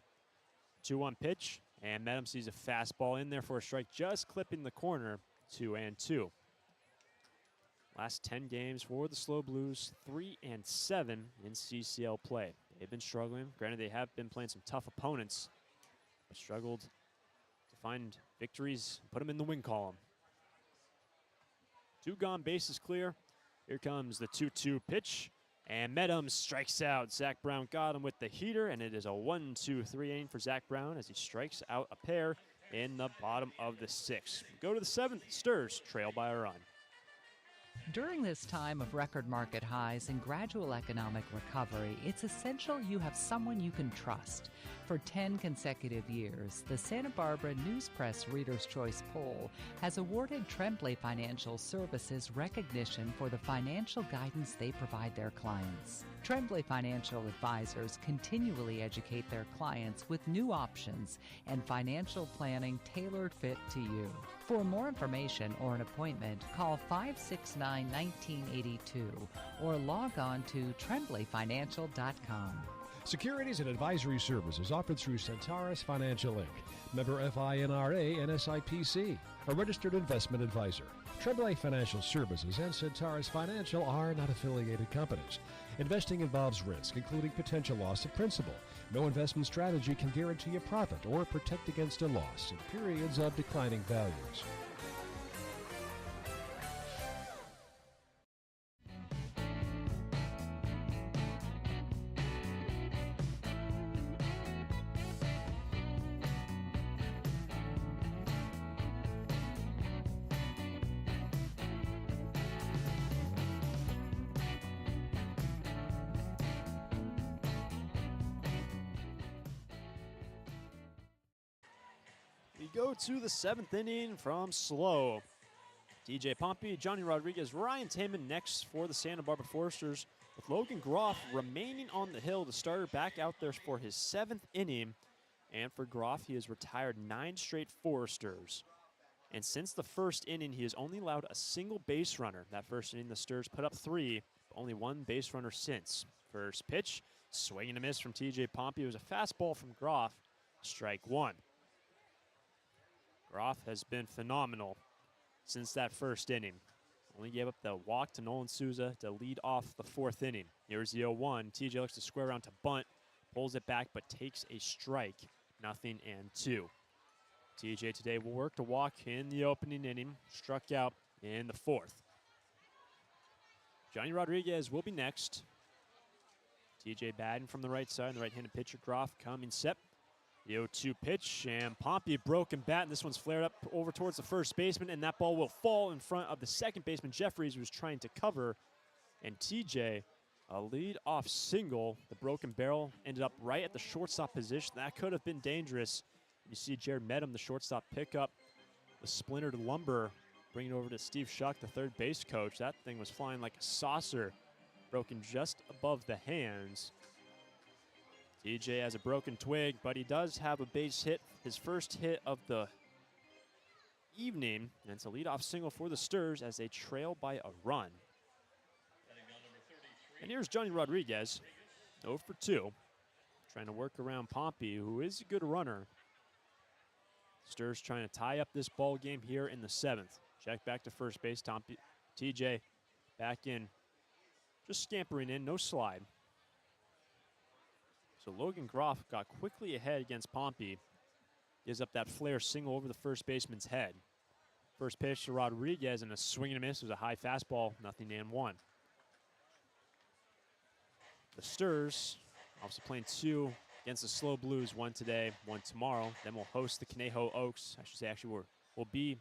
2-1 pitch, and Medham sees a fastball in there for a strike, just clipping the corner, 2-2. Last 10 games for the SLO Blues, 3-7 in CCL play. They've been struggling. Granted, they have been playing some tough opponents, but struggled to find victories, put them in the win column. 2 gone, bases clear. Here comes the 2-2 pitch, and Medham strikes out. Zach Brown got him with the heater, and it is a 1-2-3 inning for Zach Brown as he strikes out a pair in the bottom of the 6th. Go to the 7th. Stars trail by a run. During this time of record market highs and gradual economic recovery, it's essential you have someone you can trust. For 10 consecutive years, the Santa Barbara News Press Reader's Choice Poll has awarded Tremblay Financial Services recognition for the financial guidance they provide their clients. Tremblay Financial Advisors continually educate their clients with new options and financial planning tailored fit to you. For more information or an appointment, call 569-1982 or log on to tremblayfinancial.com. Securities and advisory services offered through Centaurus Financial Inc., member FINRA and SIPC, a registered investment advisor. Tremblay Financial Services and Centaurus Financial are not affiliated companies. Investing involves risk, including potential loss of principal. No investment strategy can guarantee a profit or protect against a loss in periods of declining values. We go to the 7th inning from SLO. DJ Pompey, Johnny Rodriguez, Ryan Taman next for the Santa Barbara Foresters, with Logan Groff remaining on the hill. The starter back out there for his 7th inning. And for Groff, he has retired 9 straight Foresters. And since the first inning, he has only allowed a single base runner. That first inning, the Stars put up 3, but only 1 base runner since. First pitch, swing and a miss from TJ Pompey. It was a fastball from Groff, strike 1. Groff has been phenomenal since that first inning. Only gave up the walk to Nolan Souza to lead off the 4th inning. Here's the 0-1. TJ looks to square around to bunt, pulls it back, but takes a strike. 0-2. TJ today will work to walk in the opening inning, struck out in the 4th. Johnny Rodriguez will be next. TJ batting from the right side, the right-handed pitcher Groff coming set. The 0-2 pitch, and Pompey broken bat, and this one's flared up over towards the first baseman, and that ball will fall in front of the second baseman, Jeffries, who was trying to cover. And TJ, a lead-off single. The broken barrel ended up right at the shortstop position. That could have been dangerous. You see Jared Medham, the shortstop, pick up the splintered lumber, bring it over to Steve Schuck, the third base coach. That thing was flying like a saucer, broken just above the hands. TJ has a broken twig, but he does have a base hit, his first hit of the evening, and it's a leadoff single for the Sturs as they trail by a run. And here's Johnny Rodriguez, 0 for 2, trying to work around Pompey, who is a good runner. Sturs trying to tie up this ball game here in the 7th. Check back to first base, TJ back in, just scampering in, no slide. So Logan Groff got quickly ahead against Pompey. Gives up that flare single over the first baseman's head. First pitch to Rodriguez, and a swing and a miss. It was a high fastball, 0-1. The Sturs also playing 2 against the SLO Blues, 1 today, 1 tomorrow. Then we'll host the Conejo Oaks. I should say, actually, we'll be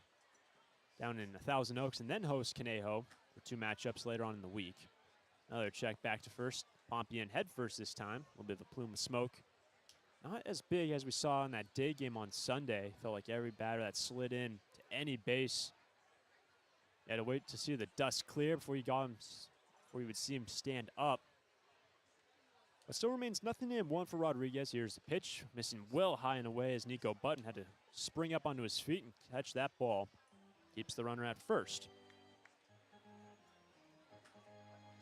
down in 1,000 Oaks and then host Conejo for 2 matchups later on in the week. Another check back to first. Pompey in head first this time. A little bit of a plume of smoke. Not as big as we saw in that day game on Sunday. Felt like every batter that slid in to any base, you had to wait to see the dust clear before you would see him stand up. But still remains 0-1 for Rodriguez. Here's the pitch, missing well high and away as Nico Button had to spring up onto his feet and catch that ball. Keeps the runner at first.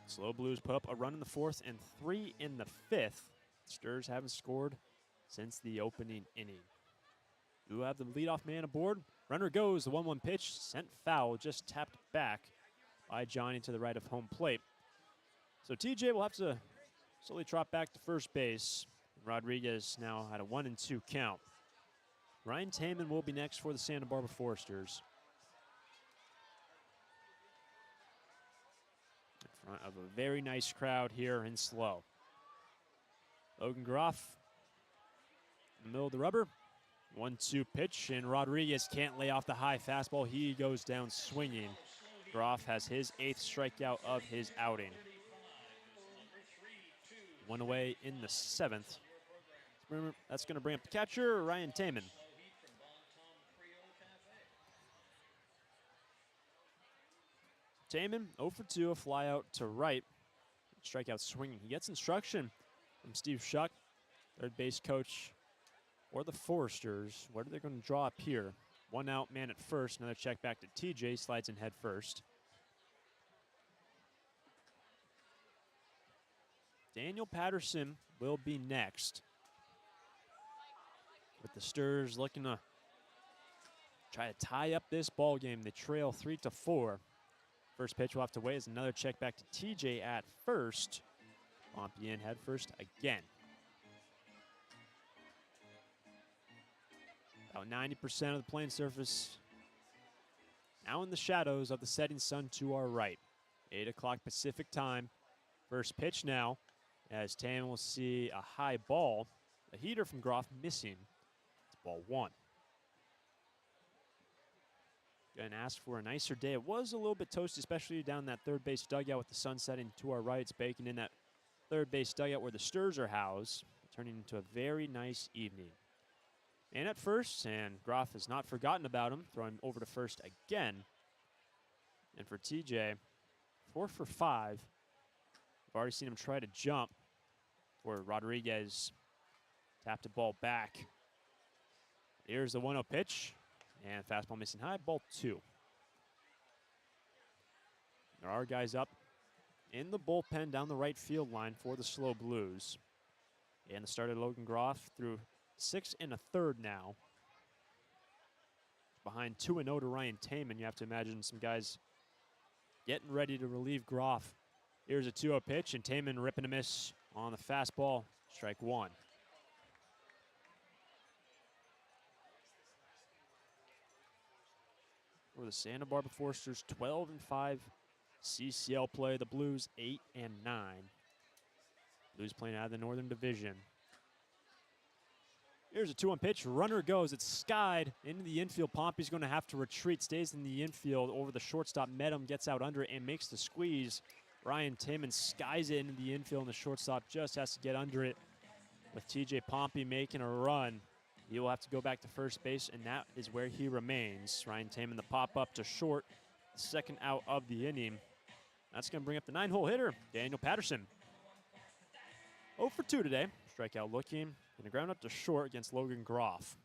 SLO Blues put up a run in the 4th and 3 in the 5th. Sturs haven't scored since the opening inning. You have the leadoff man aboard. Runner goes. The 1-1 pitch sent foul, just tapped back by Johnny to the right of home plate. So TJ will have to slowly trot back to first base. Rodriguez now had a 1-2 count. Ryan Taman will be next for the Santa Barbara Foresters. In front of a very nice crowd here in SLO. Logan Groff in the middle of the rubber. 1-2 pitch, and Rodriguez can't lay off the high fastball. He goes down swinging. Groff has his 8th strikeout of his outing. 1 away in the 7th. That's going to bring up the catcher, Ryan Taman. Taman, 0 for 2, a fly out to right. Strikeout swinging. He gets instruction from Steve Schuck, third base coach, or the Foresters. What are they going to draw up here? 1 out, man at first. Another check back to TJ, slides in head first. Daniel Patterson will be next. With the Sturs looking to try to tie up this ball game. They trail 3-4. First pitch will have to wait as another check back to TJ at first. Pompey in head first again. About 90% of the playing surface now in the shadows of the setting sun to our right. 8 o'clock Pacific time. First pitch now as Tam will see a high ball. A heater from Groff missing. It's ball 1. Going to ask for a nicer day. It was a little bit toasty, especially down that third base dugout with the sun setting to our right. It's baking in that third base dugout where the Sturs are housed, turning into a very nice evening. And at first, and Groff has not forgotten about him, throwing over to first again. And for TJ, 4 for 5. We've already seen him try to jump where Rodriguez tapped the ball back. Here's the 1-0 pitch. And fastball missing high, ball 2. There are guys up in the bullpen down the right field line for the SLO Blues. And the starter Logan Groff through 6 1/3 now. behind 2-0 to Ryan Taman. You have to imagine some guys getting ready to relieve Groff. Here's a 2-0 pitch, and Taman ripping a miss on the fastball. Strike one. For the Santa Barbara Foresters, 12-5 CCL play. The Blues 8-9. Blues playing out of the Northern Division. Here's a 2-1 pitch. Runner goes. It's skied into the infield. Pompey's going to have to retreat. Stays in the infield over the shortstop. Medham gets out under it and makes the squeeze. Ryan Taman skies it into the infield, and the shortstop just has to get under it. With TJ Pompey making a run, he will have to go back to first base, and that is where he remains. Ryan Taman, the pop up to short, second out of the inning. That's going to bring up the 9-hole hitter, Daniel Patterson. 0 for 2 today. Strikeout looking. And a ground up to short against Logan Groff.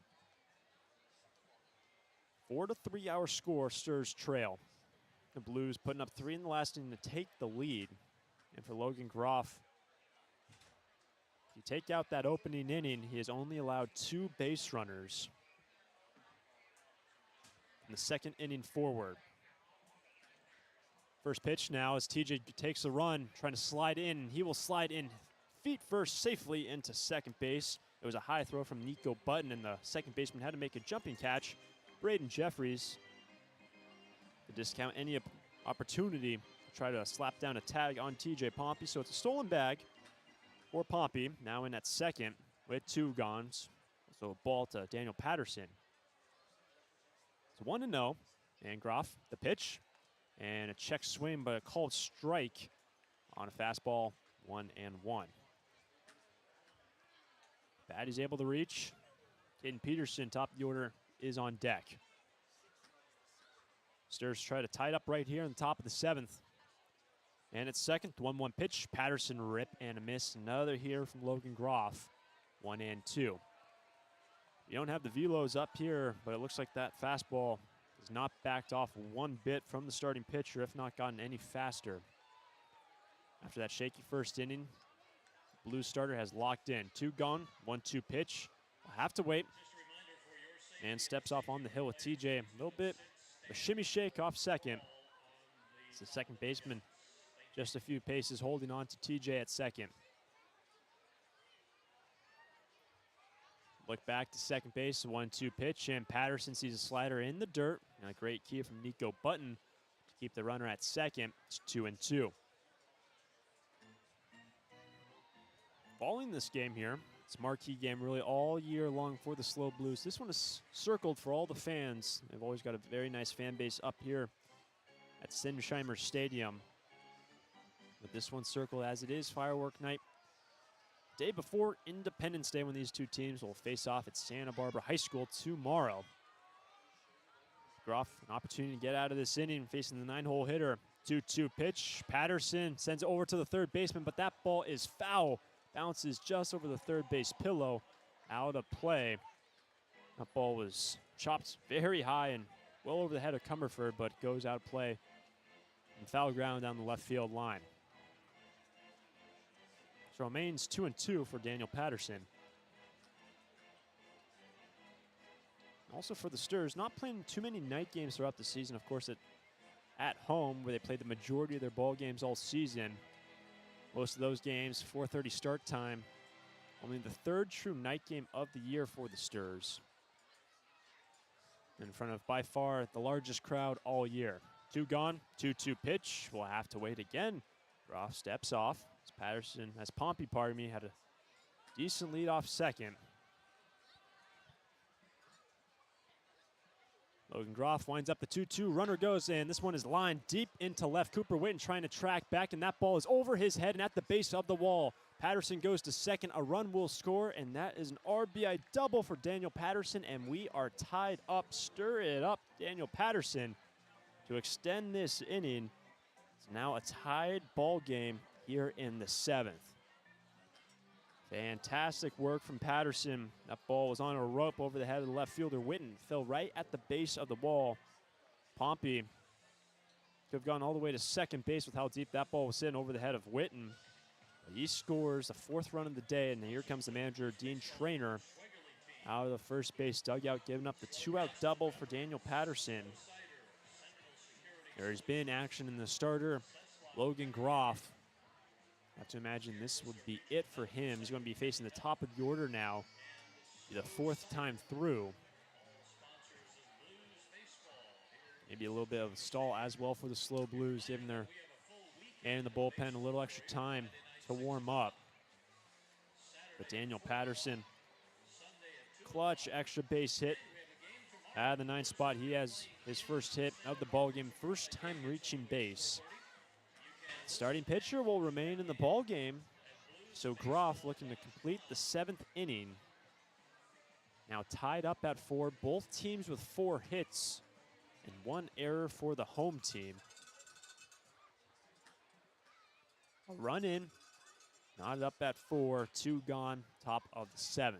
4-3 our score, Sturs trail. The Blues putting up 3 in the last inning to take the lead. And for Logan Groff, if you take out that opening inning, he has only allowed 2 base runners in the second inning forward. First pitch now as TJ takes a run, trying to slide in. He will slide in feet first safely into second base. It was a high throw from Nico Button, and the second baseman had to make a jumping catch. Braden Jeffries to discount any opportunity to try to slap down a tag on TJ Pompey. So it's a stolen bag for Pompey, now in at second with 2 gone. So a ball to Daniel Patterson. It's 1-0, and Groff, the pitch, and a check swing, but a called strike on a fastball, 1-1. Batty's able to reach. Caden Peterson, top of the order, is on deck. Sturs try to tie it up right here in the top of the 7th. And it's second, 1-1 pitch. Patterson rip and a miss. Another here from Logan Groff, 1-2. You don't have the velos up here, but it looks like that fastball has not backed off one bit from the starting pitcher, if not gotten any faster. After that shaky first inning, Blue starter has locked in. 2 gone, 1-2 pitch. We'll have to wait. And steps off on the hill with TJ. A little bit a shimmy shake off second. It's the second baseman just a few paces holding on to TJ at second. Look back to second base, 1-2 pitch, and Patterson sees a slider in the dirt. And a great key from Nico Button to keep the runner at second. It's 2-2. Following this game here, it's a marquee game really all year long for the SLO Blues. This one is circled for all the fans. They've always got a very nice fan base up here at Sinsheimer Stadium. But this one's circled as it is firework night. Day before Independence Day, when these two teams will face off at Santa Barbara High School tomorrow. Groff, an opportunity to get out of this inning facing the 9-hole hitter. 2-2 pitch. Patterson sends it over to the third baseman, but that ball is foul. Bounces just over the third base pillow, out of play. That ball was chopped very high and well over the head of Cumberford, but goes out of play and foul ground down the left field line. So remains 2-2 for Daniel Patterson. Also for the Sturs, not playing too many night games throughout the season. Of course, at home, where they played the majority of their ball games all season. Most of those games, 4:30 start time. Only the 3rd true night game of the year for the Sturs. In front of, by far, the largest crowd all year. 2 gone, 2-2 pitch. We'll have to wait again. Groff steps off. Pompey, had a decent lead off second. Logan Groff winds up the 2-2. Runner goes in. This one is lined deep into left. Cooper Witten trying to track back, and that ball is over his head and at the base of the wall. Patterson goes to second. A run will score, and that is an RBI double for Daniel Patterson, and we are tied up. Stir it up, Daniel Patterson, to extend this inning. It's now a tied ball game here in the 7th. Fantastic work from Patterson. That ball was on a rope over the head of the left fielder. Witten fell right at the base of the wall. Pompey could have gone all the way to second base with how deep that ball was sitting over the head of Witten. But he scores the 4th run of the day, and here comes the manager, Dean Traynor, out of the first base dugout, giving up the 2-out double for Daniel Patterson. There's been action in the starter, Logan Groff. I have to imagine this would be it for him. He's going to be facing the top of the order now, the 4th time through. Maybe a little bit of a stall as well for the SLO Blues, giving their man in the bullpen a little extra time to warm up. But Daniel Patterson, clutch extra base hit at the 9th spot. He has his first hit of the ball game, first time reaching base. Starting pitcher will remain in the ball game, so Groff looking to complete the 7th inning. Now tied up at 4, both teams with 4 hits and 1 error for the home team. A run in, knotted up at 4, 2 gone, top of the 7th.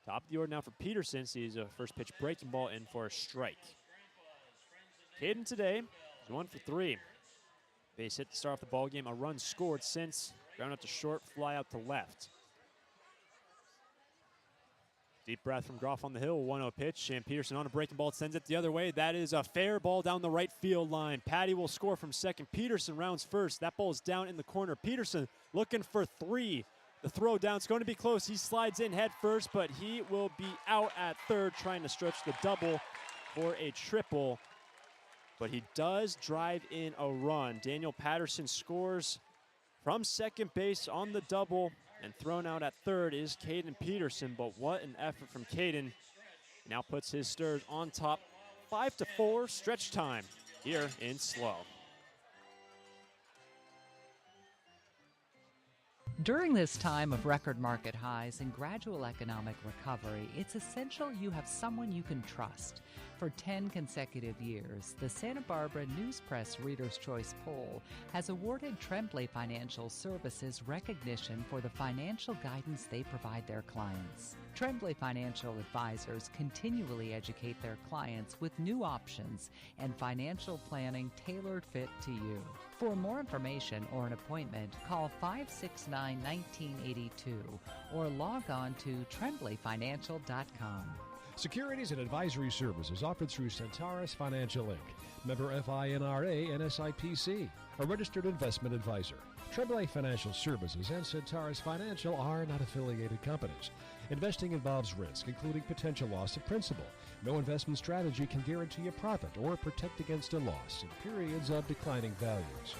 Top of the order now for Peterson. Sees a first pitch breaking ball in for a strike. Caden today is 1 for 3. Base hit to start off the ball game. A run scored since. Ground out to short, fly out to left. Deep breath from Groff on the hill. 1-0 pitch, and Peterson on a breaking ball. Sends it the other way. That is a fair ball down the right field line. Patty will score from second. Peterson rounds first. That ball is down in the corner. Peterson looking for 3. The throw down is going to be close. He slides in head first, but he will be out at third trying to stretch the double for a triple. But he does drive in a run. Daniel Patterson scores from second base on the double. And thrown out at third is Caden Peterson, but what an effort from Caden. Now puts his Sturs on top, 5-4, stretch time here in SLO. During this time of record market highs and gradual economic recovery, it's essential you have someone you can trust. For 10 consecutive years, the Santa Barbara News Press Reader's Choice Poll has awarded Tremblay Financial Services recognition for the financial guidance they provide their clients. Tremblay Financial Advisors continually educate their clients with new options and financial planning tailored fit to you. For more information or an appointment, call 569-1982 or log on to tremblayfinancial.com. Securities and advisory services offered through Centaurus Financial Inc., member FINRA and SIPC, a registered investment advisor. Tremblay Financial Services and Centaurus Financial are not affiliated companies. Investing involves risk, including potential loss of principal. No investment strategy can guarantee a profit or protect against a loss in periods of declining values.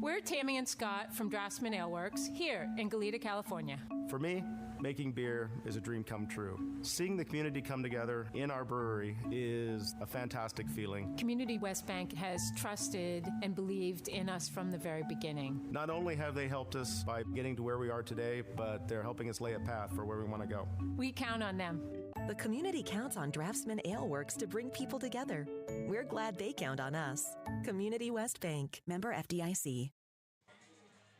We're Tammy and Scott from Draftsman Ale Works here in Goleta, California. For me, making beer is a dream come true. Seeing the community come together in our brewery is a fantastic feeling. Community West Bank has trusted and believed in us from the very beginning. Not only have they helped us by getting to where we are today, but they're helping us lay a path for where we want to go. We count on them. The community counts on Draftsman Ale Works to bring people together. We're glad they count on us. Community West Bank, member FDIC.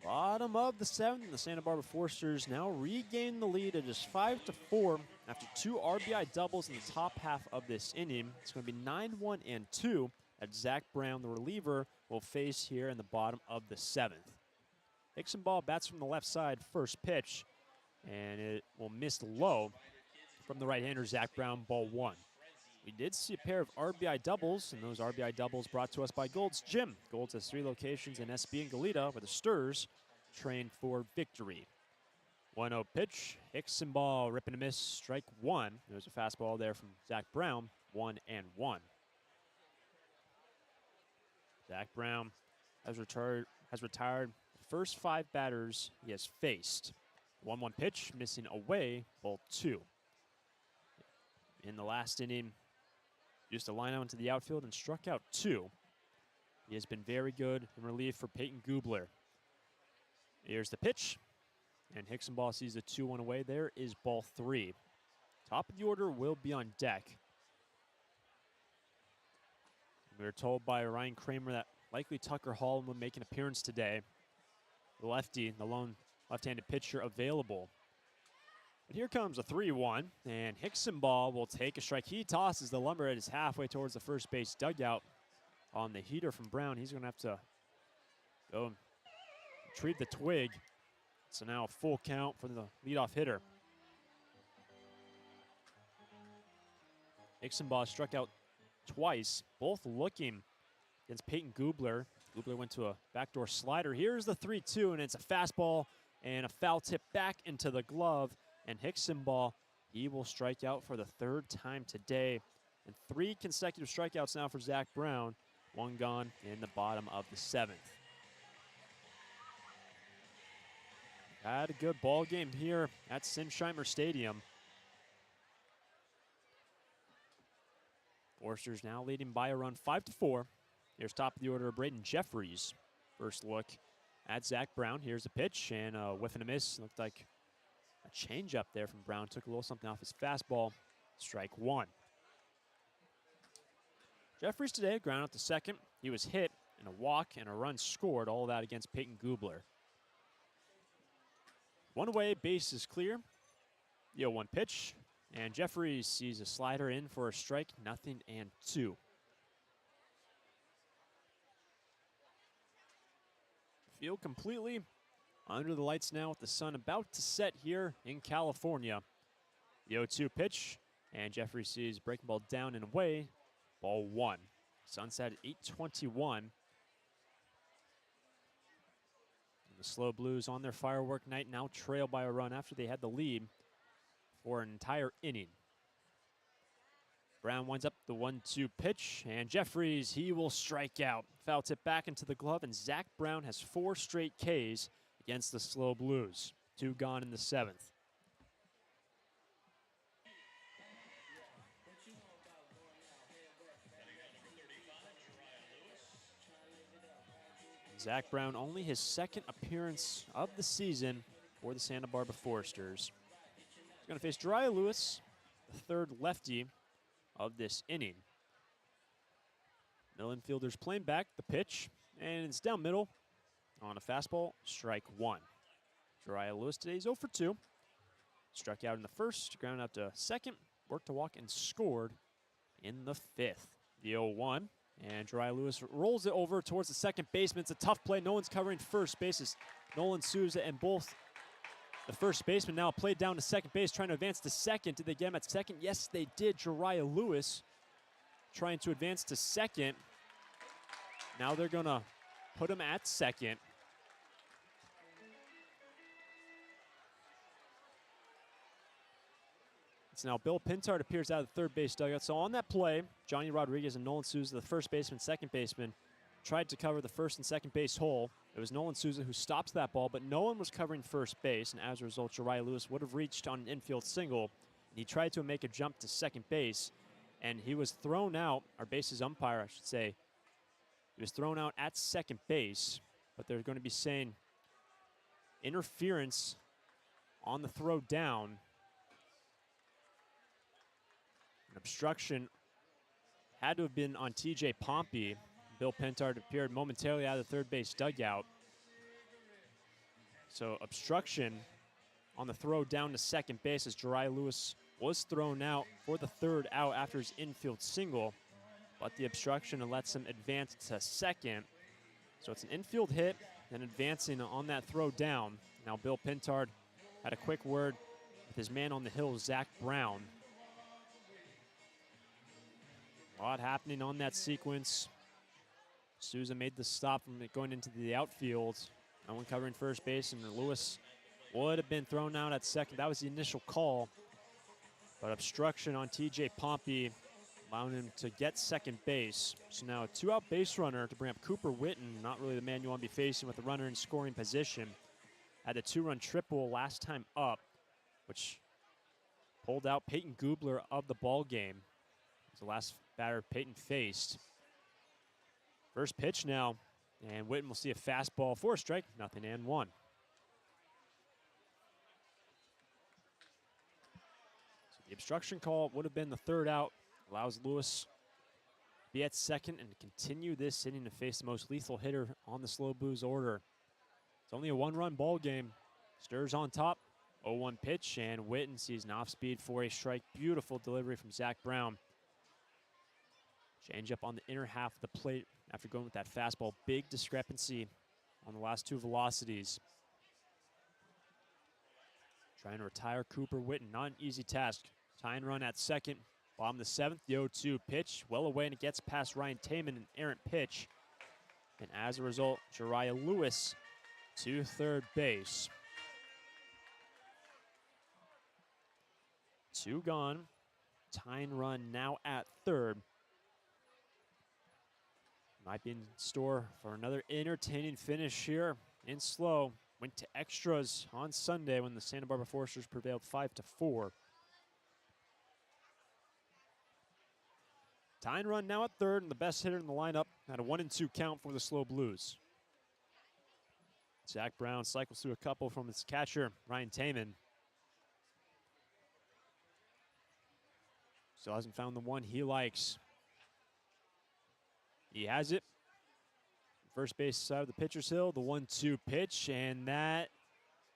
Bottom of the 7th, the Santa Barbara Foresters now regain the lead at just 5-4 after 2 RBI doubles in the top half of this inning. It's going to be 9-1 and 2 that Zach Brown, the reliever, will face here in the bottom of the 7th. Hickson ball bats from the left side, first pitch, and it will miss low from the right-hander, Zach Brown, ball 1. We did see a pair of RBI doubles, and those RBI doubles brought to us by Gold's Gym. Gold's has 3 locations in SB and Goleta, where the Sturs train for victory. 1-0 pitch, Hickson ball, rip and a miss, strike 1. There's a fastball there from Zach Brown, 1-1. Zach Brown has retired the first 5 batters he has faced. 1-1 pitch, missing away, ball 2. In the last inning, used a line out into the outfield and struck out 2. He has been very good in relief for Peyton Gubler. Here's the pitch, and Hickson ball sees a 2-1 away. There is ball 3. Top of the order will be on deck. We were told by Ryan Kramer that likely Tucker Hall will make an appearance today. The lefty, the lone left-handed pitcher available. But here comes a 3-1, and Hickson ball will take a strike. He tosses the lumber. It is halfway towards the first base dugout on the heater from Brown. He's going to have to go and retrieve the twig. So now a full count for the leadoff hitter. Ixenbaugh struck out twice, both looking against Peyton Gubler. Gubler went to a backdoor slider. Here's the 3-2, and it's a fastball and a foul tip back into the glove. And Ixenbaugh, he will strike out for the third time today. And 3 consecutive strikeouts now for Zach Brown. 1 gone in the bottom of the 7th. Had a good ball game here at Simsheimer Stadium. Foresters now leading by a run 5-4. Here's top of the order, Braden Jeffries. First look at Zach Brown. Here's a pitch and a whiff and a miss. Looked like a changeup there from Brown. Took a little something off his fastball. Strike 1. Jeffries today ground out to second. He was hit and a walk and a run scored. All of that against Peyton Gubler. 1 away, base is clear. The 0-1 pitch. And Jeffries sees a slider in for a strike, 0-2. Field completely under the lights now with the sun about to set here in California. The 0-2 pitch, and Jeffries sees breaking ball down and away. Ball 1. Sunset at 8:21. The SLO Blues on their firework night now trail by a run after they had the lead for an entire inning. Brown winds up the 1-2 pitch, and Jeffries, he will strike out. Foul tip back into the glove, and Zach Brown has 4 straight Ks against the SLO Blues. 2 gone in the 7th. Zach Brown, only his 2nd appearance of the season for the Santa Barbara Foresters. He's going to face Jariah Lewis, the 3rd lefty of this inning. Middle infielders playing back the pitch, and it's down middle on a fastball, strike 1. Jariah Lewis today is 0 for 2. Struck out in the 1st, ground out to 2nd, worked to walk and scored in the 5th. The 0-1. And Jariah Lewis rolls it over towards the second baseman. It's a tough play. No one's covering first base. It's Nolan Souza and both the first baseman now played down to second base, trying to advance to second. Did they get him at second? Yes, they did. Jariah Lewis trying to advance to second. Now they're going to put him at second. It's now Bill Pintard appears out of the third base dugout. So on that play, Johnny Rodriguez and Nolan Souza, the first baseman, second baseman, tried to cover the first and second base hole. It was Nolan Souza who stops that ball, but no one was covering first base, and as a result, Jariah Lewis would have reached on an infield single. He tried to make a jump to second base, and he was thrown out, our bases umpire, I should say. He was thrown out at second base, but they're going to be saying interference on the throw down. An obstruction had to have been on TJ Pompey. Bill Pintard appeared momentarily out of the third base dugout. So obstruction on the throw down to second base as Jariah Lewis was thrown out for the 3rd out after his infield single. But the obstruction lets him advance to second. So it's an infield hit and advancing on that throw down. Now Bill Pintard had a quick word with his man on the hill, Zach Brown. A lot happening on that sequence. Souza made the stop from it going into the outfield. No one covering first base, and Lewis would have been thrown out at second. That was the initial call. But obstruction on TJ Pompey, allowing him to get second base. So now a 2-out base runner to bring up Cooper Witten, not really the man you want to be facing with a runner in scoring position. Had a 2-run triple last time up, which pulled out Peyton Gubler of the ball game. It was the last batter Peyton faced. First pitch now, and Witten will see a fastball for a strike, 0-1. So the obstruction call would have been the 3rd out. Allows Lewis to be at second and continue this inning to face the most lethal hitter on the SLO Blues order. It's only a 1-run ball game. Sturs on top, 0-1 pitch, and Witten sees an off-speed for a strike. Beautiful delivery from Zach Brown. Change up on the inner half of the plate after going with that fastball. Big discrepancy on the last 2 velocities. Trying to retire Cooper Witten, not an easy task. Tying run at second. Bottom of the seventh, the 0-2 pitch. Well away, and it gets past Ryan Taman, an errant pitch. And as a result, Jariah Lewis to third base. 2 gone. Tying run now at third. Might be in store for another entertaining finish here in SLO. Went to extras on Sunday when the Santa Barbara Foresters prevailed 5-4. Tying run now at third, and the best hitter in the lineup had a 1-2 count for the SLO Blues. Zach Brown cycles through a couple from his catcher, Ryan Taman. Still hasn't found the one he likes. He has it. First base side of the pitcher's hill, the 1-2 pitch, and that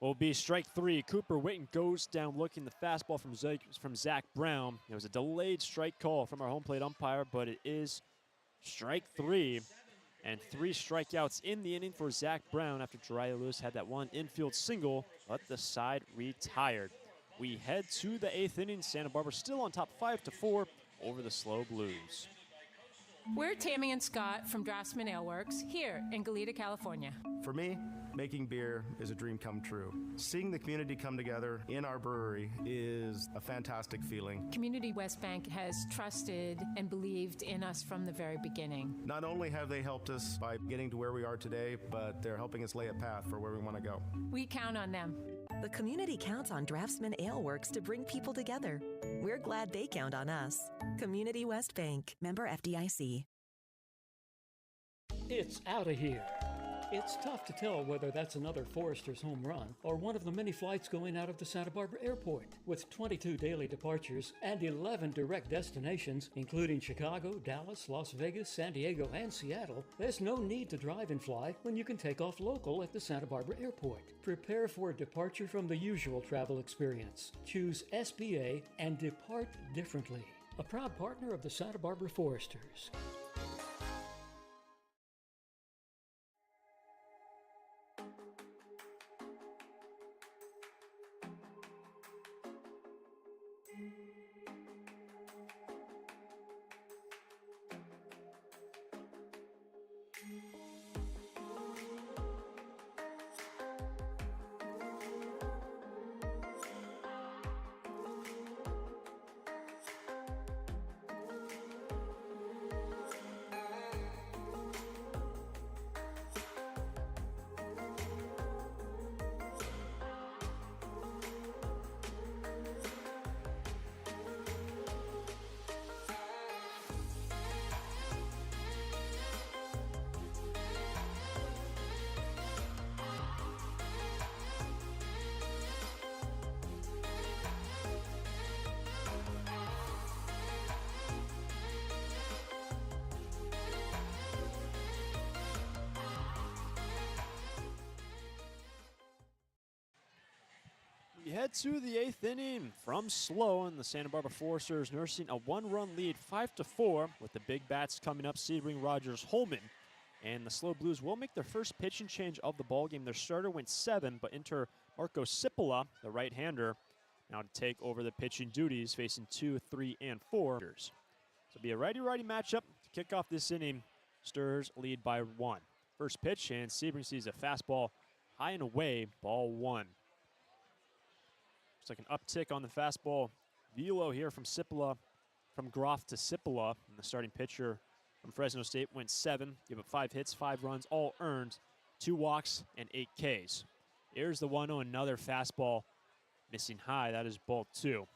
will be strike 3. Cooper Witten goes down looking. The fastball from Zach Brown. It was a delayed strike call from our home plate umpire, but it is strike 3. And 3 strikeouts in the inning for Zach Brown after Jariah Lewis had that one infield single, but the side retired. We head to the 8th inning. Santa Barbara still on top 5-4 over the SLO Blues. We're Tammy and Scott from Draftsman Ale Works here in Goleta, California. For me, making beer is a dream come true. Seeing the community come together in our brewery is a fantastic feeling. Community West Bank has trusted and believed in us from the very beginning. Not only have they helped us by getting to where we are today, but they're helping us lay a path for where we want to go. We count on them. The community counts on Draftsman Ale Works to bring people together. We're glad they count on us. Community West Bank, member FDIC. It's out of here. It's tough to tell whether that's another Forester's home run or one of the many flights going out of the Santa Barbara airport. With 22 daily departures and 11 direct destinations, including Chicago, Dallas, Las Vegas, San Diego, and Seattle, there's no need to drive and fly when you can take off local at the Santa Barbara airport. Prepare for a departure from the usual travel experience. Choose SBA and depart differently. A proud partner of the Santa Barbara Foresters. We head to the 8th inning from SLO, and the Santa Barbara Foresters nursing a 1-run lead, 5-4, with the big bats coming up, Sebring, Rogers, Holman. And the SLO Blues will make their first pitching change of the ballgame. Their starter went 7, but enter Marco Cipolla, the right-hander, now to take over the pitching duties, facing 2, 3, and 4. So it'll be a righty-righty matchup to kick off this inning. Stars lead by 1. First pitch, and Sebring sees a fastball high and away, ball 1. Looks like an uptick on the fastball velo here from Cipolla, from Groff to Cipolla. And the starting pitcher from Fresno State went 7, give up 5 hits, 5 runs, all earned, 2 walks, and 8 Ks. Here's the 1-0, another fastball missing high. That is ball 2.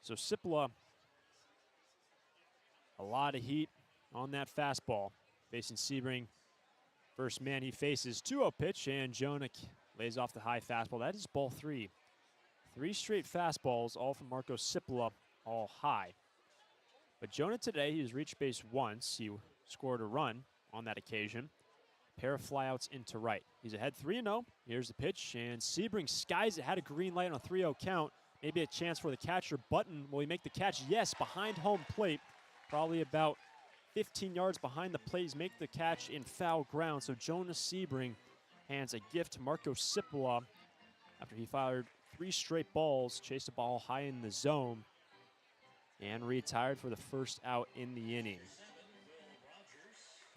So Cipolla, a lot of heat on that fastball. Facing Sebring, first man he faces, 2-0 pitch, and Jonah lays off the high fastball. That is ball 3. 3 straight fastballs, all from Marco Cipolla, all high. But Jonah today, he's reached base once. He scored a run on that occasion. Pair of flyouts into right. He's ahead 3-0. Here's the pitch, and Sebring skies it. Had a green light on a 3-0 count. Maybe a chance for the catcher. Button, will he make the catch? Yes, behind home plate. Probably about 15 yards behind the plate. He's make the catch in foul ground. So Jonah Sebring hands a gift to Marco Cipolla after he fired 3 straight balls, chased a ball high in the zone, and retired for the first out in the inning.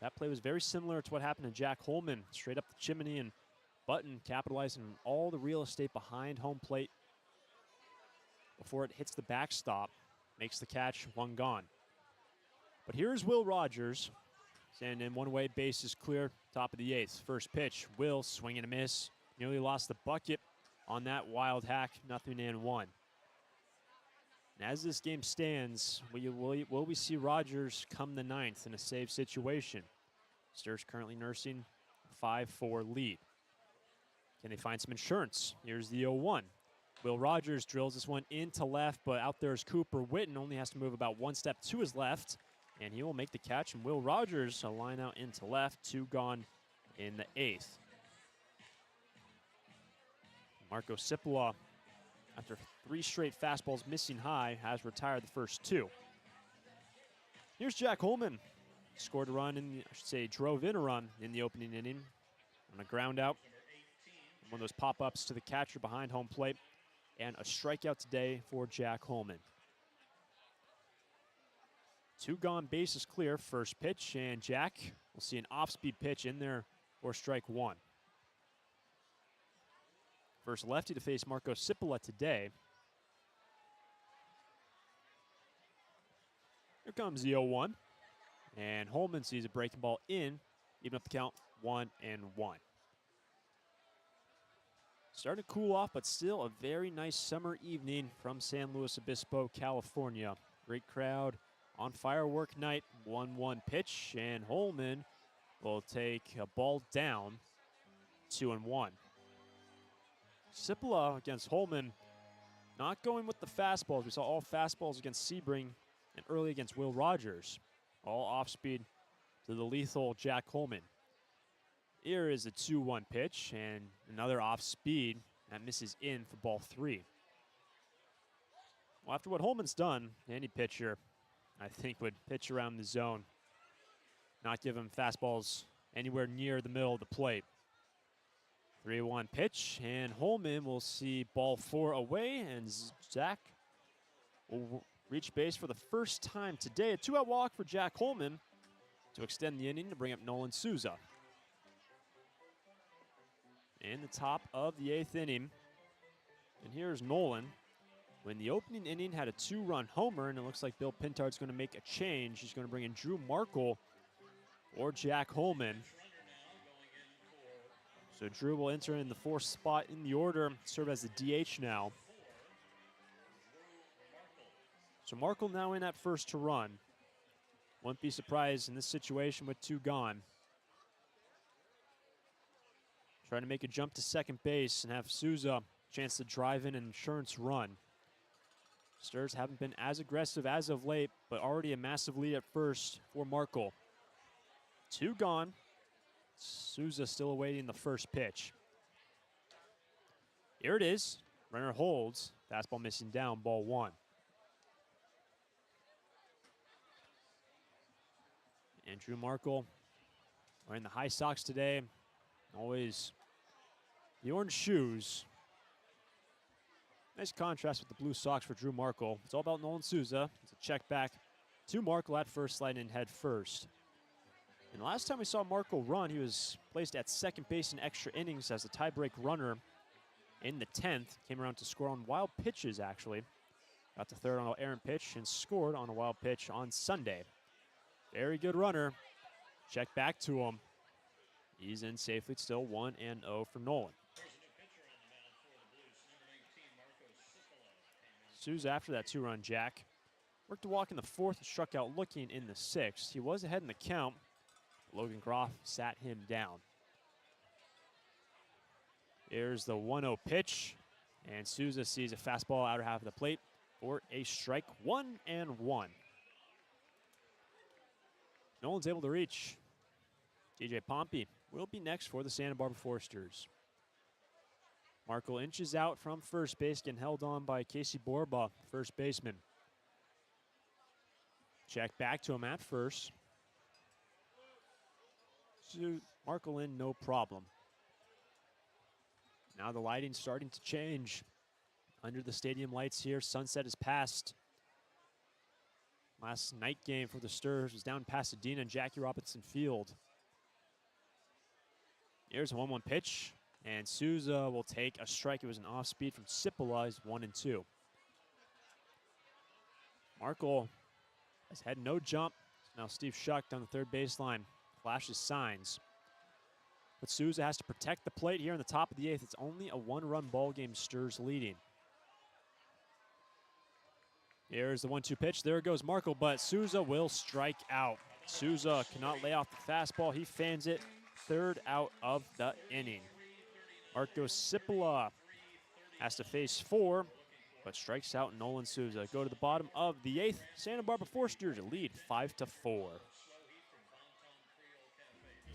That play was very similar to what happened to Jack Holman, straight up the chimney, and Button capitalizing on all the real estate behind home plate before it hits the backstop, makes the catch, 1 gone. But here's Will Rogers, and in one way, base is clear, top of the 8th. First pitch, Will swing and a miss, nearly lost the bucket on that wild hack, 0-1. And as this game stands, will we see Rogers come the 9th in a save situation? Sturs currently nursing a 5-4 lead. Can they find some insurance? Here's the 0-1. Will Rogers drills this one into left, but out there is Cooper Witten. Only has to move about 1 step to his left, and he will make the catch. And Will Rogers a line out into left, 2 gone in the 8th. Marco Cipolla, after 3 straight fastballs missing high, has retired the first 2. Here's Jack Holman. Scored a run, drove in a run in the opening inning on a ground out. One of those pop-ups to the catcher behind home plate. And a strikeout today for Jack Holman. 2 gone, bases clear. First pitch, and Jack will see an off-speed pitch in there for strike 1. First lefty to face Marco Cipolla today. Here comes the 0-1. And Holman sees a breaking ball in, even up the count, 1-1. Starting to cool off, but still a very nice summer evening from San Luis Obispo, California. Great crowd on firework night. 1-1 pitch, and Holman will take a ball down, 2-1. Cipolla against Holman, not going with the fastballs. We saw all fastballs against Sebring and early against Will Rogers. All off speed to the lethal Jack Holman. Here is a 2-1 pitch and another off speed that misses in for ball 3. Well, after what Holman's done, any pitcher, I think, would pitch around the zone, not give him fastballs anywhere near the middle of the plate. 3-1 pitch, and Holman will see ball 4 away, and Zach will reach base for the first time today. A 2-out walk for Jack Holman to extend the inning to bring up Nolan Souza. In the top of the 8th inning, and here's Nolan. When the opening inning had a 2-run homer, and it looks like Bill Pintard's going to make a change. He's going to bring in Drew Markle or Jack Holman. So Drew will enter in the 4th spot in the order, serve as the DH now. So Markle now in at first to run. Won't be surprised in this situation with 2 gone. Trying to make a jump to second base and have Souza a chance to drive in an insurance run. Sturs haven't been as aggressive as of late, but already a massive lead at first for Markle. 2 gone. Souza still awaiting the first pitch. Here it is. Runner holds. Fastball missing down, ball 1. And Drew Markle wearing the high socks today. Always the orange shoes. Nice contrast with the blue socks for Drew Markle. It's all about Nolan Souza. It's a check back to Markle at first, sliding in head first. And the last time we saw Markle run, he was placed at second base in extra innings as a tiebreak runner in the 10th. Came around to score on wild pitches, actually. Got to third on an errant pitch and scored on a wild pitch on Sunday. Very good runner. Check back to him. He's in safely, still 1-0 for Nolan. Souza after that 2-run jack. Worked a walk in the 4th and struck out looking in the 6th. He was ahead in the count. Logan Groff sat him down. Here's the 1-0 pitch. And Souza sees a fastball outer half of the plate for a strike. 1-1. Nolan's able to reach. DJ Pompey will be next for the Santa Barbara Foresters. Markle inches out from first base, getting held on by Casey Borba, first baseman. Check back to him at first. So Markle in, no problem. Now the lighting's starting to change. Under the stadium lights here, sunset is past. Last night game for the Sturs was down in Pasadena and Jackie Robinson Field. Here's a 1-1 pitch, and Souza will take a strike. It was an off-speed from Cipolla. He's 1-2. Markle has had no jump. Now Steve Shuck down the third baseline flashes signs. But Souza has to protect the plate here in the top of the 8th. It's only a 1-run ball game. Sturs leading. Here's the 1-2 pitch. There goes Markle, but Souza will strike out. Souza cannot lay off the fastball. He fans it. Third out of the inning. Marco Cipolla has to face 4, but strikes out Nolan Souza. Go to the bottom of the 8th. Santa Barbara Foresters lead 5-4.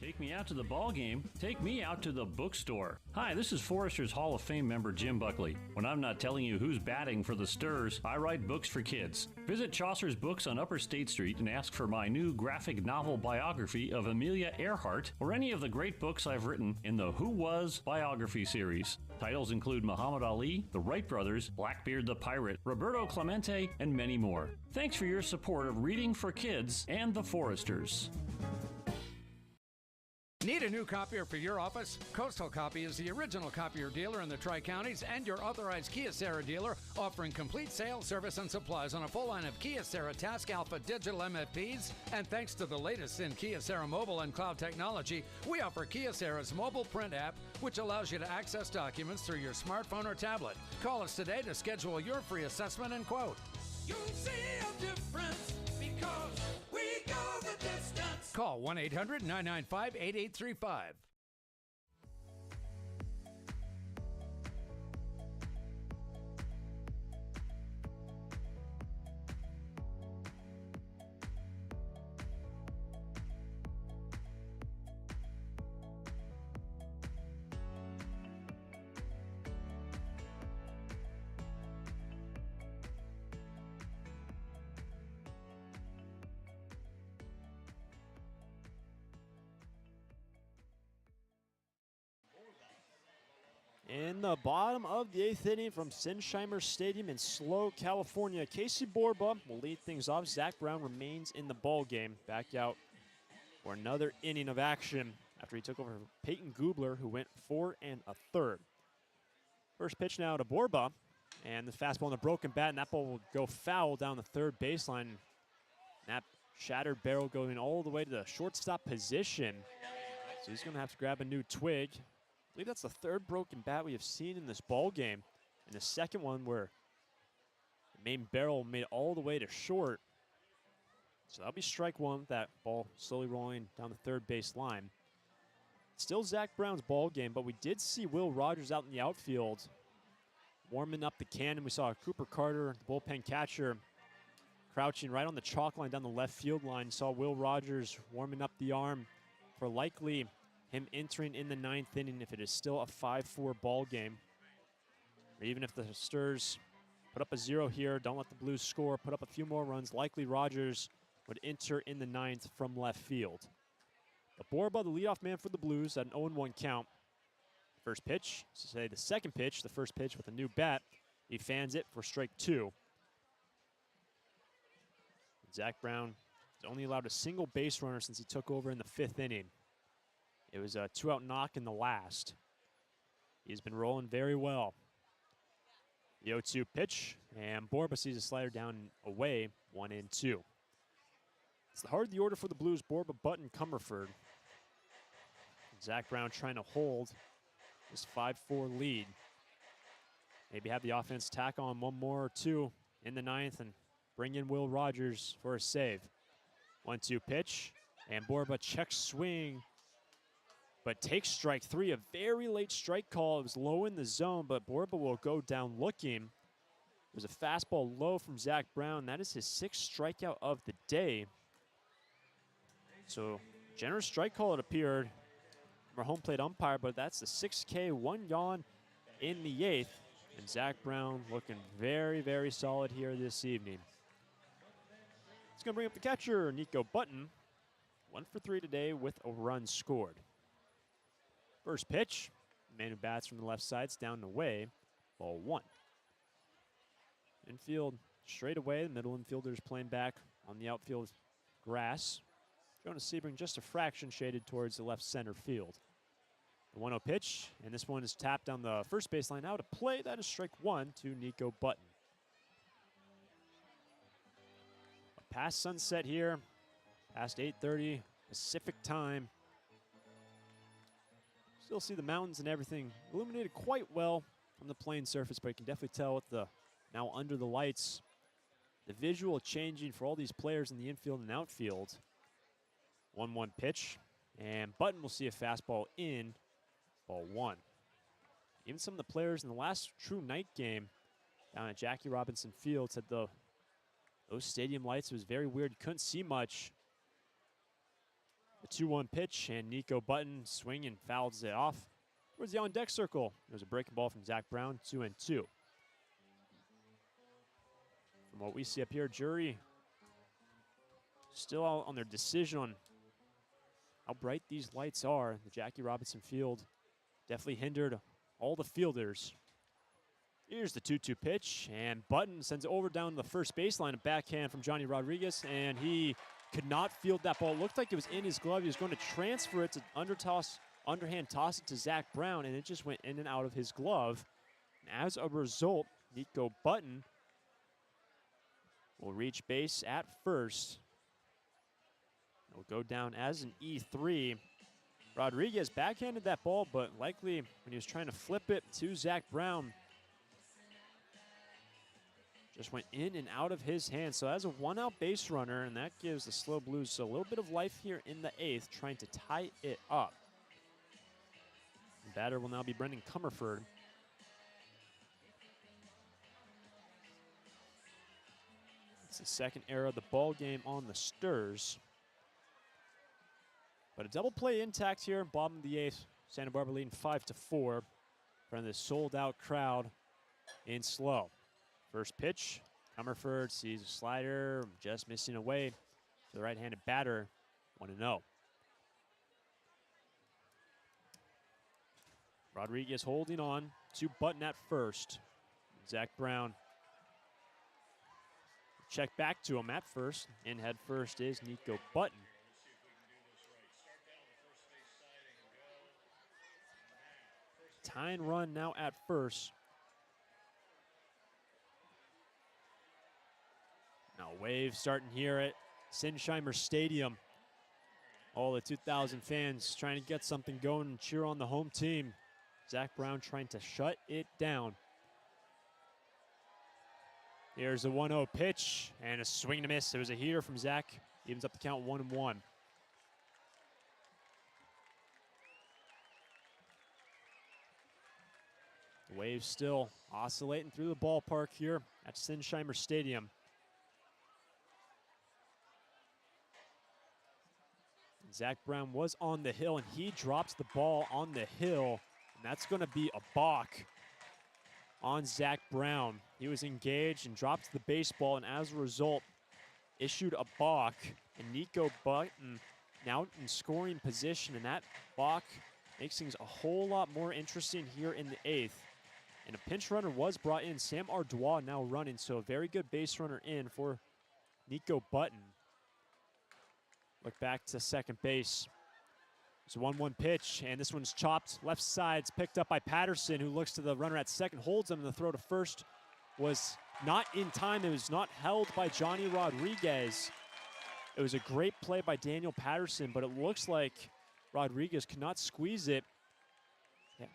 Take me out to the ball game. Take me out to the bookstore. Hi, this is Foresters Hall of Fame member Jim Buckley. When I'm not telling you who's batting for the Sturs, I write books for kids. Visit Chaucer's Books on Upper State Street and ask for my new graphic novel biography of Amelia Earhart or any of the great books I've written in the Who Was biography series. Titles include Muhammad Ali, the Wright Brothers, Blackbeard the Pirate, Roberto Clemente, and many more. Thanks for your support of reading for kids and the Foresters. Need a new copier for your office? Coastal Copy is the original copier dealer in the Tri-Counties and your authorized Kyocera dealer, offering complete sales, service, and supplies on a full line of Kyocera Task Alpha digital MFPs. And thanks to the latest in Kyocera mobile and cloud technology, we offer Kyocera's mobile print app, which allows you to access documents through your smartphone or tablet. Call us today to schedule your free assessment and quote. You'll see a difference because we go the distance. Call 1-800-995-8835. In the bottom of the 8th inning from Sinsheimer Stadium in SLO, California, Casey Borba will lead things off. Zach Brown remains in the ball game. Back out for another inning of action after he took over Peyton Gubler, who went 4 1/3. First pitch now to Borba, and the fastball on the broken bat, and that ball will go foul down the third baseline. That shattered barrel going all the way to the shortstop position. So he's going to have to grab a new twig. I believe that's the third broken bat we have seen in this ball game, and the second one where the main barrel made all the way to short. So that'll be strike one with that ball slowly rolling down the third base line. Still Zach Brown's ball game, but we did see Will Rogers out in the outfield warming up the cannon. We saw Cooper Carter, the bullpen catcher, crouching right on the chalk line down the left field line. Saw Will Rogers warming up the arm for likely him entering in the 9th inning if it is still a 5-4 ball game. Or even if the Sturs put up a 0 here, don't let the Blues score, put up a few more runs, likely Rogers would enter in the 9th from left field. But Borba, the leadoff man for the Blues, at an 0-1 count. First pitch, the second pitch, the first pitch with a new bat. He fans it for strike 2. Zach Brown has only allowed a single base runner since he took over in the 5th inning. It was a 2-out knock in the last. He's been rolling very well. The 0-2 pitch, and Borba sees a slider down and away, 1-2. It's the heart of the order for the Blues, Borba, Button, Comerford. Zach Brown trying to hold his 5-4 lead. Maybe have the offense tack on one more or two in the 9th and bring in Will Rogers for a save. 1-2 pitch, and Borba checks swing, but takes strike 3. A very late strike call. It was low in the zone, but Borba will go down looking. There's a fastball low from Zach Brown. That is his 6th strikeout of the day. So generous strike call, it appeared, from our home plate umpire, but that's the 6K, 1 yawn in the 8th. And Zach Brown looking very, very solid here this evening. It's going to bring up the catcher, Nico Button. 1 for 3 today with a run scored. First pitch, man who bats from the left side's down and away. Ball 1. Infield straight away. The middle infielders playing back on the outfield grass. Jonas Sebring just a fraction shaded towards the left center field. The 1-0 pitch, and this one is tapped down the first baseline out of play. That is strike 1 to Nico Button. Past sunset here, past 8:30 Pacific time. Still see the mountains and everything illuminated quite well from the playing surface, but you can definitely tell with the now under the lights, the visual changing for all these players in the infield and outfield. 1-1 pitch, and Button will see a fastball in, ball 1. Even some of the players in the last true night game down at Jackie Robinson Field said those stadium lights, it was very weird. You couldn't see much. The 2-1 pitch, and Nico Button swing and fouls it off towards the on-deck circle. There's a breaking ball from Zach Brown, 2-2. From what we see up here, jury still out on their decision on how bright these lights are. The Jackie Robinson Field definitely hindered all the fielders. Here's the 2-2 pitch, and Button sends it over down the first baseline. A backhand from Johnny Rodriguez, and he could not field that ball. It looked like it was in his glove. He was going to transfer it to underhand toss it to Zach Brown, and it just went in and out of his glove. And as a result, Nico Button will reach base at first. It will go down as an E3. Rodriguez backhanded that ball, but likely when he was trying to flip it to Zach Brown, just went in and out of his hands. So as a one-out base runner, and that gives the SLO Blues a little bit of life here in the 8th, trying to tie it up. The batter will now be Brendan Comerford. It's the second error of the ball game on the Sturs. But a double play intact here, bottom of the 8th. Santa Barbara leading 5-4 in front of this sold-out crowd in SLO. First pitch, Comerford sees a slider, just missing away to the right-handed batter, 1-0. Rodriguez holding on to Button at first. Zach Brown check back to him at first. In head first is Nico Button. Tying run now at first. Now wave starting here at Sinsheimer Stadium. All the 2,000 fans trying to get something going and cheer on the home team. Zach Brown trying to shut it down. Here's a 1-0 pitch and a swing and a miss. It was a heater from Zach. Evens up the count 1-1. The waves still oscillating through the ballpark here at Sinsheimer Stadium. Zach Brown was on the hill, and he drops the ball on the hill, and that's going to be a balk on Zach Brown. He was engaged and dropped the baseball, and as a result, issued a balk. And Nico Button now in scoring position, and that balk makes things a whole lot more interesting here in the 8th. And a pinch runner was brought in. Sam Ardois now running, so a very good base runner in for Nico Button. Look back to second base. It's a 1-1 pitch, and this one's chopped. Left side's picked up by Patterson, who looks to the runner at second, holds him, and the throw to first was not in time. It was not held by Johnny Rodriguez. It was a great play by Daniel Patterson, but it looks like Rodriguez could not squeeze it. Yeah.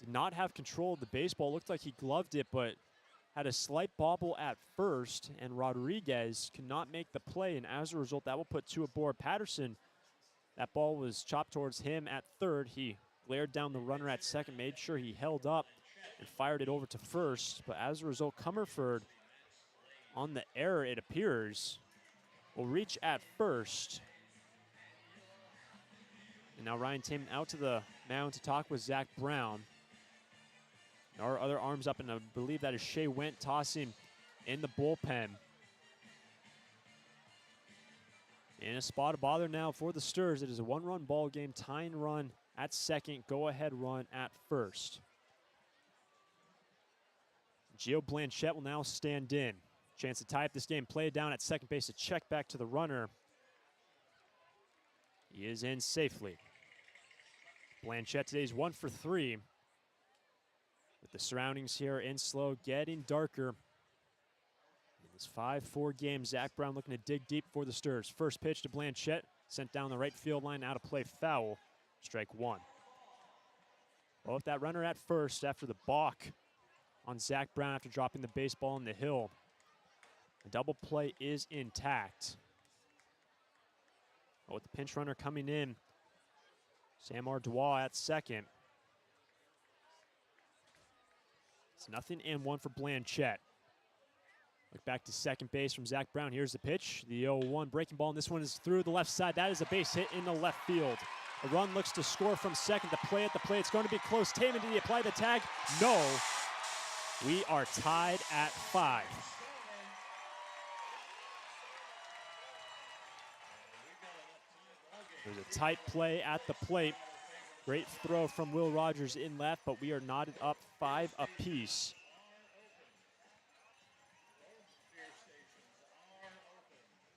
Did not have control of the baseball. Looked like he gloved it, but had a slight bobble at first, and Rodriguez could not make the play, and as a result, that will put two aboard. Patterson, that ball was chopped towards him at third. He glared down the runner at second, made sure he held up, and fired it over to first. But as a result, Comerford, on the error, it appears, will reach at first. And now Ryan Taman out to the mound to talk with Zach Brown. Our other arms up, and I believe that is Shea Went tossing in the bullpen. In a spot of bother now for the Sturs. It is a one-run ball game, tying run at second, go-ahead run at first. Gio Blanchette will now stand in. Chance to tie up this game, play it down at second base, a check back to the runner. He is in safely. Blanchette today's 1 for 3. With the surroundings here in SLO getting darker. In this 5-4 game, Zach Brown looking to dig deep for the Sturs. First pitch to Blanchette, sent down the right field line, out of play, foul. Strike one. Well, with that runner at first after the balk on Zach Brown after dropping the baseball in the hill. The double play is intact. But with the pinch runner coming in, Sam Ardois at second. It's 0-1 for Blanchette. Look back to second base from Zach Brown. Here's the pitch. The 0-1 breaking ball, and this one is through the left side. That is a base hit in the left field. A run looks to score from second. The play at the plate. It's going to be close. Taman, did he apply the tag? No. We are tied at 5. There's a tight play at the plate. Great throw from Will Rogers in left, but we are knotted up 5 apiece.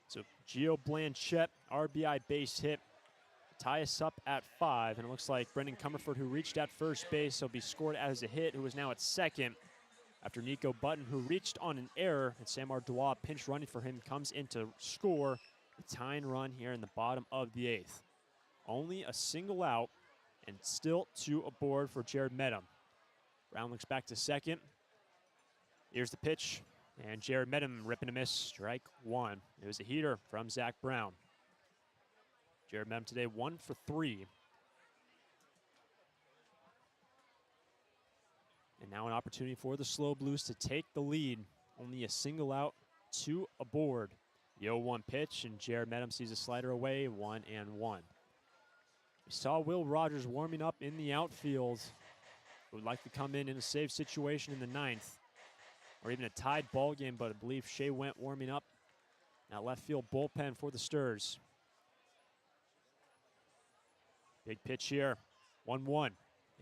So Gio Blanchette, RBI base hit, tie us up at 5, and it looks like Brendan Comerford, who reached at first base, will be scored as a hit, who is now at second after Nico Button, who reached on an error, and Sam Ardois, pinch running for him, comes in to score the tying run here in the bottom of the 8th. Only a single out, and still 2 aboard for Jared Medham. Brown looks back to second. Here's the pitch, and Jared Medham ripping a miss, strike one. It was a heater from Zach Brown. Jared Medham today 1 for 3. And now an opportunity for the SLO Blues to take the lead. Only a single out, 2 aboard. The 0-1 pitch, and Jared Medham sees a slider away, 1-1. We saw Will Rogers warming up in the outfield. Would like to come in a save situation in the 9th, or even a tied ball game, but I believe Shea went warming up. Now left field bullpen for the Sturs. Big pitch here, 1-1.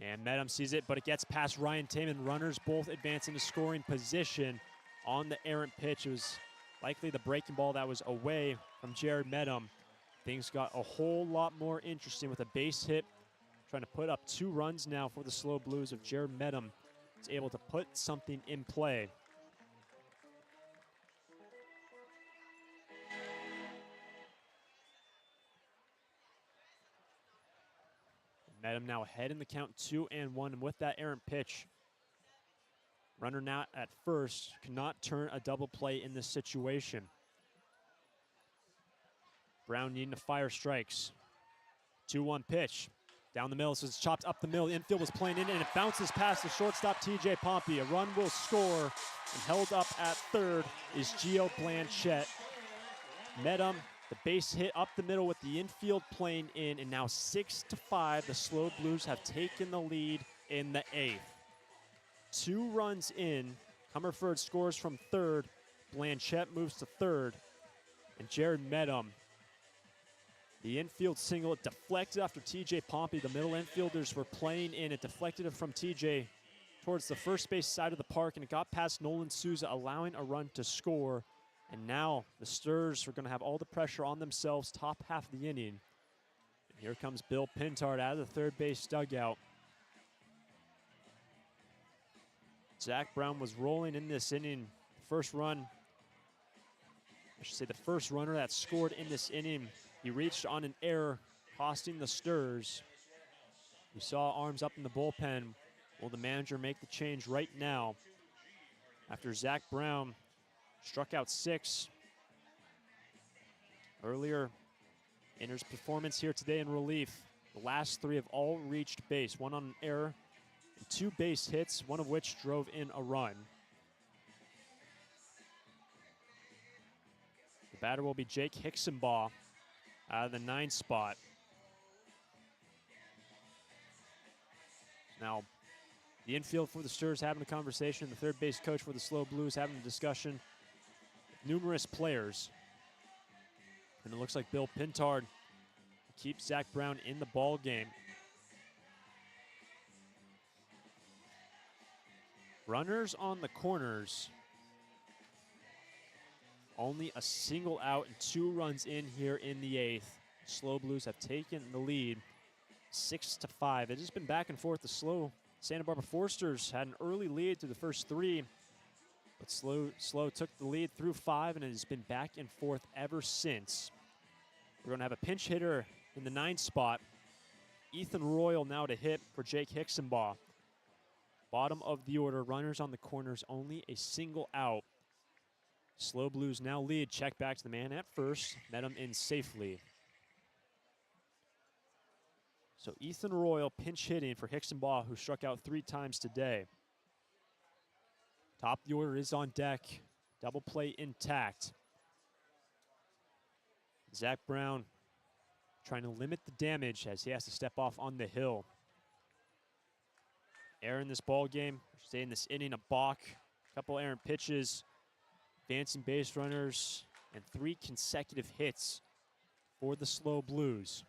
And Medham sees it, but it gets past Ryan Taman. Runners both advance into scoring position on the errant pitch. It was likely the breaking ball that was away from Jared Medham. Things got a whole lot more interesting with a base hit. Trying to put up 2 runs now for the SLO Blues if Jared Medham is able to put something in play. Medham now ahead in the count, 2-1, and with that errant pitch, runner now at first cannot turn a double play in this situation. Brown needing to fire strikes. 2-1 pitch. Down the middle, so it's chopped up the middle. The infield was playing in, and it bounces past the shortstop, TJ Pompey. A run will score, and held up at third is Gio Blanchette. Medham, the base hit up the middle with the infield playing in, and now 6-5. The SLO Blues have taken the lead in the 8th. 2 runs in. Comerford scores from third. Blanchette moves to third. And Jared Medham, the infield single, it deflected after TJ Pompey. The middle infielders were playing in. It deflected it from TJ towards the first base side of the park, and it got past Nolan Souza, allowing a run to score. And now the Sturs are going to have all the pressure on themselves top half of the inning. And here comes Bill Pintard out of the third base dugout. Zach Brown was rolling in this inning. First run, I should say the first runner that scored in this inning, he reached on an error, costing the Sturs. We saw arms up in the bullpen. Will the manager make the change right now after Zach Brown struck out 6 earlier in his performance here today in relief? The last 3 have all reached base, 1 on an error and 2 base hits, 1 of which drove in a run. The batter will be Jake Hicksonbaugh out of the 9 spot. Now, the infield for the Sturs having a conversation. The third base coach for the SLO Blues having a discussion with numerous players. And it looks like Bill Pintard keeps Zach Brown in the ball game. Runners on the corners. Only a single out and 2 runs in here in the 8th. SLO Blues have taken the lead 6-5. It has been back and forth. The SLO Santa Barbara Foresters had an early lead through the first 3, but SLO took the lead through 5, and it has been back and forth ever since. We're going to have a pinch hitter in the 9th spot. Ethan Royal now to hit for Jake Hicksonbaugh. Bottom of the order, runners on the corners, only a single out. SLO Blues now lead. Check back to the man at first. Met him in safely. So Ethan Royal pinch hitting for Hicksonbaugh, who struck out 3 times today. Top of the order is on deck. Double play intact. Zach Brown trying to limit the damage as he has to step off on the hill. Error in this ball game. Stay in this inning, a balk. Couple errant pitches. Advancing base runners, and 3 consecutive hits for the SLO Blues.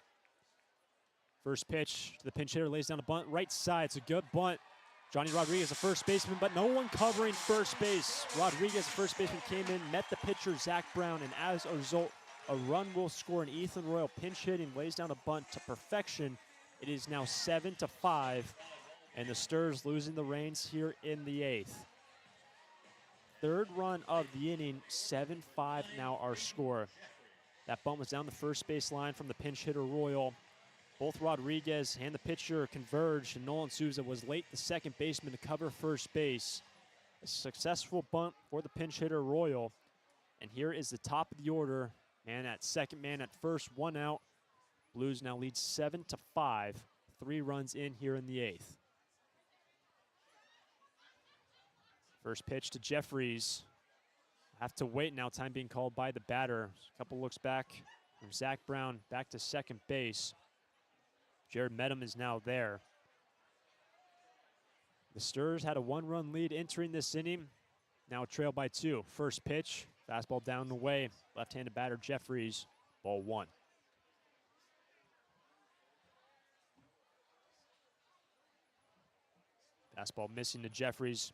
First pitch to the pinch hitter, lays down a bunt, right side. It's a good bunt. Johnny Rodriguez, the first baseman, but no one covering first base. Rodriguez, the first baseman, came in, met the pitcher, Zach Brown, and as a result, a run will score, and Ethan Royal pinch hitting, lays down a bunt to perfection. It is now 7-5, and the Sturs losing the reins here in the 8th. 3rd run of the inning, 7-5 now our score. That bunt was down the first base line from the pinch hitter Royal. Both Rodriguez and the pitcher converged, and Nolan Souza was late the second baseman to cover first base. A successful bunt for the pinch hitter Royal. And here is the top of the order. Man at second, man at first, 1 out. Blues now lead 7-5, 3 runs in here in the 8th. First pitch to Jeffries. Have to wait now, time being called by the batter. A couple looks back from Zach Brown back to second base. Jared Medham is now there. The Sturs had a 1-run lead entering this inning. Now trailed by 2. First pitch, fastball down and away. Left-handed batter Jeffries, ball 1. Fastball missing to Jeffries.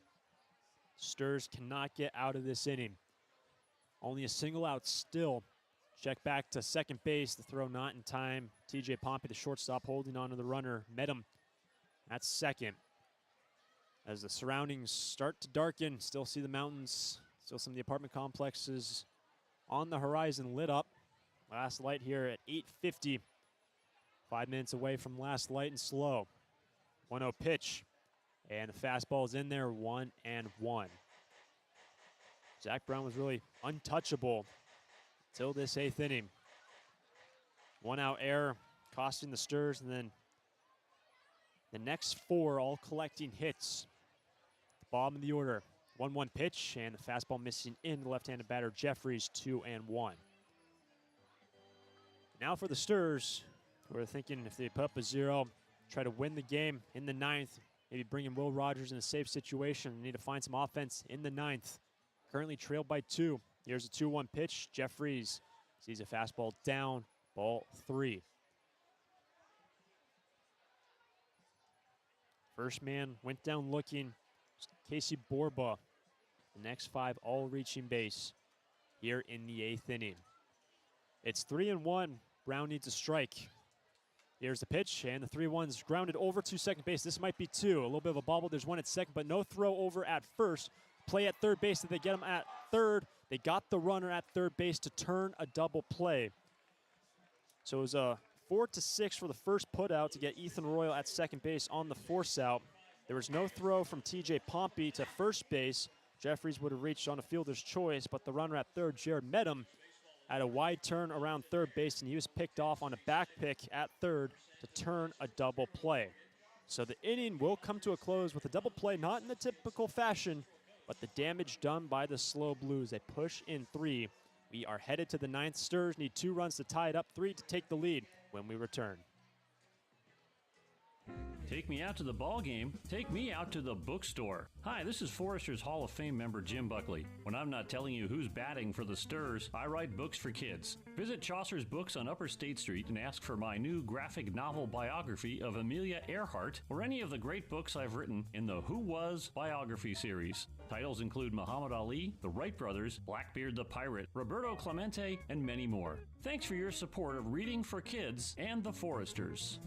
Sturs cannot get out of this inning. Only a single out still. Check back to second base. The throw not in time. TJ Pompey, the shortstop, holding on to the runner. Met him at second. As the surroundings start to darken, still see the mountains, still some of the apartment complexes on the horizon lit up. Last light here at 8:50. 5 minutes away from last light and SLO. 1-0 pitch. And the fastball is in there, 1-1. Zach Brown was really untouchable until this 8th inning. 1-out error costing the Sturs, and then the next 4 all collecting hits. The bottom of the order, 1-1 pitch, and the fastball missing in the left-handed batter Jeffries, 2-1. Now for the Sturs, we're thinking if they put up a 0, try to win the game in the 9th. Maybe bring in Will Rogers in a safe situation. They need to find some offense in the 9th. Currently trailed by 2. Here's a 2-1 pitch. Jeffries sees a fastball down, ball 3. First man went down looking. Casey Borba. The next 5 all reaching base here in the 8th inning. It's 3-1. Brown needs a strike. Here's the pitch, and the 3-1's grounded over to second base. This might be 2. A little bit of a bobble. There's 1 at second, but no throw over at first. Play at third base. Did they get him at third? They got the runner at third base to turn a double play. So it was a 4-6 for the first putout to get Ethan Royal at second base on the force out. There was no throw from TJ Pompey to first base. Jeffries would have reached on a fielder's choice, but the runner at third, Jared Medham, had a wide turn around third base, and he was picked off on a back pick at third to turn a double play. So the inning will come to a close with a double play, not in the typical fashion, but the damage done by the SLO Blues. They push in 3. We are headed to the 9th. Sturs need 2 runs to tie it up, 3 to take the lead when we return. Take me out to the ball game. Take me out to the bookstore. Hi, this is Forrester's Hall of Fame member Jim Buckley. When I'm not telling you who's batting for the Sturs, I write books for kids. Visit Chaucer's Books on Upper State Street and ask for my new graphic novel biography of Amelia Earhart or any of the great books I've written in the Who Was biography series. Titles include Muhammad Ali, the Wright Brothers, Blackbeard the Pirate, Roberto Clemente, and many more. Thanks for your support of reading for kids and the Forresters.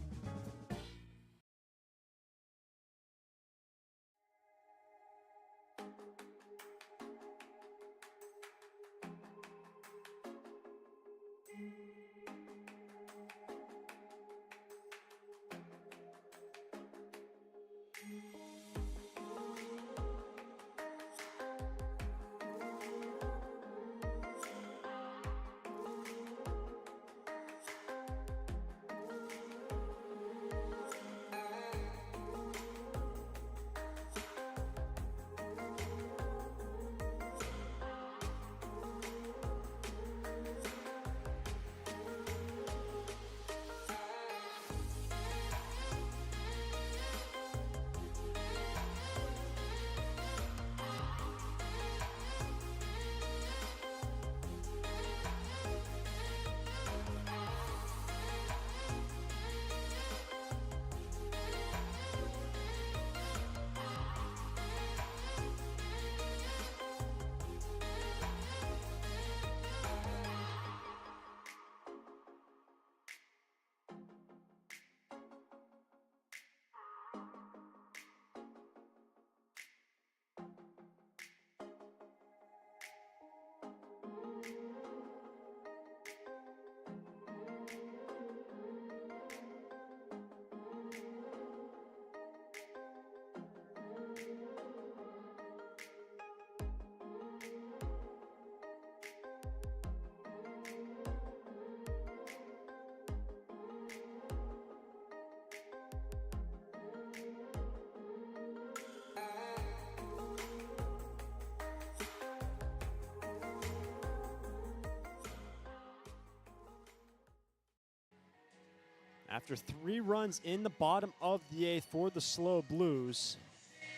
After 3 runs in the bottom of the 8th for the SLO Blues,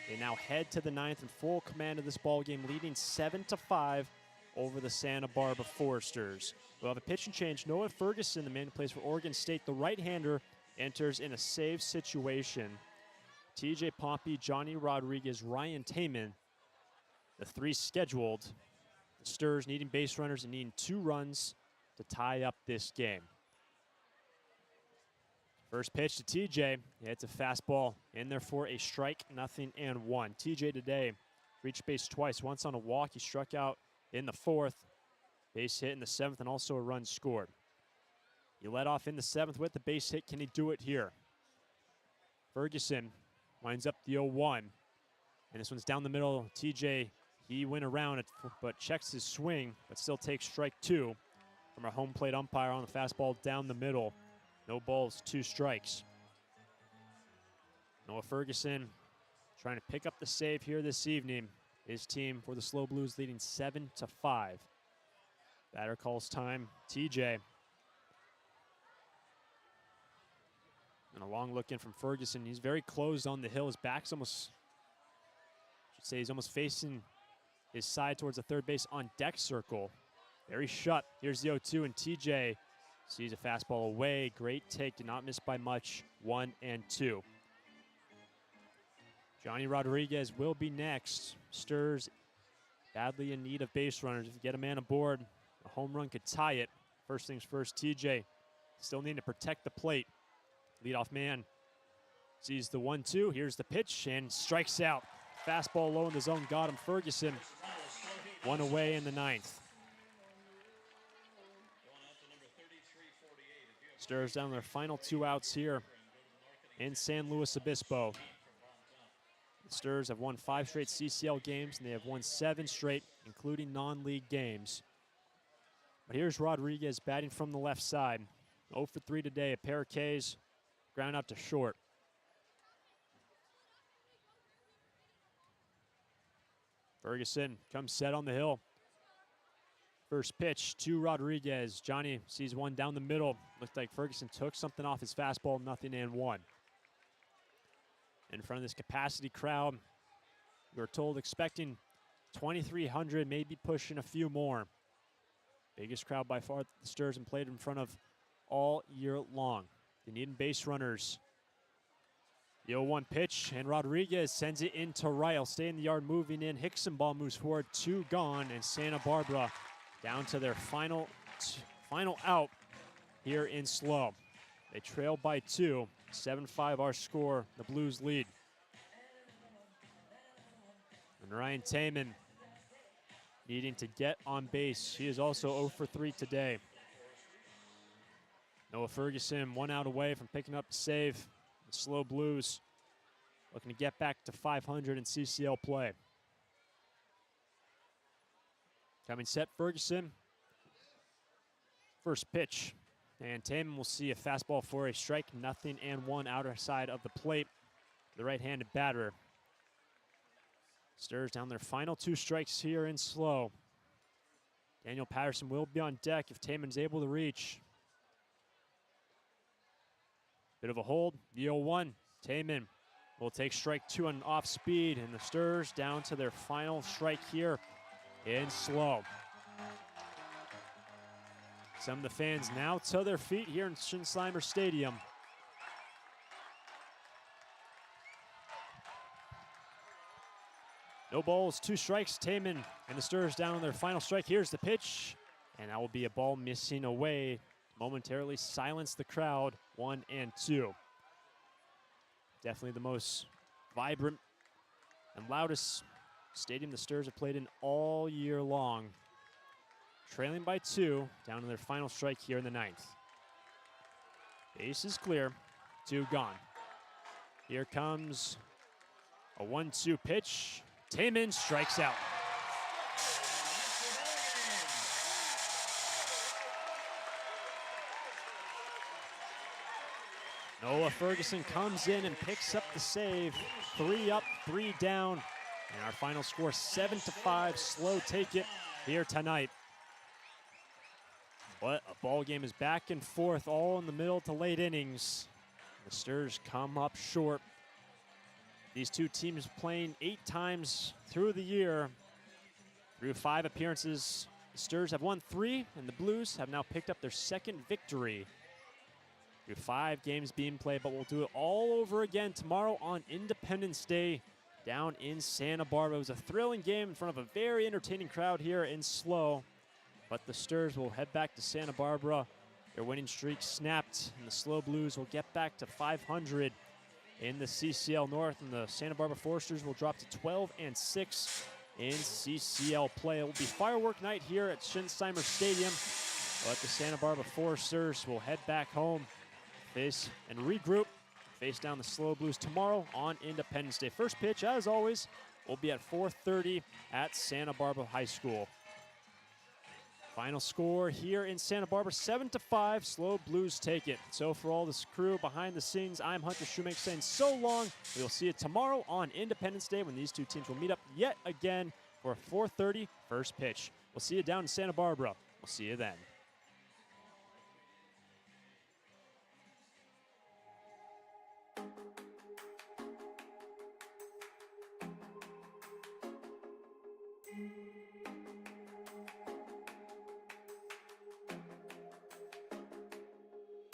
they now head to the 9th in full command of this ball game, leading 7-5 over the Santa Barbara Foresters. We'll have a pitch and change. Noah Ferguson, the man who plays for Oregon State, the right-hander, enters in a save situation. TJ Pompey, Johnny Rodriguez, Ryan Taman, the 3 scheduled. The Sturs needing base runners and needing 2 runs to tie up this game. First pitch to TJ. Yeah, it's a fastball in there for a strike, 0-1. TJ today reached base twice. Once on a walk, he struck out in the 4th. Base hit in the 7th, and also a run scored. He led off in the 7th with the base hit. Can he do it here? Ferguson winds up the 0-1. And this one's down the middle. TJ, he went around it, but checks his swing, but still takes strike 2 from our home plate umpire on the fastball down the middle. No balls, 2 strikes. Noah Ferguson trying to pick up the save here this evening. His team for the SLO Blues leading 7-5. Batter calls time, TJ. And a long look in from Ferguson. He's very closed on the hill. His back's almost, he's almost facing his side towards the third base on deck circle. Very shut. Here's the 0-2, and TJ sees a fastball away. Great take, did not miss by much. 1-2. Johnny Rodriguez will be next. Sturs badly in need of base runners. If you get a man aboard, a home run could tie it. First things first, TJ still needing to protect the plate. Leadoff man sees the 1-2. Here's the pitch and strikes out. Fastball low in the zone, got him. Ferguson, 1 away in the 9th. Sturs down their final 2 outs here in San Luis Obispo. The Sturs have won 5 straight CCL games, and they have won 7 straight, including non-league games. But here's Rodriguez batting from the left side. 0 for 3 today, a pair of Ks, ground out to short. Ferguson comes set on the hill. First pitch to Rodriguez. Johnny sees one down the middle. Looked like Ferguson took something off his fastball, 0-1. in front of this capacity crowd. We were told expecting 2,300, maybe pushing a few more. Biggest crowd by far the Sturs have played in front of all year long. They need base runners. The 0-1 pitch, and Rodriguez sends it into right. He'll stay in the yard, moving in. Hickson ball moves forward, 2 gone, and Santa Barbara down to their final out here in SLO. They trail by 2. 7-5 our score. The Blues lead. And Ryan Taman needing to get on base. He is also 0 for 3 today. Noah Ferguson 1 out away from picking up the save. The SLO Blues looking to get back to 500 in CCL play. Coming set, Ferguson. First pitch. And Taman will see a fastball for a strike, 0-1 outer side of the plate. The right-handed batter. Sturs down their final 2 strikes here in SLO. Daniel Patterson will be on deck if Taman's able to reach. Bit of a hold, the 0-1. Taman will take strike 2 on off speed, and the Sturs down to their final strike here in SLO. Some of the fans now to their feet here in Shinsleimer Stadium. No balls, 2 strikes. Taman and the Sturs down on their final strike. Here's the pitch, and that will be a ball missing away. Momentarily silence the crowd, 1 and 2. Definitely the most vibrant and loudest stadium the Sturs have played in all year long. Trailing by 2, down to their final strike here in the 9th. Base is clear, 2 gone. Here comes a 1-2 pitch. Taman strikes out. Noah Ferguson comes in and picks up the save. 3 up, 3 down. And our final score, 7-5. SLO take it here tonight. But a ball game is back and forth, all in the middle to late innings. The Sturs come up short. These 2 teams playing 8 times through the year. Through 5 appearances, the Sturs have won 3, and the Blues have now picked up their 2nd victory. Through 5 games being played, but we'll do it all over again tomorrow on Independence Day down in Santa Barbara. It was a thrilling game in front of a very entertaining crowd here in SLO. But the Sturs will head back to Santa Barbara. Their winning streak snapped, and the SLO Blues will get back to 500 in the CCL North, and the Santa Barbara Foresters will drop to 12 and 6 in CCL play. It will be firework night here at Shinsleimer Stadium, but the Santa Barbara Foresters will head back home, face and regroup, face down the SLO Blues tomorrow on Independence Day. First pitch, as always, will be at 4:30 at Santa Barbara High School. Final score here in Santa Barbara, 7-5. SLO Blues take it. So for all this crew behind the scenes, I'm Hunter Shoemake saying so long. We'll see you tomorrow on Independence Day when these 2 teams will meet up yet again for a 4:30 first pitch. We'll see you down in Santa Barbara. We'll see you then.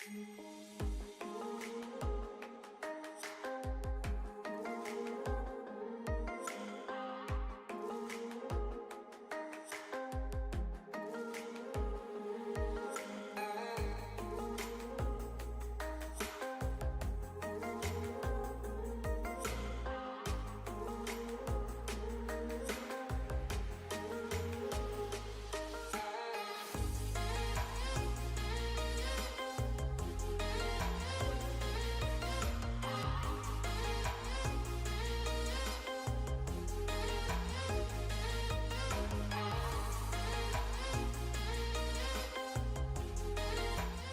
Thank you.